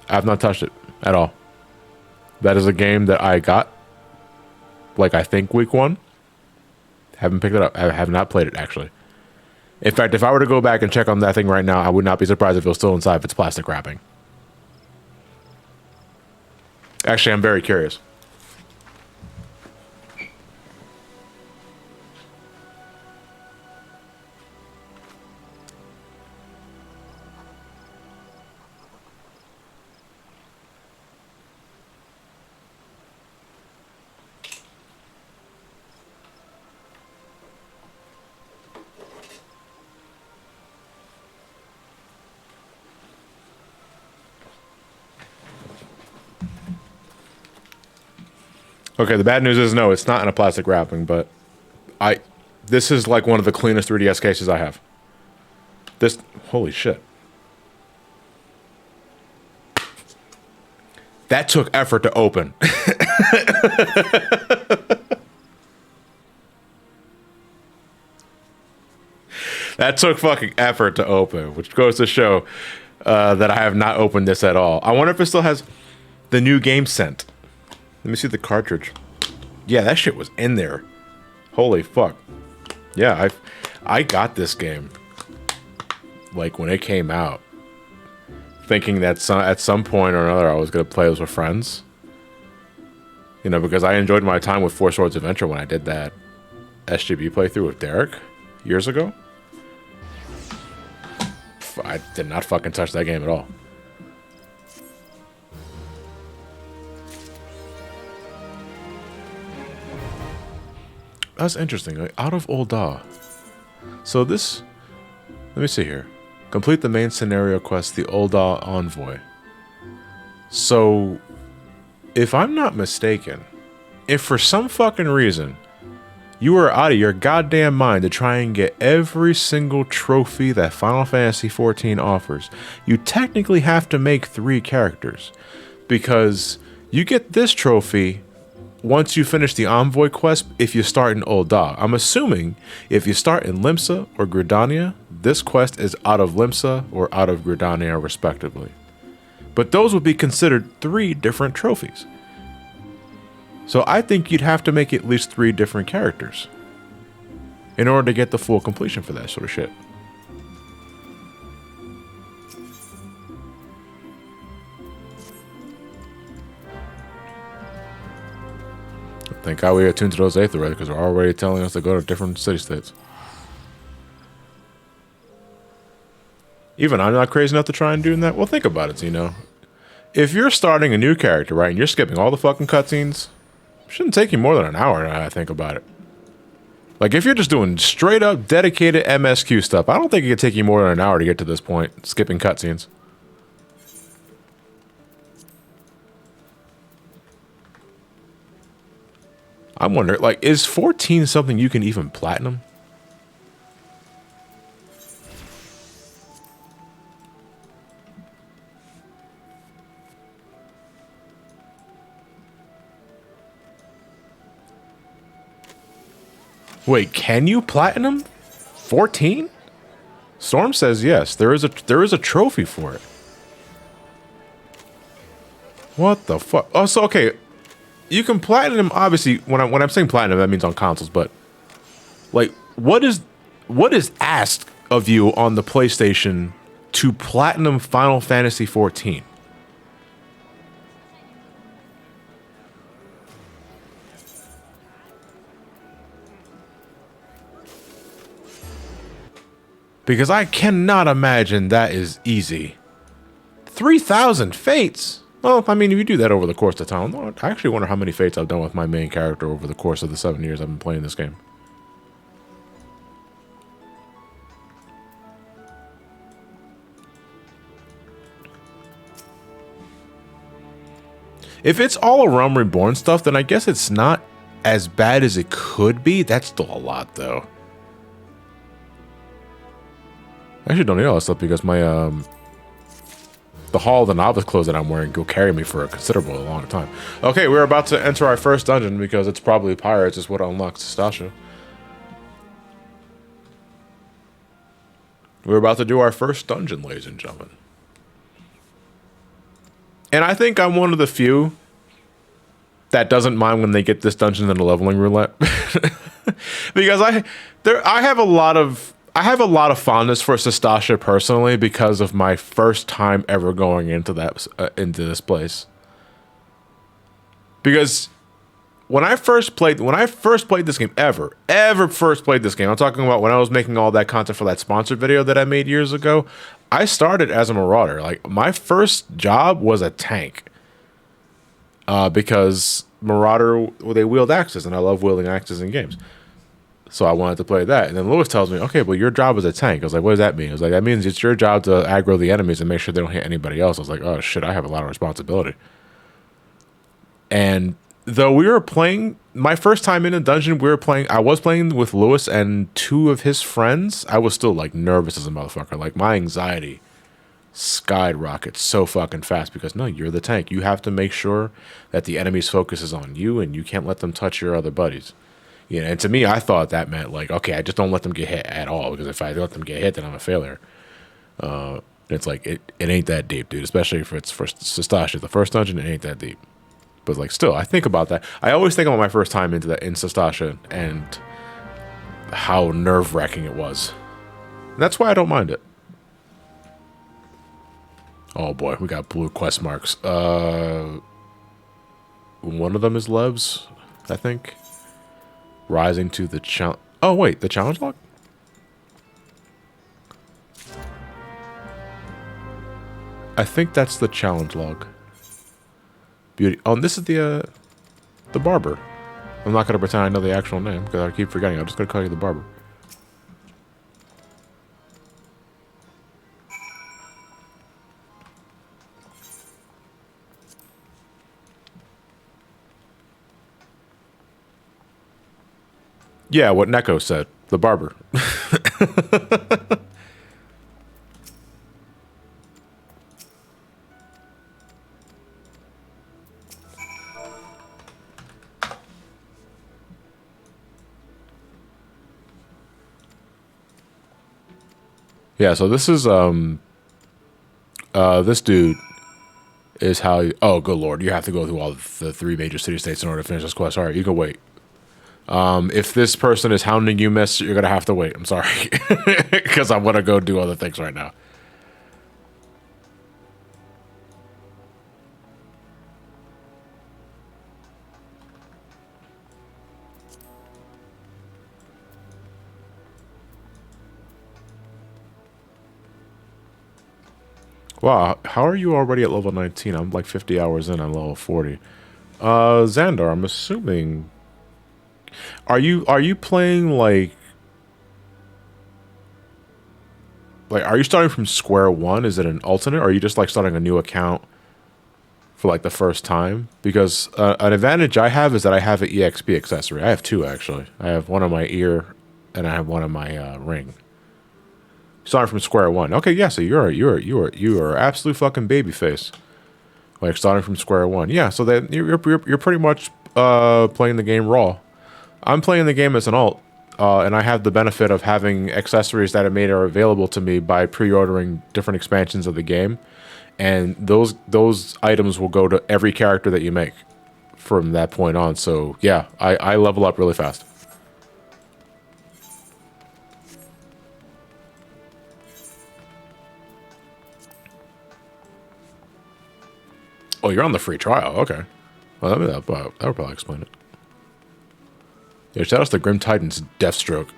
Speaker 1: I have not touched it at all. That is a game that I got, like, I think week 1. Haven't picked it up. I have not played it, actually. In fact, if I were to go back and check on that thing right now, I would not be surprised if it was still inside of its plastic wrapping. Actually, I'm very curious. Okay, the bad news is no, it's not in a plastic wrapping, but this is like one of the cleanest 3DS cases I have. This, holy shit. That took effort to open. That took fucking effort to open, which goes to show that I have not opened this at all. I wonder if it still has the new game scent. Let me see the cartridge. Yeah, that shit was in there. Holy fuck. Yeah, I got this game, like, when it came out, thinking that at some point or another I was going to play this with friends. You know, because I enjoyed my time with Four Swords Adventure when I did that SGB playthrough with Derek years ago. I did not fucking touch that game at all. That's interesting. Like, out of Ul'dah. So this... Let me see here. Complete the main scenario quest, the Ul'dah Envoy. So, if I'm not mistaken, if for some fucking reason you were out of your goddamn mind to try and get every single trophy that Final Fantasy XIV offers, you technically have to make 3 characters. Because you get this trophy once you finish the Envoy quest if you start in Ul'dah. I'm assuming if you start in Limsa or Gridania, this quest is out of Limsa or out of Gridania respectively. But those would be considered 3 different trophies. So I think you'd have to make at least 3 different characters in order to get the full completion for that sort of shit. Thank God we are attuned to those Aether because they're already telling us to go to different city-states. Even I'm not crazy enough to try and do that. Well, think about it, you know. If you're starting a new character, right, and you're skipping all the fucking cutscenes, it shouldn't take you more than an hour now I think about it. Like, if you're just doing straight-up dedicated MSQ stuff, I don't think it could take you more than an hour to get to this point, skipping cutscenes. I wonder, like, is 14 something you can even platinum? Wait, can you platinum 14? Storm says yes. There is a trophy for it. What the fuck? Oh, so okay. You can platinum, obviously, when I'm saying platinum, that means on consoles, but like, what is asked of you on the PlayStation to platinum Final Fantasy XIV? Because I cannot imagine that is easy. 3,000 fates? Well, I mean, if you do that over the course of time, I actually wonder how many fates I've done with my main character over the course of the 7 years I've been playing this game. If it's all a Realm Reborn stuff, then I guess it's not as bad as it could be. That's still a lot, though. I actually don't need all that stuff because my the Hall of the Novice clothes that I'm wearing will carry me for a considerable long time. Okay, we're about to enter our first dungeon because it's probably pirates is what unlocks Sastasha. We're about to do our first dungeon, ladies and gentlemen. And I think I'm one of the few that doesn't mind when they get this dungeon in a leveling roulette. Because I have a lot of fondness for Sastasha personally because of my first time ever going into this place. Because when I first played this game, first played this game, I'm talking about when I was making all that content for that sponsored video that I made years ago, I started as a marauder. Like, my first job was a tank. Because marauder, well, they wield axes, and I love wielding axes in games. So I wanted to play that. And then Lewis tells me, okay, well, your job is a tank. I was like, what does that mean? I was like, that means it's your job to aggro the enemies and make sure they don't hit anybody else. I was like, oh, shit, I have a lot of responsibility. And though we were playing, my first time in a dungeon, I was playing with Lewis and two of his friends. I was still, like, nervous as a motherfucker. Like, my anxiety skyrockets so fucking fast because, no, you're the tank. You have to make sure that the enemy's focus is on you and you can't let them touch your other buddies. You know, and to me, I thought that meant, like, okay, I just don't let them get hit at all, because if I let them get hit, then I'm a failure. It's like, it ain't that deep, dude, especially if it's for Sastasha. The first dungeon, it ain't that deep. But, like, still, I think about that. I always think about my first time in Sastasha and how nerve-wracking it was. And that's why I don't mind it. Oh, boy, we got blue quest marks. One of them is Lebs, I think. Rising to the challenge. Oh, wait, the challenge log? I think that's the challenge log. Beauty. Oh, and this is the Barber. I'm not going to pretend I know the actual name because I keep forgetting. I'm just going to call you the Barber. Yeah, what Neko said. The Barber. Yeah, so this is, this dude is how you, oh, good lord, you have to go through all the 3 major city-states in order to finish this quest. All right, you can wait. If this person is hounding you, miss, you're going to have to wait. I'm sorry. Because I'm going to go do other things right now. Wow, how are you already at level 19? I'm like 50 hours in, I'm level 40. Xandar, I'm assuming... Are you playing like are you starting from square one? Is it an alternate, or are you just like starting a new account for like the first time? Because an advantage I have is that I have an EXP accessory. I have 2 actually. I have one on my ear and I have one on my ring. Starting from square one. Okay, yeah. So you are absolute fucking babyface. Like starting from square one. Yeah. So then you're pretty much playing the game raw. I'm playing the game as an alt, and I have the benefit of having accessories that are available to me by pre-ordering different expansions of the game, and those items will go to every character that you make from that point on. So yeah, I level up really fast. Oh, you're on the free trial. Okay. Well, that would probably explain it. Yeah, shout out to Grim Titan's Deathstroke.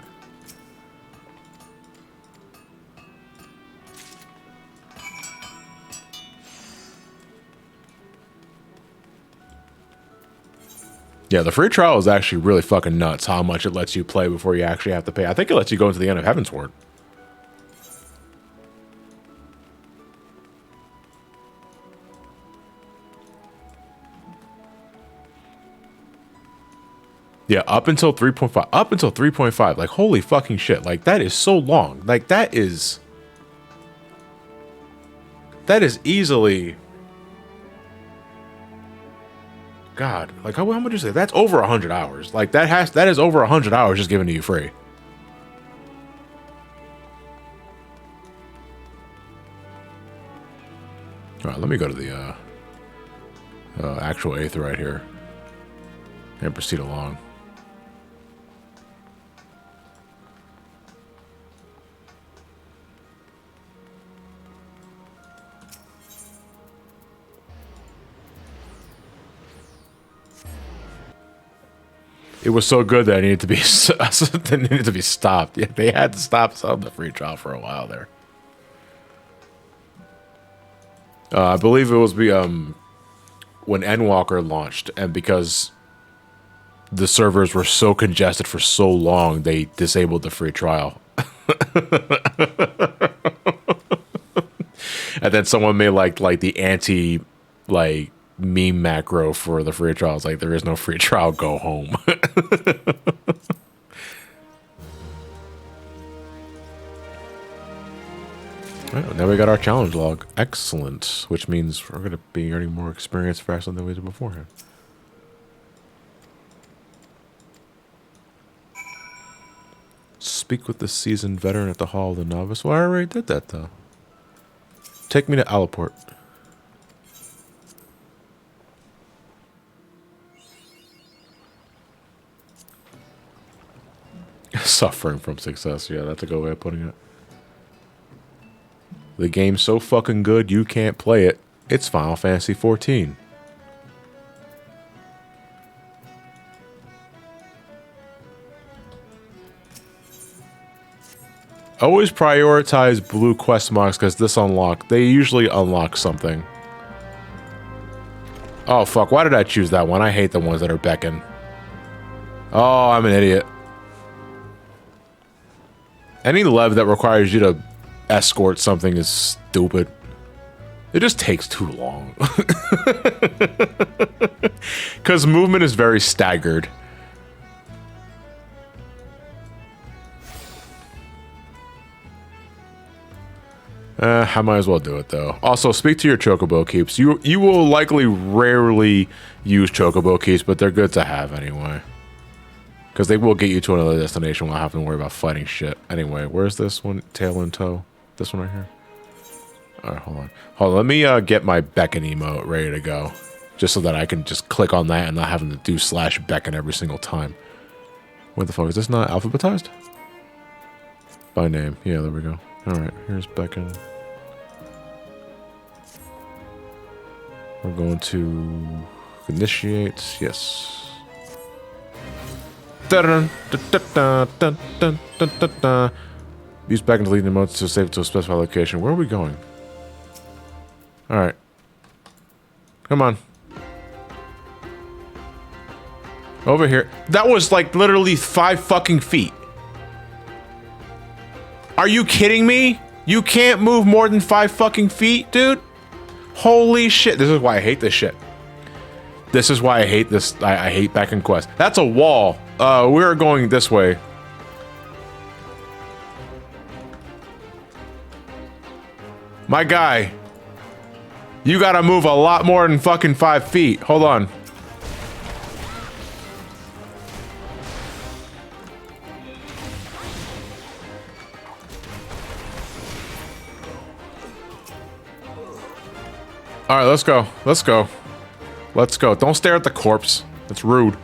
Speaker 1: Yeah, the free trial is actually really fucking nuts how much it lets you play before you actually have to pay. I think it lets you go into the end of Heavensward. Yeah, up until 3.5. Up until 3.5. Like, holy fucking shit. Like, that is so long. Like, that is... That is easily... God, like how much is it? That's over 100 hours. Like that is over 100 hours just given to you free. All right, let me go to the actual Aether right here and proceed along. It was so good that it needed to be it needed to be stopped. Yeah, they had to stop selling the free trial for a while there. I believe it was when Endwalker launched, and because the servers were so congested for so long, they disabled the free trial. And then someone made like the anti meme macro for the free trial. It's like, there is no free trial, go home. Right, now we got our challenge log. Excellent. Which means we're going to be earning more experience faster than we did beforehand. Speak with the seasoned veteran at the Hall of the Novice. Well, I already did that, though. Take me to Alaport. Suffering from success. Yeah, that's a good way of putting it. The game's so fucking good you can't play it. It's Final Fantasy XIV. Always prioritize blue quest marks because they usually unlock something. Oh fuck, why did I choose that one? I hate the ones that are beckon. Oh, I'm an idiot. Any lev that requires you to escort something is stupid. It just takes too long. Because movement is very staggered. I might as well do it though. Also, speak to your chocobo keeps. You will likely rarely use chocobo keeps, but they're good to have anyway. Because they will get you to another destination without having to worry about fighting shit. Anyway, where's this one? Tail and toe. This one right here. Alright, hold on. Hold on, let me get my beckon emote ready to go. Just so that I can just click on that and not having to do /beckon every single time. What the fuck? Is this not alphabetized? By name. Yeah, there we go. Alright, here's beckon. We're going to initiate. Yes. Use beckon to lead the emotes to save it to a specified location. Where are we going? Alright. Come on. Over here. That was like literally 5 fucking feet. Are you kidding me? You can't move more than 5 fucking feet, dude? Holy shit. This is why I hate this shit. This is why I hate this. I hate Beckon Quest. That's a wall. We're going this way. My guy. You gotta move a lot more than fucking 5 feet. Hold on. Alright, let's go. Let's go. Let's go. Don't stare at the corpse. That's rude.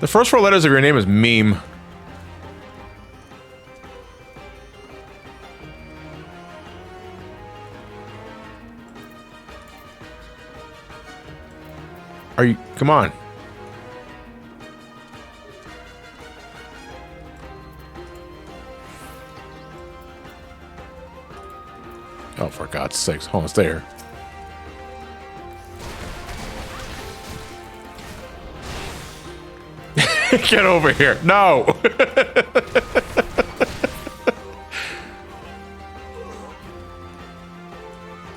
Speaker 1: The first 4 letters of your name is meme. Are you... Come on. Oh, for God's sakes. Hold on, stay here. Get over here. No!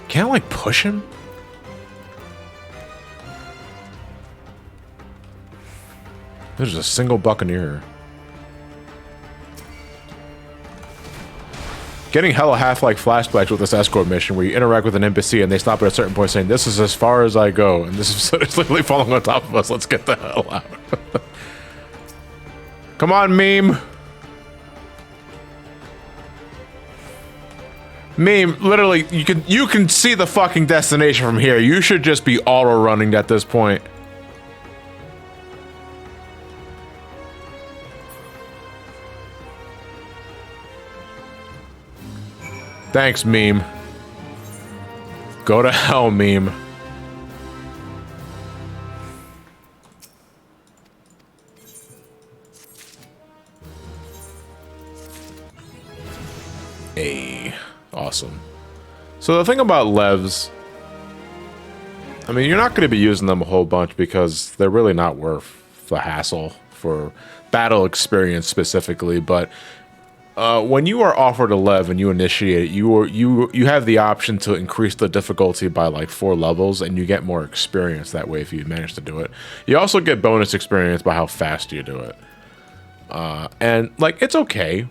Speaker 1: Can't I, like, push him? There's a single buccaneer. Getting hella half-like flashbacks with this escort mission where you interact with an NPC and they stop at a certain point saying, "This is as far as I go," and this is literally falling on top of us. Let's get the hell out. Come on, meme. Meme, literally, you can see the fucking destination from here. You should just be auto-running at this point. Thanks, meme. Go to hell, meme. Hey, awesome. So the thing about levs, I mean, you're not going to be using them a whole bunch because they're really not worth the hassle for battle experience specifically, but when you are offered a lev and you initiate it, you have the option to increase the difficulty by like 4 levels, and you get more experience that way if you manage to do it. You also get bonus experience by how fast you do it. And like, it's okay.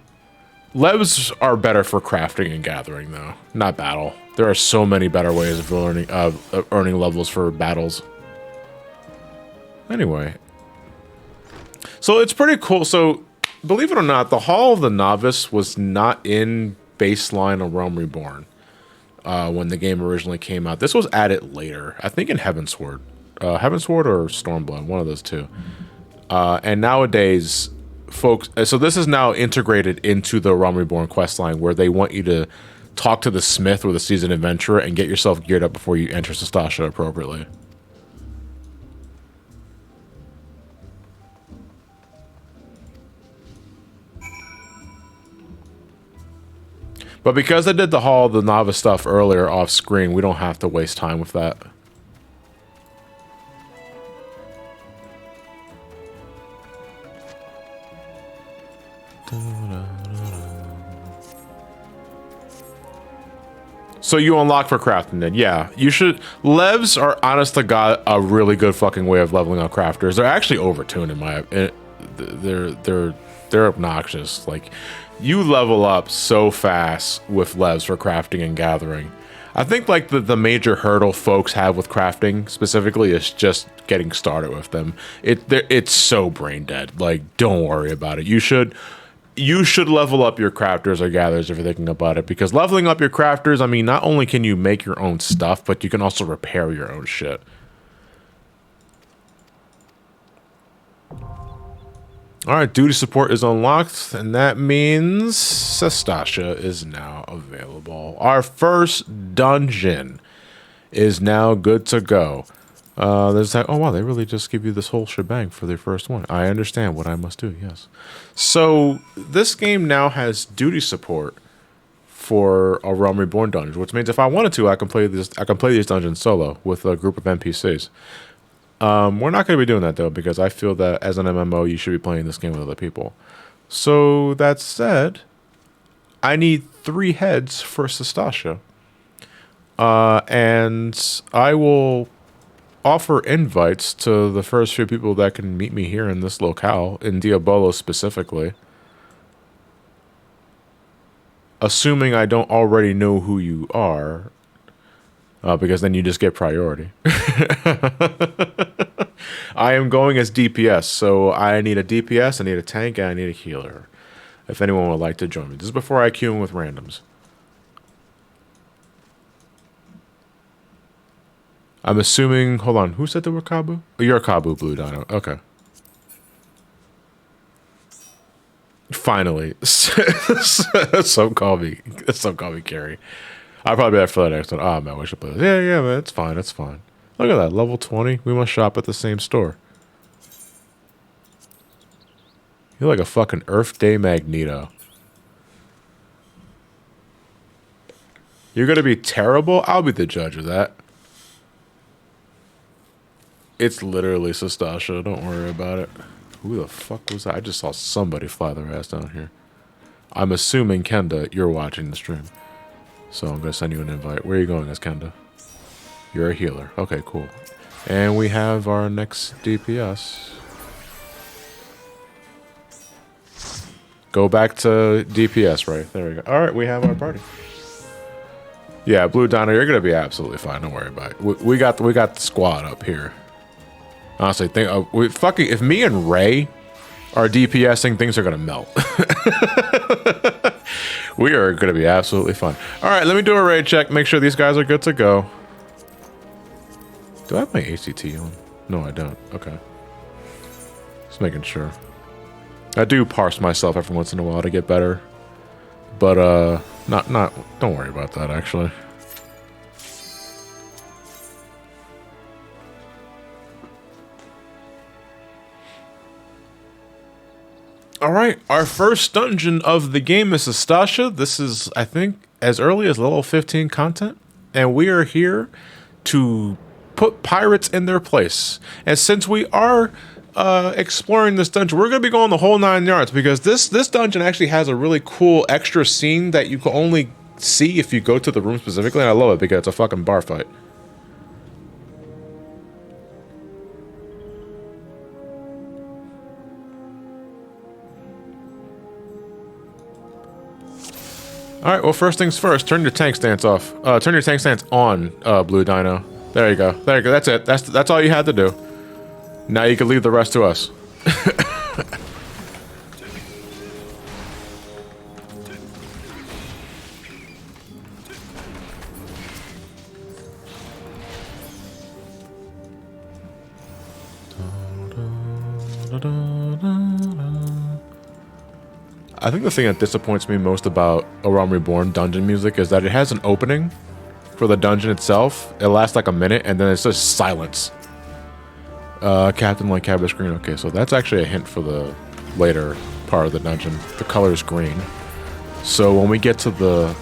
Speaker 1: Levs are better for crafting and gathering though, not battle. There are so many better ways of earning levels for battles. Anyway. So it's pretty cool. So believe it or not, the Hall of the Novice was not in baseline of Realm Reborn when the game originally came out. This was added later, I think in Heavensward. Heavensward or Stormblood, one of those two. And nowadays, folks, so this is now integrated into the Realm Reborn questline where they want you to talk to the smith or the seasoned adventurer and get yourself geared up before you enter Sastasha appropriately. But because I did the Hall of the Novice stuff earlier off screen, we don't have to waste time with that. So you unlock for crafting then. Yeah, you should. Levs are, honest to God, a really good fucking way of leveling up crafters. They're actually overtuned in my... They're obnoxious. Like, you level up so fast with levs for crafting and gathering. I think like the major hurdle folks have with crafting specifically is just getting started with them. It's so brain dead. Like, don't worry about it. You should level up your crafters or gatherers if you're thinking about it, because leveling up your crafters, I mean, not only can you make your own stuff, but you can also repair your own shit. Alright, duty support is unlocked, and that means Sastasha is now available. Our first dungeon is now good to go. There's like, oh wow, they really just give you this whole shebang for their first one. I understand what I must do, yes. So, this game now has duty support for a Realm Reborn dungeon, which means if I wanted to, I can play these dungeons solo with a group of NPCs. We're not going to be doing that though, because I feel that as an MMO, you should be playing this game with other people. So that said, I need 3 heads for Sastasha. And I will offer invites to the first few people that can meet me here in this locale, in Diabolo specifically. Assuming I don't already know who you are. Because then you just get priority. I am going as DPS, so I need a DPS, I need a tank, and I need a healer. If anyone would like to join me. This is before I queue in with randoms. I'm assuming... Hold on, who said they were Kabu? Oh, you're a Kabu, Blue Dino. Okay. Finally. Some call me Carrie. I'll probably be there for the next one. Oh, man, we should play this. Yeah, man, it's fine, it's fine. Look at that, level 20. We must shop at the same store. You're like a fucking Earth Day Magneto. You're gonna be terrible? I'll be the judge of that. It's literally Sastasha, don't worry about it. Who the fuck was that? I just saw somebody fly their ass down here. I'm assuming, Kenda, you're watching the stream. So I'm going to send you an invite. Where are you going as Kenda? You're a healer. Okay, cool. And we have our next DPS. Go back to DPS, right? There we go. All right, we have our party. Yeah, Blue Dino, you're gonna be absolutely fine. Don't worry about it. We got the squad up here. Honestly, if me and Ray are DPSing, things are gonna melt. We are gonna be absolutely fine. All right, let me do a raid check. Make sure these guys are good to go. Do I have my ACT on? No, I don't. Okay. Just making sure. I do parse myself every once in a while to get better. But, don't worry about that, actually. Alright, our first dungeon of the game is Sastasha. This is, I think, as early as level 15 content. And we are here to put pirates in their place. And since we are exploring this dungeon, we're going to be going the whole 9 yards, because this dungeon actually has a really cool extra scene that you can only see if you go to the room specifically, and I love it because it's a fucking bar fight. Alright, well, first things first, turn your tank stance off. Turn your tank stance on, Blue Dino. There you go. There you go. That's it. That's all you had to do. Now you can leave the rest to us. I think the thing that disappoints me most about a Realm Reborn dungeon music is that it has an opening for the dungeon itself. It lasts like a minute, and then it's just silence. Captain like cabbage green. Okay, so that's actually a hint for the later part of the dungeon. The color is green. So when we get to the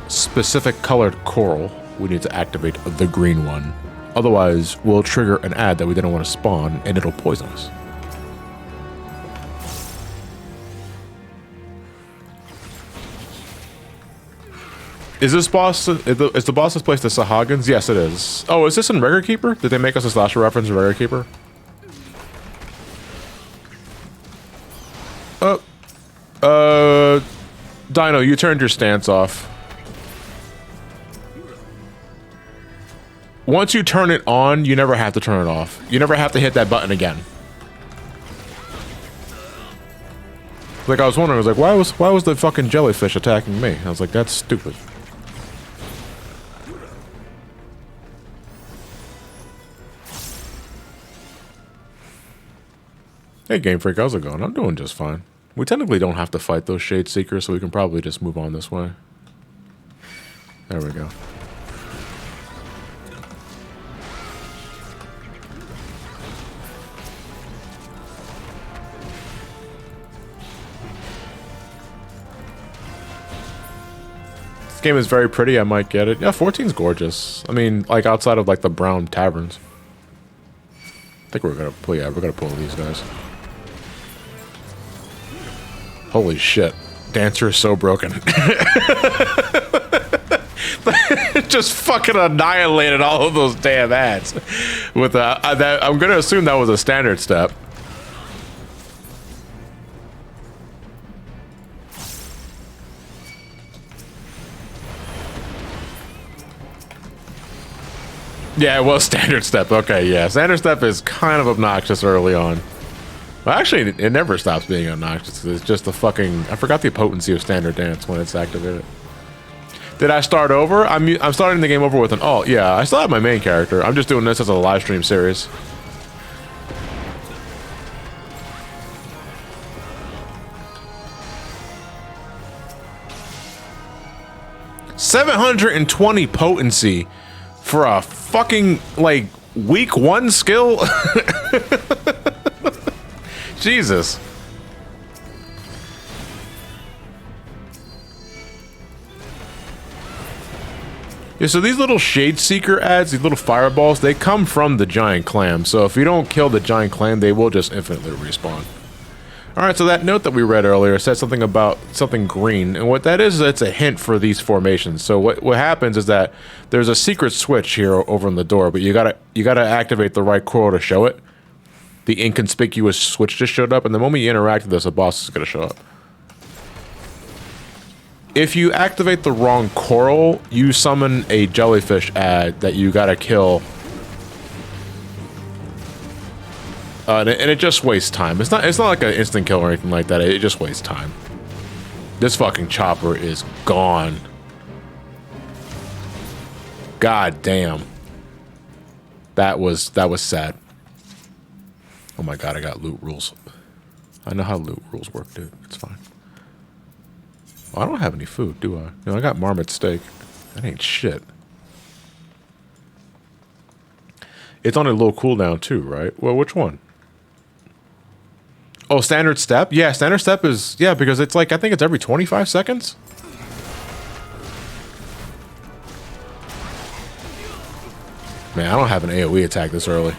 Speaker 1: specific colored coral, we need to activate the green one. Otherwise, we'll trigger an ad that we didn't want to spawn, and it'll poison us. Is this boss, is the boss's place the Sahagins? Yes, it is. Oh, is this in Record Keeper? Did they make us a Sastasha reference in Record Keeper? Dino, you turned your stance off. Once you turn it on, you never have to turn it off. You never have to hit that button again. Like, I was wondering, I was like, why was the fucking jellyfish attacking me? I was like, that's stupid. Hey Game Freak, how's it going? I'm doing just fine. We technically don't have to fight those Shade Seekers, so we can probably just move on this way. There we go. This game is very pretty, I might get it. Yeah, 14's gorgeous. I mean, like outside of like the brown taverns. I think we're gonna pull, yeah, we're gonna pull these guys. Holy shit. Dancer is so broken. Just fucking annihilated all of those damn ads. With that, I'm gonna assume that was a standard step. Yeah, it was standard step. Okay, yeah. Standard step is kind of obnoxious early on. Well, actually, it never stops being obnoxious. It's just the fucking... I forgot the potency of standard dance when it's activated. Did I start over? I'm starting the game over with an alt. Yeah, I still have my main character. I'm just doing this as a live stream series. $720 potency for a fucking, like, week 1 skill? Jesus. Yeah, so these little Shade Seeker ads, these little fireballs, they come from the giant clam. So if you don't kill the giant clam, they will just infinitely respawn. Alright, so that note that we read earlier said something about something green, and what that is it's a hint for these formations. So what happens is that there's a secret switch here over on the door, but you gotta activate the right coral to show it. The inconspicuous switch just showed up, and the moment you interact with this, a boss is gonna show up. if you activate the wrong coral, you summon a jellyfish ad that you gotta kill. And it just wastes time. It's not like an instant kill or anything like that. It just wastes time. This fucking chopper is gone. God damn. That was sad. Oh my god, I got loot rules. I know how loot rules work, dude. It's fine. Well, I don't have any food, do I? No, I got marmot steak. That ain't shit. It's on a low cooldown too, right? Well, which one? Oh, standard step? Yeah, standard step is... Yeah, because it's like... I think it's every 25 seconds? Man, I don't have an AoE attack this early.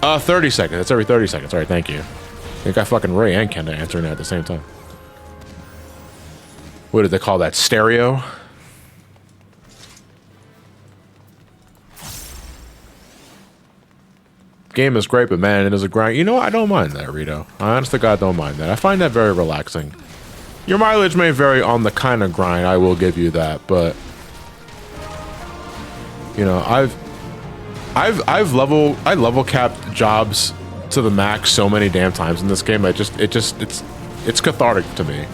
Speaker 1: 30 seconds. That's every 30 seconds. Alright, thank you. I think I fucking Ray and Kenda answering that at the same time. What did they call that? Stereo? Game is great, but man, it is a grind. You know what? I don't mind that, Rito. I honest to God don't mind that. I find that very relaxing. Your mileage may vary on the kind of grind, I will give you that, but you know, I level capped jobs to the max so many damn times in this game. It's cathartic to me.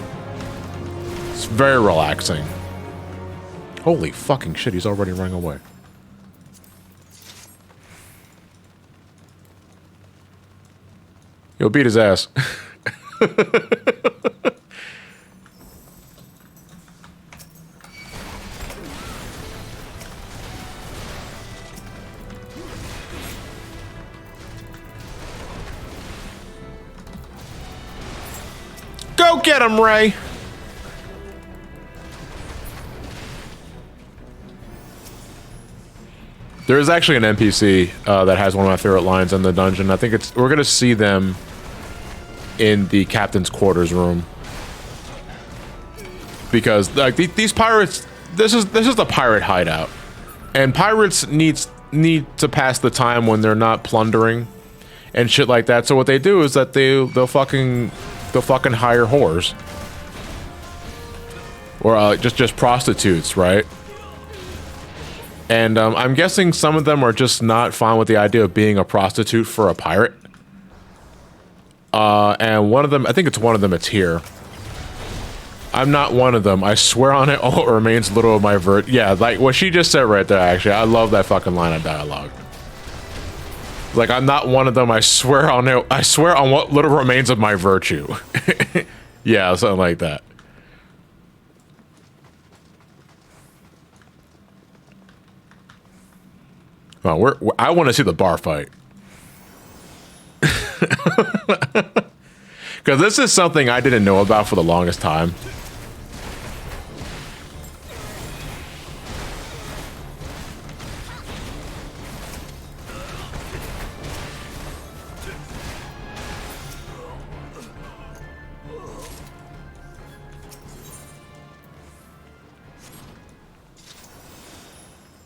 Speaker 1: It's very relaxing. Holy fucking shit, he's already running away. Yo, beat his ass. Go get him, Ray! There is actually an NPC that has one of my favorite lines in the dungeon. I think we're gonna see them in the captain's quarters room, because like these pirates, this is the pirate hideout, and pirates need to pass the time when they're not plundering and shit like that. So what they do is that they'll fucking hire whores or just prostitutes, right? And I'm guessing some of them are just not fine with the idea of being a prostitute for a pirate. And one of them, I think it's one of them, it's here. I'm not one of them. I swear on it, all it remains little of my yeah, like what she just said right there, actually. I love that fucking line of dialogue. Like, I'm not one of them. I swear on it. I swear on what little remains of my virtue. Yeah, something like that. Well, I want to see the bar fight. Because this is something I didn't know about for the longest time.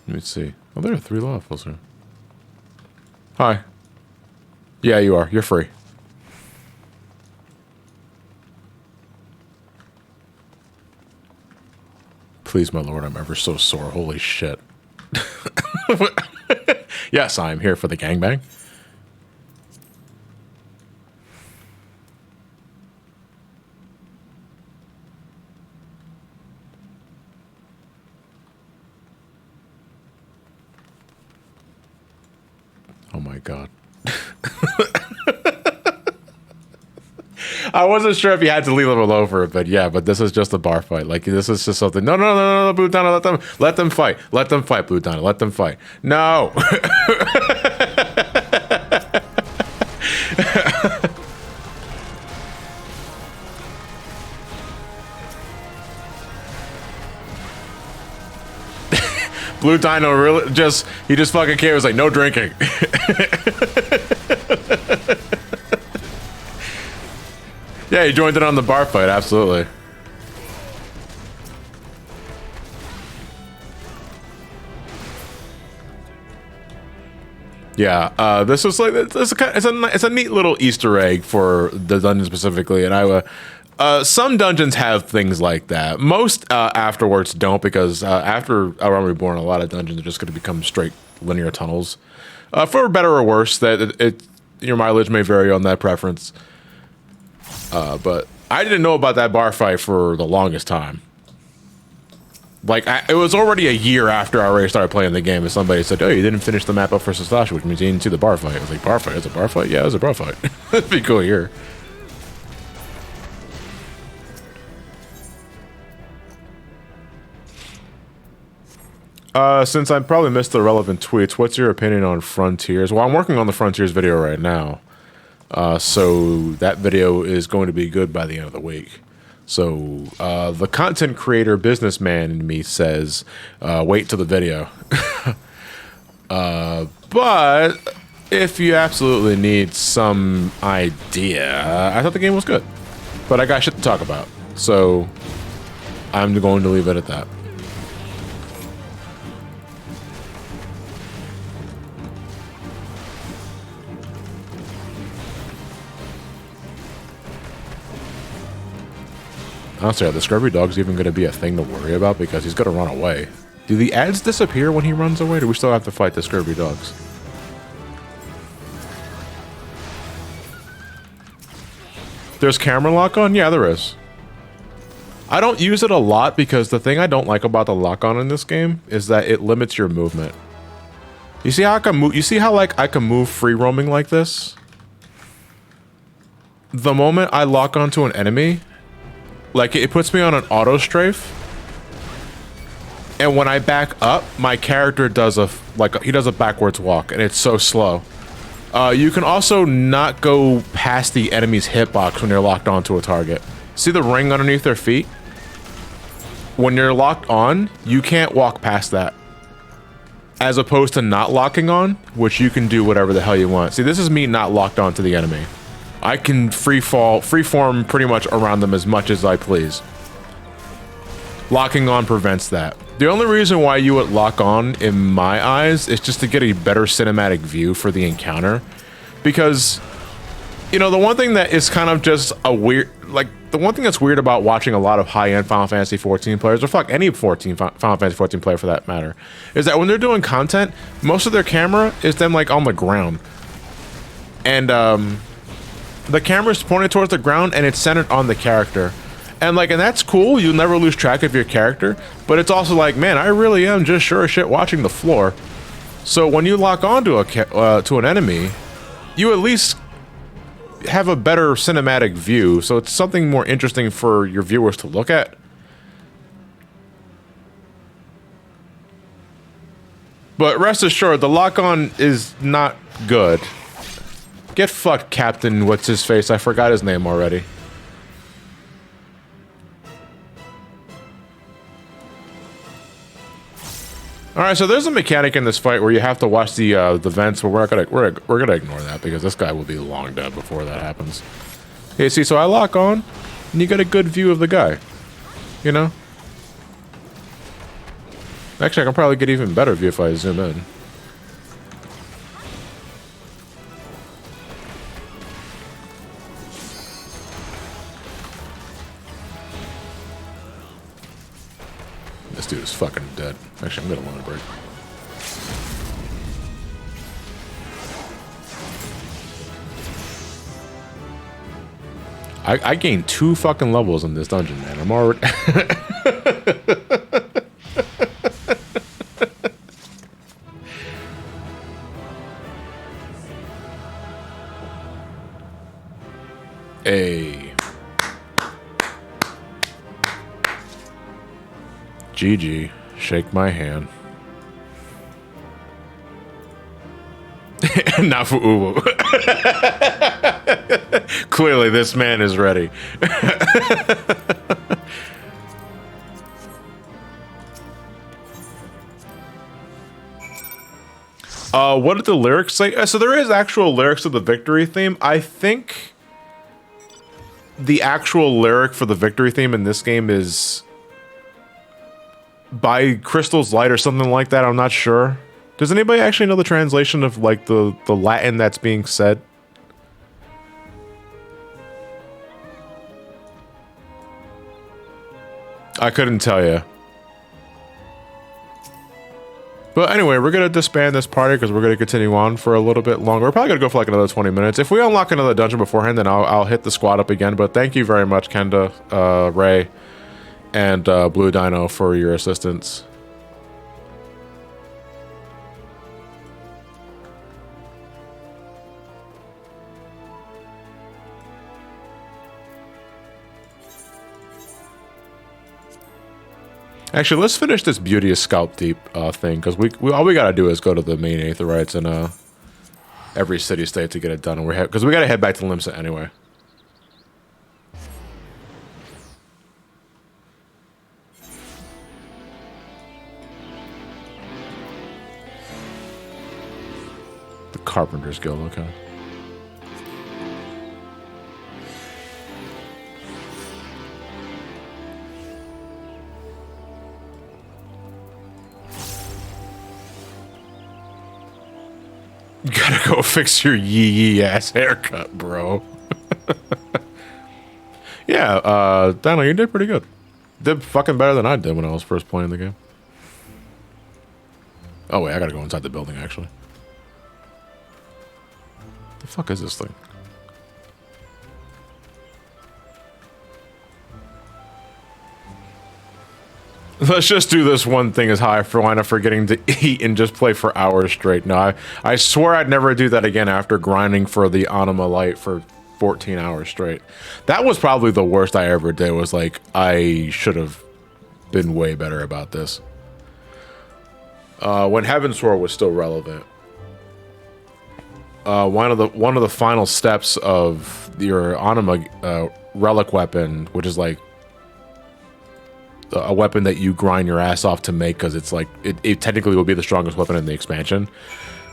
Speaker 1: Let me see. Oh, there are 3 levels here. Hi. Yeah, you are. You're free. Please, my lord, I'm ever so sore. Holy shit. Yes, I am here for the gangbang. Oh my god. I wasn't sure if you had to leave them alone for it, but yeah, but this is just a bar fight. Like, this is just something. No, Blue Donna, let them fight. Let them fight, Blue Donna, let them fight. No! Blue Dino really he just fucking cares, like, no drinking. Yeah, he joined in on the bar fight, absolutely. Yeah, this is like it's a neat little Easter egg for the dungeon specifically, and Some dungeons have things like that. Most afterwards don't, because after Realm Reborn, a lot of dungeons are just going to become straight linear tunnels. For better or worse, that your mileage may vary on that preference. But I didn't know about that bar fight for the longest time. Like, it was already a year after I already started playing the game, and somebody said, "Oh, you didn't finish the map up for Sastasha, which means you didn't see the bar fight." I was like, "Bar fight? It's a bar fight? Yeah, it was a bar fight." That'd be cool here. Since I probably missed the relevant tweets, what's your opinion on Frontiers? Well, I'm working on the Frontiers video right now. So that video is going to be good by the end of the week. So the content creator businessman in me says, wait till the video. But if you absolutely need some idea, I thought the game was good. But I got shit to talk about. So I'm going to leave it at that. Honestly, are the scrubby dogs even going to be a thing to worry about? Because he's going to run away. Do the ads disappear when he runs away? Or do we still have to fight the scrubby dogs? There's camera lock on? Yeah, there is. I don't use it a lot because the thing I don't like about the lock on in this game is that it limits your movement. You see how I can move? You see how like I can move free roaming like this? The moment I lock onto an enemy, like, it puts me on an auto strafe, and when I back up, my character does he does a backwards walk, and it's so slow. You can also not go past the enemy's hitbox when you're locked onto a target. See the ring underneath their feet? When you're locked on, you can't walk past that. As opposed to not locking on, which you can do whatever the hell you want. See, this is me not locked onto the enemy. I can freeform pretty much around them as much as I please. Locking on prevents that. The only reason why you would lock on, in my eyes, is just to get a better cinematic view for the encounter. Because, you know, the one thing that is kind of just a weird, like, the one thing that's weird about watching a lot of high-end Final Fantasy XIV players, or fuck, any Final Fantasy XIV player for that matter, is that when they're doing content, most of their camera is them, like, on the ground. And, the camera's pointed towards the ground and it's centered on the character. And like, and that's cool, you'll never lose track of your character, but it's also like, man, I really am just sure as shit watching the floor. So when you lock onto to an enemy, you at least have a better cinematic view, so it's something more interesting for your viewers to look at. But rest assured, the lock-on is not good. Get fucked, Captain What's-His-Face. I forgot his name already. Alright, so there's a mechanic in this fight where you have to watch the vents, but we're gonna ignore that because this guy will be long dead before that happens. Okay, see, so I lock on, and you get a good view of the guy. You know? Actually, I can probably get even better view if I zoom in. This dude is fucking dead. Actually, I'm gonna want to break. I gained 2 fucking levels in this dungeon, man. I'm already... Hey. GG. Shake my hand. Not for Uwu. Clearly, this man is ready. What did the lyrics say? So there is actual lyrics to the victory theme. I think the actual lyric for the victory theme in this game is by Crystal's Light or something like that. I'm not sure. Does anybody actually know the translation of like the Latin that's being said? I couldn't tell you. But anyway, we're going to disband this party because we're going to continue on for a little bit longer. We're probably going to go for like another 20 minutes. If we unlock another dungeon beforehand, then I'll hit the squad up again. But thank you very much, Kenda, Ray, and Blue Dino for your assistance. Actually, let's finish this Beauteous Scalp Deep thing, because we all we gotta do is go to the main Aetherites in every city-state to get it done. And because we gotta head back to Limsa anyway. The Carpenter's Guild, okay. You gotta go fix your yee ass haircut, bro. Yeah, Daniel, you did pretty good. Did fucking better than I did when I was first playing the game. Oh wait, I gotta go inside the building actually. The fuck is this thing? Let's just do this one thing as high for line of forgetting to eat and just play for hours straight. No, I swear I'd never do that again after grinding for the Anima Light for 14 hours straight. That was probably the worst I ever did. Was like, I should have been way better about this. When Heavensward was still relevant. One of the final steps of your Anima Relic weapon, which is like a weapon that you grind your ass off to make, because it's like it technically will be the strongest weapon in the expansion,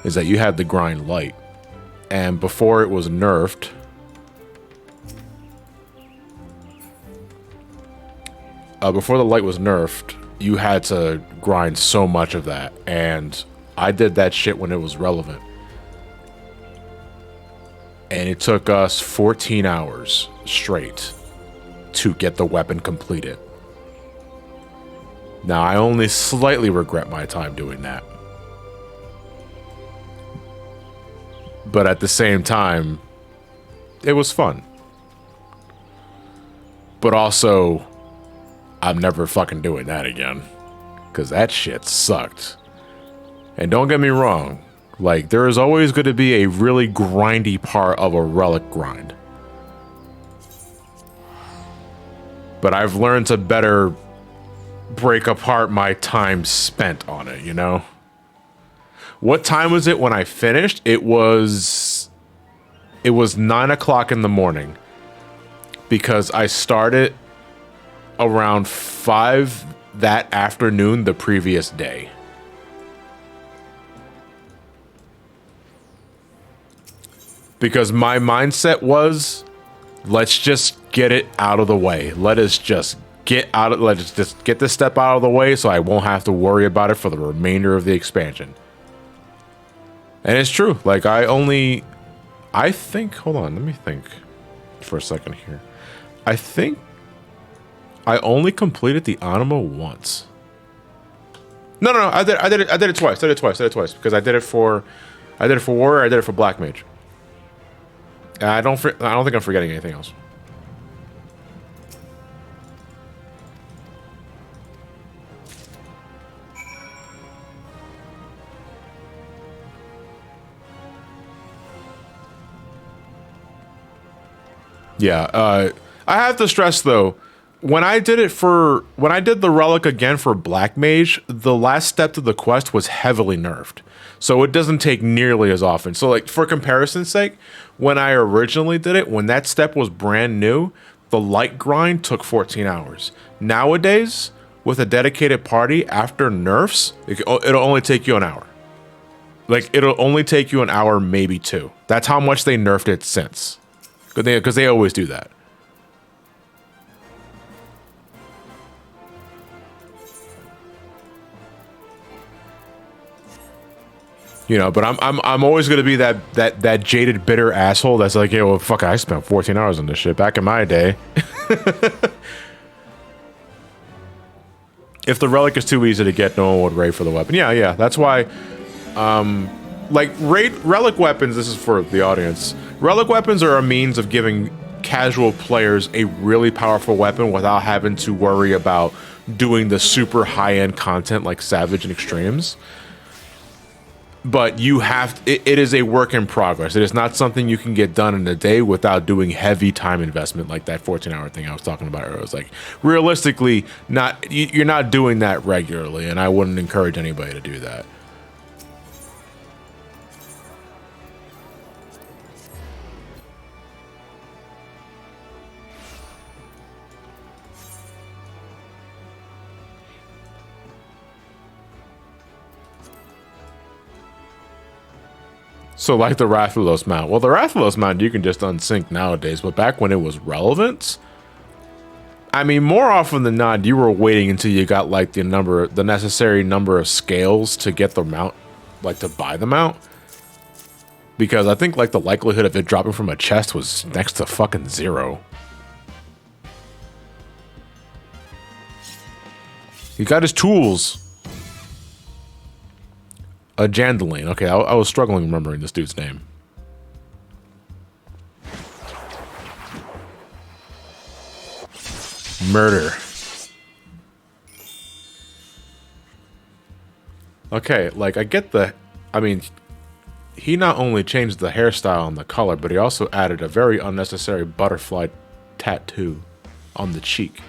Speaker 1: is that you have the grind light. And before it was nerfed, before the light was nerfed, you had to grind so much of that, and I did that shit when it was relevant, and it took us 14 hours straight to get the weapon completed. Now, I only slightly regret my time doing that. But at the same time, it was fun. But also, I'm never fucking doing that again. Because that shit sucked. And don't get me wrong, like, there is always going to be a really grindy part of a relic grind. But I've learned to better break apart my time spent on it, you know? What time was it when I finished? It was 9 o'clock in the morning, because I started around 5 that afternoon the previous day. Because my mindset was, let's just get it out of the way. Let's just get this step out of the way so I won't have to worry about it for the remainder of the expansion. And it's true. Like, I think, hold on, let me think for a second here. I think I only completed the Anima once. No, I did it twice. Because I did it for Warrior, I did it for Black Mage. I don't think I'm forgetting anything else. Yeah, I have to stress though, when I did the Relic again for Black Mage, the last step to the quest was heavily nerfed. So it doesn't take nearly as often. So like, for comparison's sake, when I originally did it, when that step was brand new, the light grind took 14 hours. Nowadays, with a dedicated party, after nerfs, it'll only take you an hour. Like, it'll only take you an hour, maybe 2. That's how much they nerfed it since. Because they always do that. You know, but I'm always gonna be that jaded, bitter asshole that's like, yeah, well, fuck, I spent 14 hours on this shit back in my day. if the relic is too easy to get, no one would raid for the weapon. Yeah, that's why, like, relic weapons, this is for the audience, relic weapons are a means of giving casual players a really powerful weapon without having to worry about doing the super high-end content like Savage and Extremes. But you have, it is a work in progress. It is not something you can get done in a day without doing heavy time investment like that 14-hour thing I was talking about earlier. It's like, realistically, you're not doing that regularly, and I wouldn't encourage anybody to do that. So like the Rathalos mount. Well, the Rathalos mount you can just unsync nowadays, but back when it was relevant, I mean, more often than not, you were waiting until you got like the necessary number of scales to get the mount, like to buy the mount. Because I think like the likelihood of it dropping from a chest was next to fucking 0. He got his tools. Jandaline. Okay, I was struggling remembering this dude's name. Murder. Okay, like, I get the... I mean, he not only changed the hairstyle and the color, but he also added a very unnecessary butterfly tattoo on the cheek.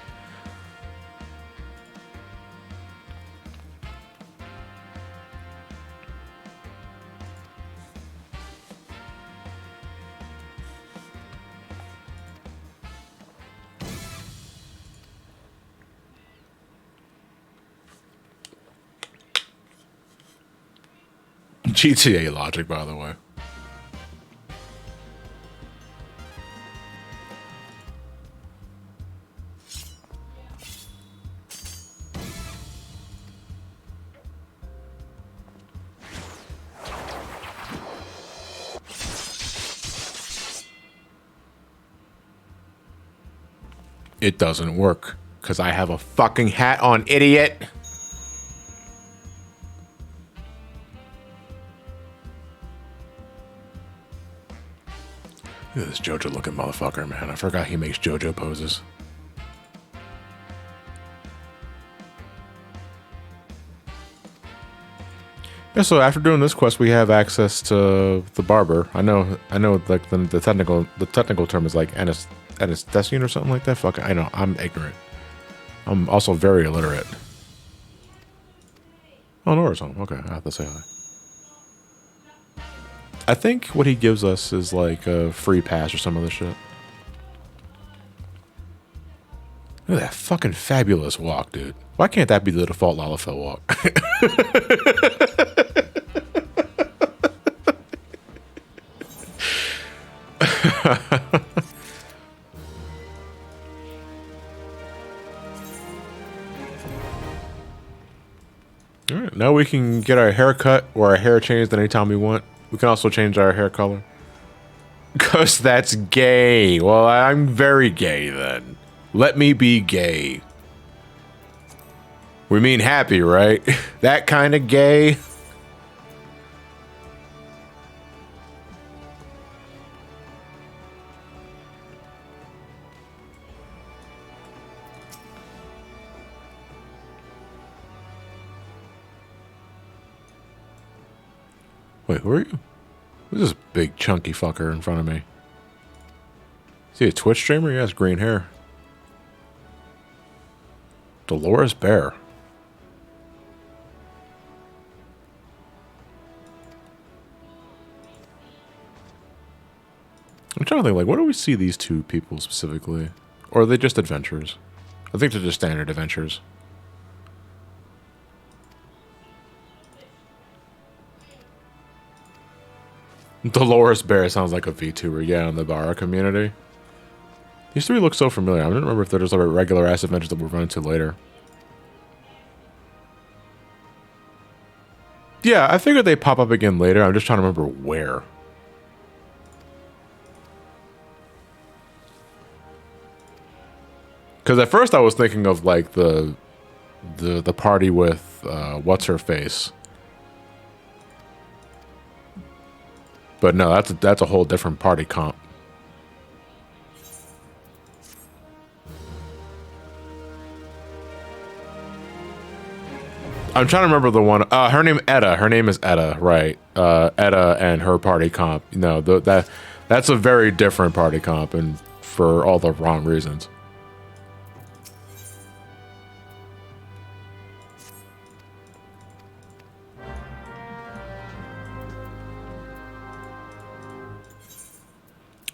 Speaker 1: GTA logic, by the way. It doesn't work, because I have a fucking hat on, idiot! Look at this JoJo looking motherfucker, man. I forgot he makes JoJo poses. Yeah, so after doing this quest, we have access to the Barber. I know, like the technical term is like Aesthetician or something like that. Fuck, I know, I'm ignorant. I'm also very illiterate. Oh, Nora's home. Okay, I have to say hi. I think what he gives us is like a free pass or some other shit. Look at that fucking fabulous walk, dude. Why can't that be the default Lalafell walk? Alright, now we can get our hair cut or our hair changed anytime we want. We can also change our hair color. Because that's gay. Well, I'm very gay then. Let me be gay. We mean happy, right? That kind of gay. Wait, who are you? Who's this big chunky fucker in front of me? Is he a Twitch streamer? He has green hair. Dolores Bear. I'm trying to think, like, where do we see these two people specifically? Or are they just adventurers? I think they're just standard adventurers. Dolores Bear sounds like a VTuber, yeah, in the Barber community. These three look so familiar. I don't remember if they're just like regular ass adventures that we'll run into later. Yeah, I figured they pop up again later. I'm just trying to remember where. Because at first I was thinking of like the the party with what's her face. But no, that's a whole different party comp. I'm trying to remember the one. Her name Etta. Her name is Etta, right? Etta and her party comp. No, that's a very different party comp, and for all the wrong reasons.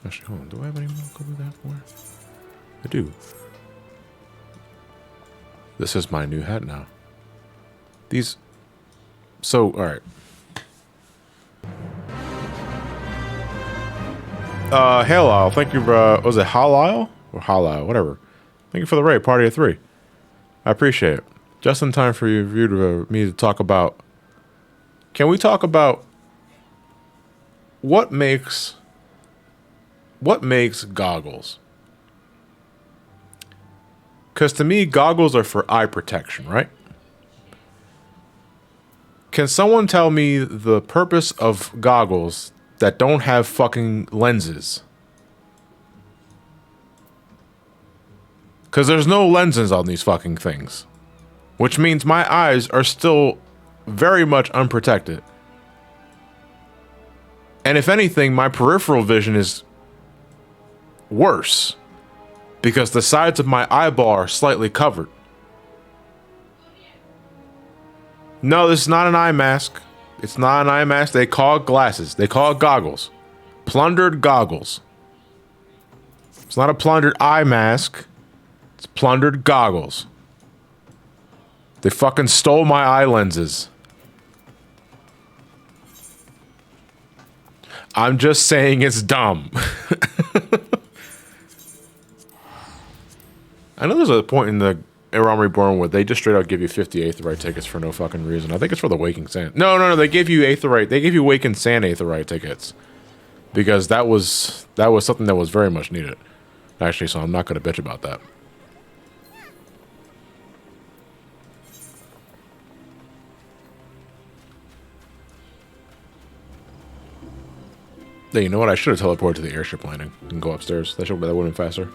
Speaker 1: Actually, hold on. Do I have any more go with that for? I do. This is my new hat now. These. So, all right. Halal, thank you. Was it Halal or Halal? Whatever. Thank you for the raid. Party of 3. I appreciate it. Just in time for you to me to talk about. Can we talk about what makes goggles? Because to me, goggles are for eye protection, right? Can someone tell me the purpose of goggles that don't have fucking lenses? Because there's no lenses on these fucking things. Which means my eyes are still very much unprotected. And if anything, my peripheral vision is worse. Because the sides of my eyeball are slightly covered. No, this is not an eye mask. It's not an eye mask. They call it glasses. They call it goggles. Plundered goggles. It's not a plundered eye mask. It's plundered goggles. They fucking stole my eye lenses. I'm just saying it's dumb. I know there's a point in the Realm Reborn where they just straight out give you 50 Aetherite tickets for no fucking reason. I think it's for the Waking Sand. No, they gave you Aetherite. They gave you Waking Sand Aetherite tickets because that was something that was very much needed. Actually, so I'm not going to bitch about that. Hey, you know what? I should have teleported to the airship landing and go upstairs. That would have been faster.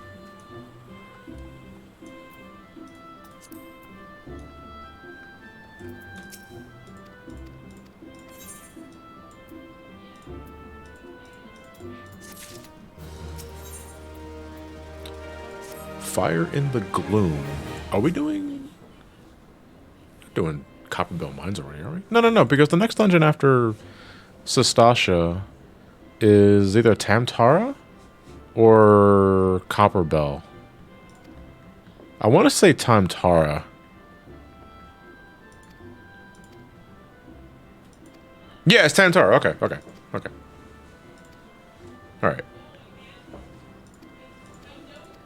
Speaker 1: Fire in the Gloom. Are we doing Copperbill Mines already, are we? No, because the next dungeon after Sastasha is either Tamtara or Copperbell. I want to say Tamtara. Yeah, it's Tamtara. Okay. All right.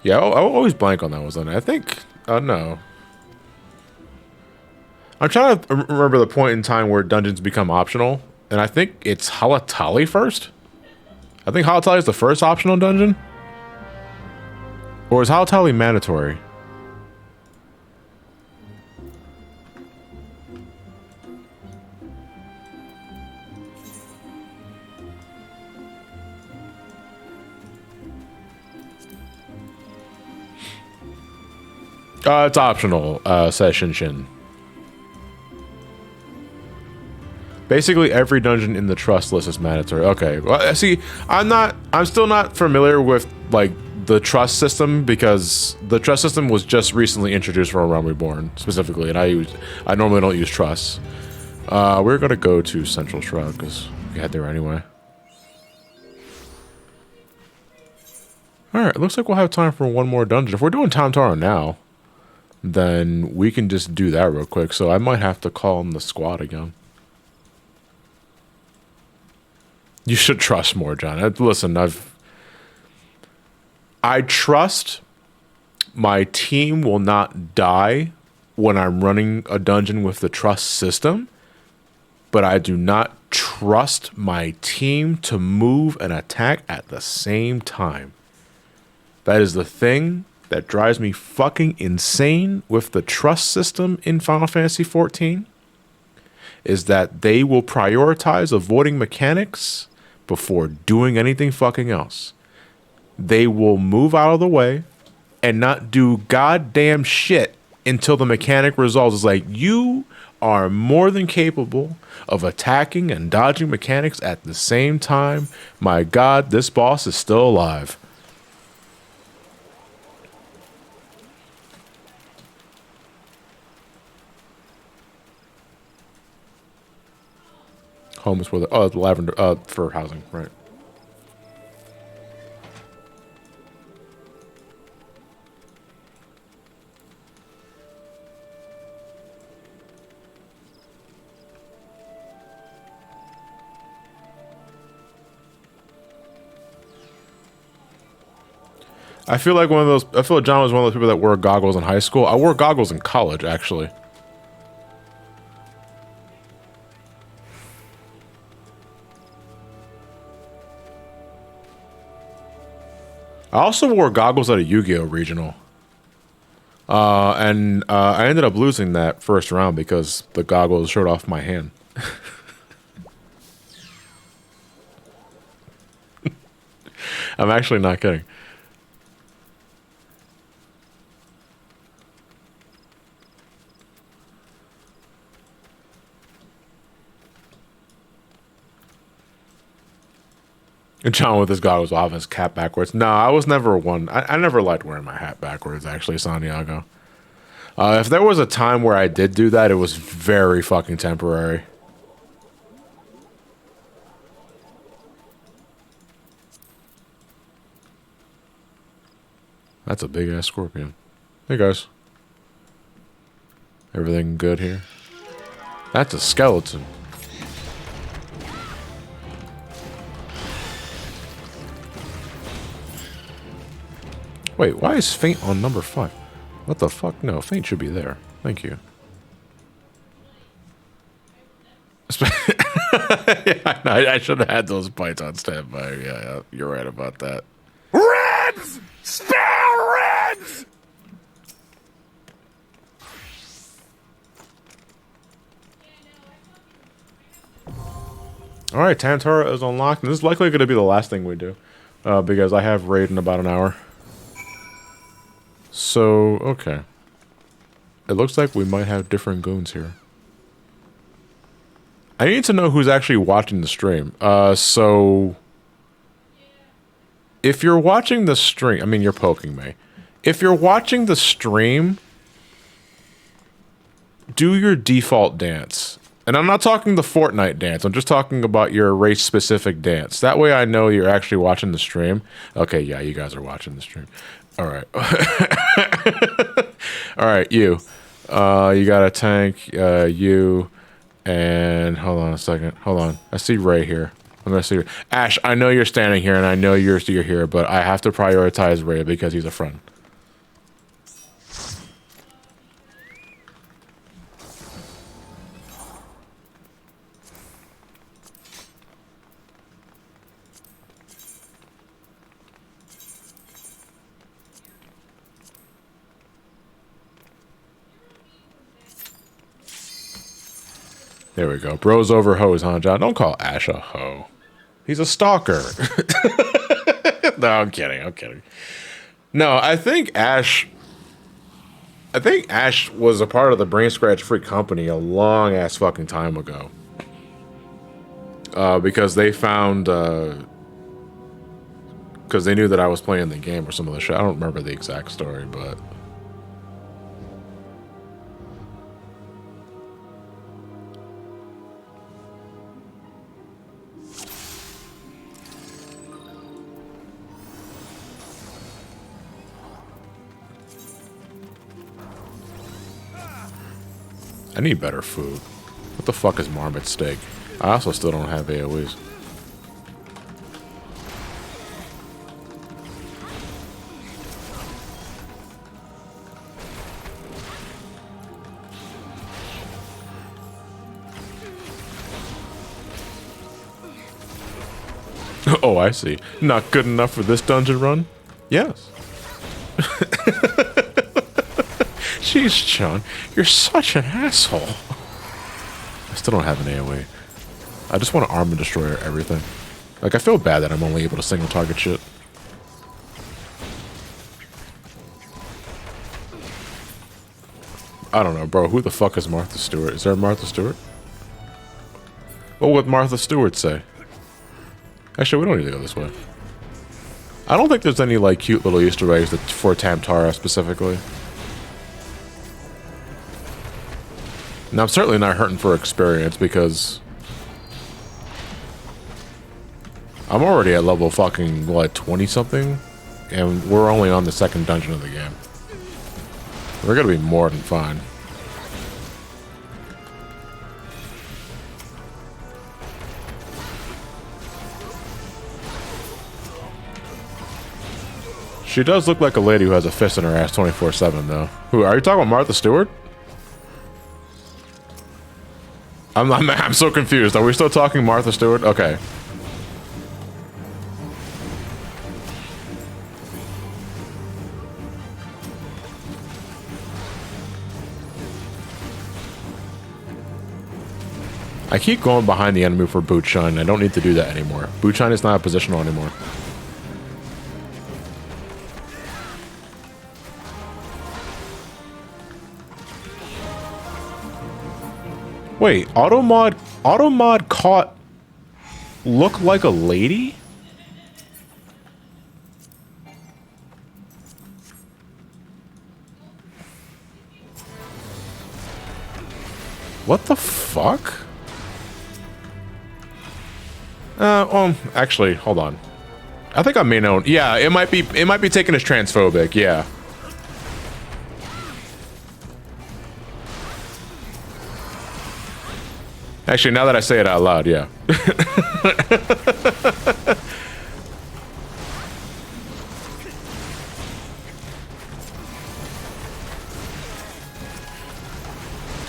Speaker 1: Yeah, I'll always blank on that one. I think, no. I'm trying to remember the point in time where dungeons become optional, and I think it's Halatali first. I think Halatali is the first optional dungeon. Or is Halatali mandatory? It's optional, says Shinshin. Basically, every dungeon in the trust list is mandatory. Okay, well, see, I'm still not familiar with, like, the trust system, because the trust system was just recently introduced for Realm Reborn, specifically, and I normally don't use trusts. We're gonna go to Central Shroud, because we had there anyway. Alright, looks like we'll have time for one more dungeon. If we're doing Tamtara now, then we can just do that real quick. So I might have to call in the squad again. You should trust more, John. Listen, I trust my team will not die when I'm running a dungeon with the trust system, but I do not trust my team to move and attack at the same time. That is the thing that drives me fucking insane with the trust system in Final Fantasy XIV is that they will prioritize avoiding mechanics before doing anything fucking else. They will move out of the way and not do goddamn shit until the mechanic resolves. It's like, you are more than capable of attacking and dodging mechanics at the same time. My god, this boss is still alive. Home is for the lavender for housing, right? I feel like John was one of those people that wore goggles in high school. I wore goggles in college, actually. I also wore goggles at a Yu-Gi-Oh! Regional. And I ended up losing that first round because the goggles showed off my hand. I'm actually not kidding. And John with his goggles off his cap backwards. No, I was never one. I never liked wearing my hat backwards, actually, Santiago. If there was a time where I did do that, it was very fucking temporary. That's a big-ass scorpion. Hey, guys. Everything good here? That's a skeleton. Wait, why is Faint on number 5? What the fuck? No, Faint should be there. Thank you. Yeah, I should have had those bites on standby. Yeah, you're right about that.
Speaker 4: Reds! Spare Reds!
Speaker 1: Alright, Tamtara is unlocked. And this is likely going to be the last thing we do. Because I have raid in about an hour. So, okay. It looks like we might have different goons here. I need to know who's actually watching the stream. So... If you're watching the stream... I mean, you're poking me. If you're watching the stream... Do your default dance. And I'm not talking the Fortnite dance. I'm just talking about your race-specific dance. That way I know you're actually watching the stream. Okay, yeah, you guys are watching the stream. Alright. Alright, you. You got a tank, you, and hold on a second. Hold on. I see Ray here. I'm gonna see Ash, I know you're standing here and I know you're here, but I have to prioritize Ray because he's a friend. There we go. Bros over hoes, huh, John? Don't call Ash a hoe. He's a stalker. No, I'm kidding. I'm kidding. No, I think Ash was a part of the Brain Scratch Free Company a long ass fucking time ago. Because they found, because they knew that I was playing the game or some of the shit. I don't remember the exact story, but. I need better food. What the fuck is marmot steak? I also still don't have AoEs. Oh, I see. Not good enough for this dungeon run? Yes. Jeez, John, you're such an asshole. I still don't have an AoE. I just want to arm and destroy everything. Like, I feel bad that I'm only able to single target shit. I don't know, bro. Who the fuck is Martha Stewart? Is there a Martha Stewart? What would Martha Stewart say? Actually, we don't need to go this way. I don't think there's any, like, cute little Easter eggs that, for Tamtara specifically. Now, I'm certainly not hurting for experience because I'm already at level fucking, what, 20-something? And we're only on the second dungeon of the game. We're gonna be more than fine. She does look like a lady who has a fist in her ass 24/7, though. Who, are you talking about Martha Stewart? I'm so confused. Are we still talking Martha Stewart? Okay. I keep going behind the enemy for boot shine. I don't need to do that anymore. Boot shine is not a positional anymore. Wait, automod caught look like a lady? What the fuck? Actually, hold on. I think I may know. Yeah, it might be taken as transphobic, yeah. Actually, now that I say it out loud, yeah.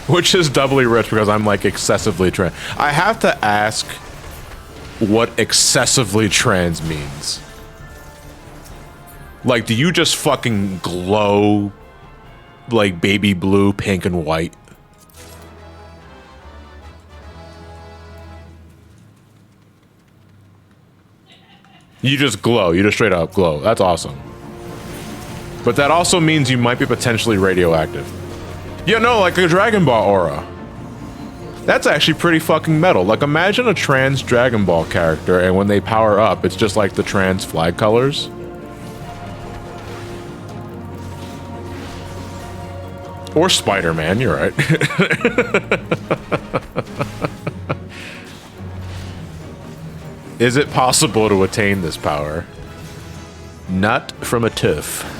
Speaker 1: Which is doubly rich because I'm like excessively trans. I have to ask what excessively trans means. Like, do you just fucking glow like baby blue, pink, and white? You just glow. You just straight up glow. That's awesome. But that also means you might be potentially radioactive. Yeah, no, like a Dragon Ball aura. That's actually pretty fucking metal. Like, imagine a trans Dragon Ball character, and when they power up, it's just like the trans flag colors. Or Spider-Man, you're right. Is it possible to attain this power? Not from a tiff.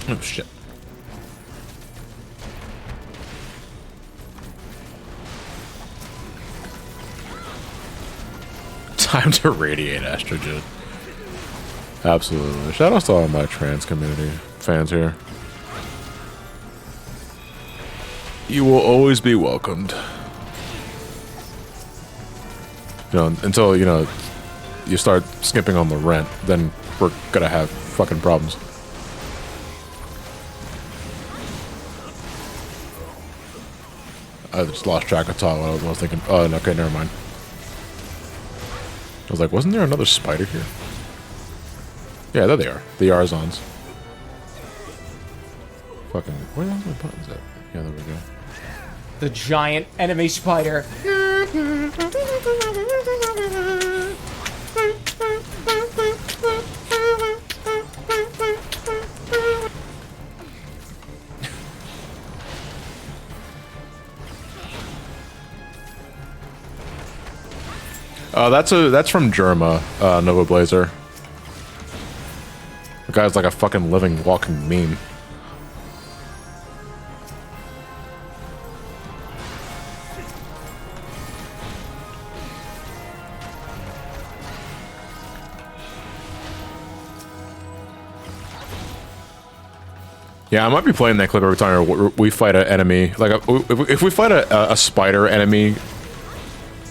Speaker 1: Oh, shit. Time to radiate estrogen. Absolutely. Shout out to all my trans community fans here. You will always be welcomed. You know, until, you know, you start skimping on the rent, then we're gonna have fucking problems. I just lost track of thought when I was thinking. Oh, okay, never mind. I was like, wasn't there another spider here? Yeah, there they are. The Arzons. Fucking, where the hell are my buttons at? Yeah, there we go.
Speaker 11: The giant enemy spider.
Speaker 1: That's from Germa, Nova Blazer. The guy's like a fucking living, walking meme. Yeah, I might be playing that clip every time we fight an enemy. Like, if we fight a spider enemy,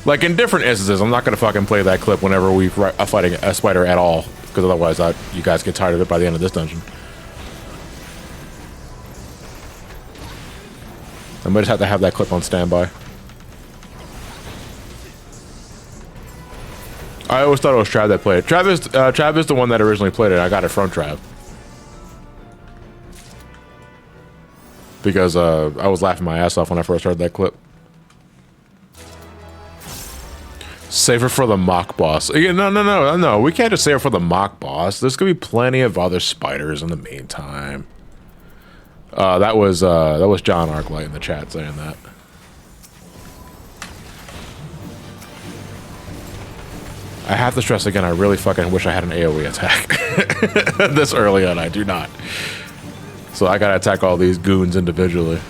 Speaker 1: like in different instances, I'm not gonna fucking play that clip whenever we are fighting a spider at all, because otherwise you guys get tired of it by the end of this dungeon. I might just have to have that clip on standby. I always thought it was Trav that played it. Trav is the one that originally played it. I got it from Trav. Because I was laughing my ass off when I first heard that clip. Save it for the mock boss. Yeah, no. We can't just save it for the mock boss. There's gonna be plenty of other spiders in the meantime. That was John Arclight in the chat saying that. I have to stress again, I really fucking wish I had an AoE attack. This early on, I do not. So I gotta attack all these goons individually.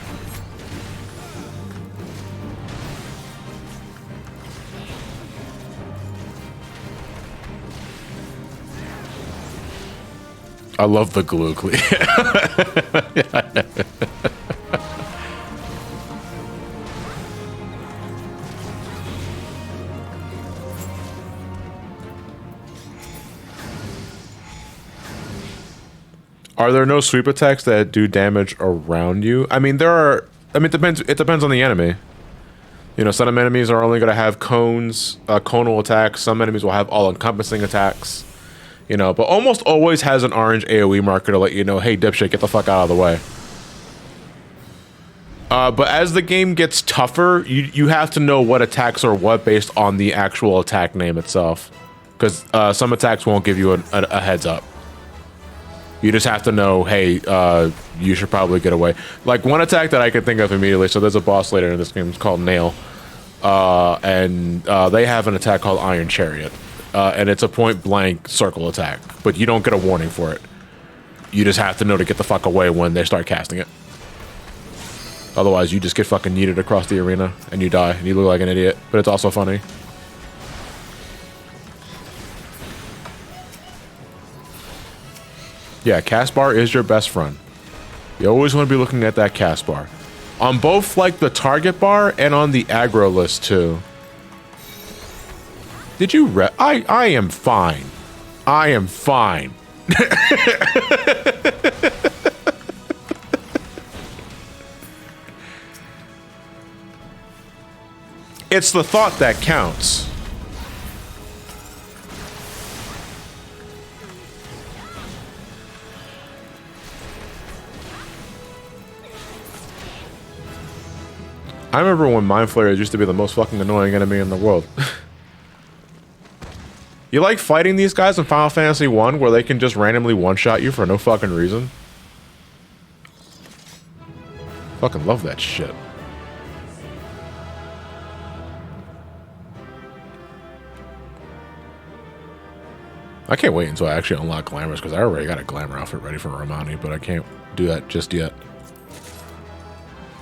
Speaker 1: I love the glue cleat. Are there no sweep attacks that do damage around you? I mean, there are. I mean, it depends on the enemy. You know, some enemies are only going to have cones, conal attacks. Some enemies will have all-encompassing attacks. You know, but almost always has an orange AoE marker to let you know, hey, dipshit, get the fuck out of the way. But as the game gets tougher, you have to know what attacks are what based on the actual attack name itself. Because some attacks won't give you a heads up. You just have to know, hey, you should probably get away. Like, one attack that I can think of immediately, so there's a boss later in this game, it's called Nail. And they have an attack called Iron Chariot. And it's a point-blank circle attack, but you don't get a warning for it. You just have to know to get the fuck away when they start casting it. Otherwise, you just get fucking yeeted across the arena, and you die, and you look like an idiot, but it's also funny. Yeah, cast bar is your best friend. You always want to be looking at that cast bar. On both, like, the target bar and on the aggro list, too. Did you I am fine. I am fine. It's the thought that counts. I remember when Mind Flayers used to be the most fucking annoying enemy in the world. You like fighting these guys in Final Fantasy 1 where they can just randomly one-shot you for no fucking reason? Fucking love that shit. I can't wait until I actually unlock Glamours, because I already got a Glamour outfit ready for Romani, but I can't do that just yet.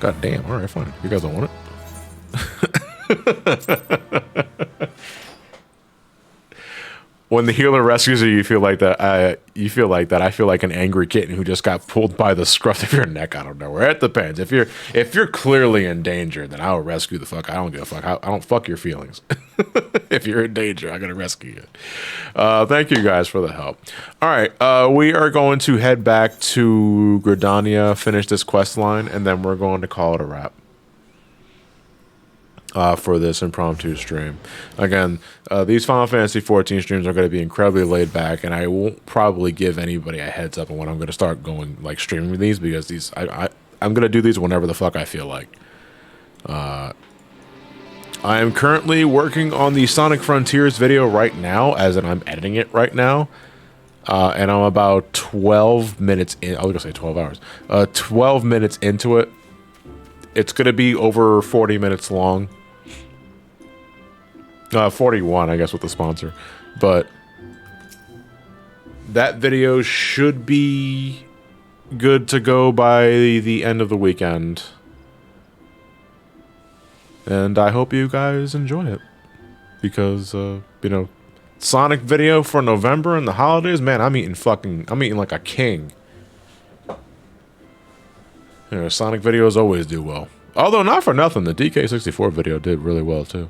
Speaker 1: God damn, alright, fine. You guys don't want it? When the healer rescues you, you feel like that. I feel like an angry kitten who just got pulled by the scruff of your neck out of nowhere. It depends. If you're clearly in danger, then I'll rescue the fuck. I don't give a fuck. I don't fuck your feelings. If you're in danger, I'm gonna rescue you. Thank you guys for the help. All right, we are going to head back to Gridania, finish this quest line, and then we're going to call it a wrap. For this impromptu stream. Again, these Final Fantasy 14 streams are going to be incredibly laid back, and I won't probably give anybody a heads up on when I'm going to start going, like, streaming these, because these I'm going to do these whenever the fuck I feel like. I am currently working on the Sonic Frontiers video right now, as in I'm editing it right now, and I'm about 12 minutes in. I was going to say 12 hours. 12 minutes into it. It's going to be over 40 minutes long. 41, I guess, with the sponsor. But that video should be good to go by the end of the weekend. And I hope you guys enjoy it. Because, you know, Sonic video for November and the holidays, man, I'm eating like a king. You know, Sonic videos always do well. Although, not for nothing, the DK64 video did really well, too.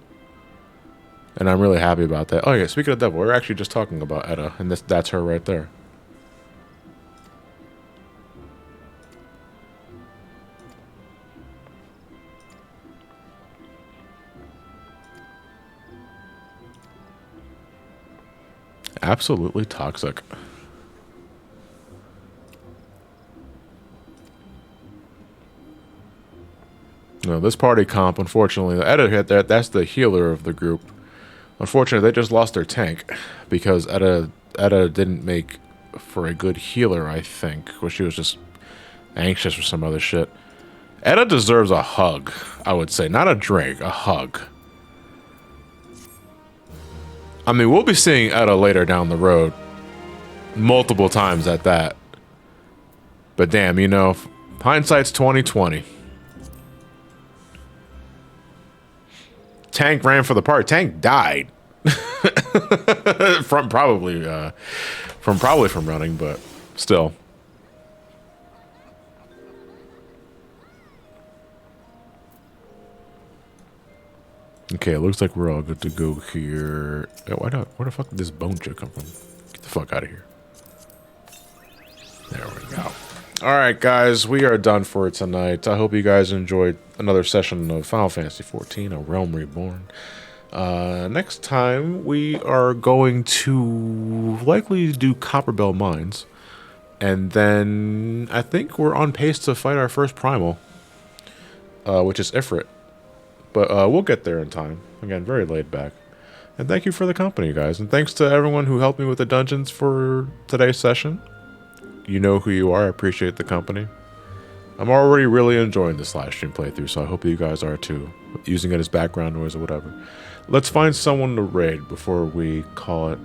Speaker 1: And I'm really happy about that. Oh, yeah, speaking of devil, we're actually just talking about Etta, and that's her right there. Absolutely toxic. No, this party comp, unfortunately, the Etta, that's the healer of the group. Unfortunately, they just lost their tank because Etta didn't make for a good healer, I think, or she was just anxious or some other shit. Etta deserves a hug, I would say. Not a drink, a hug. I mean, we'll be seeing Etta later down the road. Multiple times at that. But damn, you know, hindsight's 20/20. Tank ran for the party. Tank died. from probably from running, but still. Okay, it looks like we're all good to go here. Oh, where the fuck did this bone chip come from? Get the fuck out of here. There we go. Alright, guys, we are done for tonight. I hope you guys enjoyed another session of Final Fantasy XIV, a Realm Reborn. Next time, we are going to likely do Copperbell Mines. And then I think we're on pace to fight our first Primal, which is Ifrit. But we'll get there in time. Again, very laid back. And thank you for the company, guys. And thanks to everyone who helped me with the dungeons for today's session. You know who you are. I appreciate the company. I'm already really enjoying this live stream playthrough, so I hope you guys are too. Using it as background noise or whatever. Let's find someone to raid before we call it.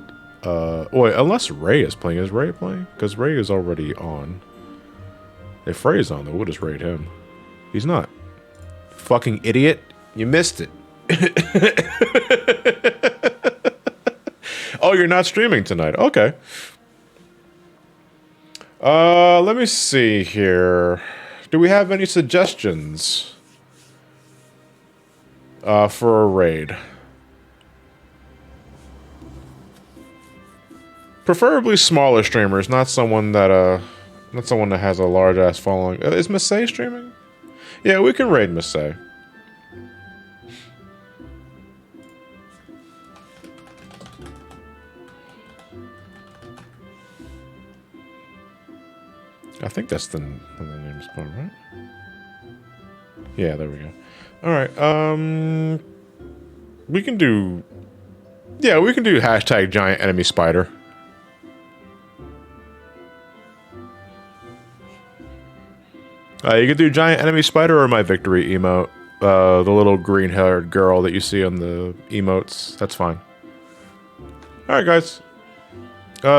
Speaker 1: Wait, unless Ray is playing. Is Ray playing? Because Ray is already on. If Ray's on, then we'll just raid him. He's not. Fucking idiot. You missed it. Oh, you're not streaming tonight. Okay. Let me see here. Do we have any suggestions for a raid? Preferably smaller streamers, not someone that has a large ass following. Is Masay streaming? Yeah, we can raid Masay. I think that's the name spot, right? Yeah, there we go. Alright, we can do... Yeah, we can do hashtag giant enemy spider. You can do giant enemy spider or my victory emote. The little green-haired girl that you see on the emotes. That's fine. Alright, guys.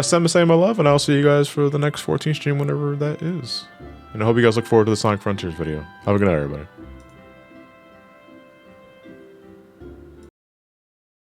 Speaker 1: Send me say my love, and I'll see you guys for the next 14 stream whenever that is. And I hope you guys look forward to the Sonic Frontiers video. Have a good night, everybody.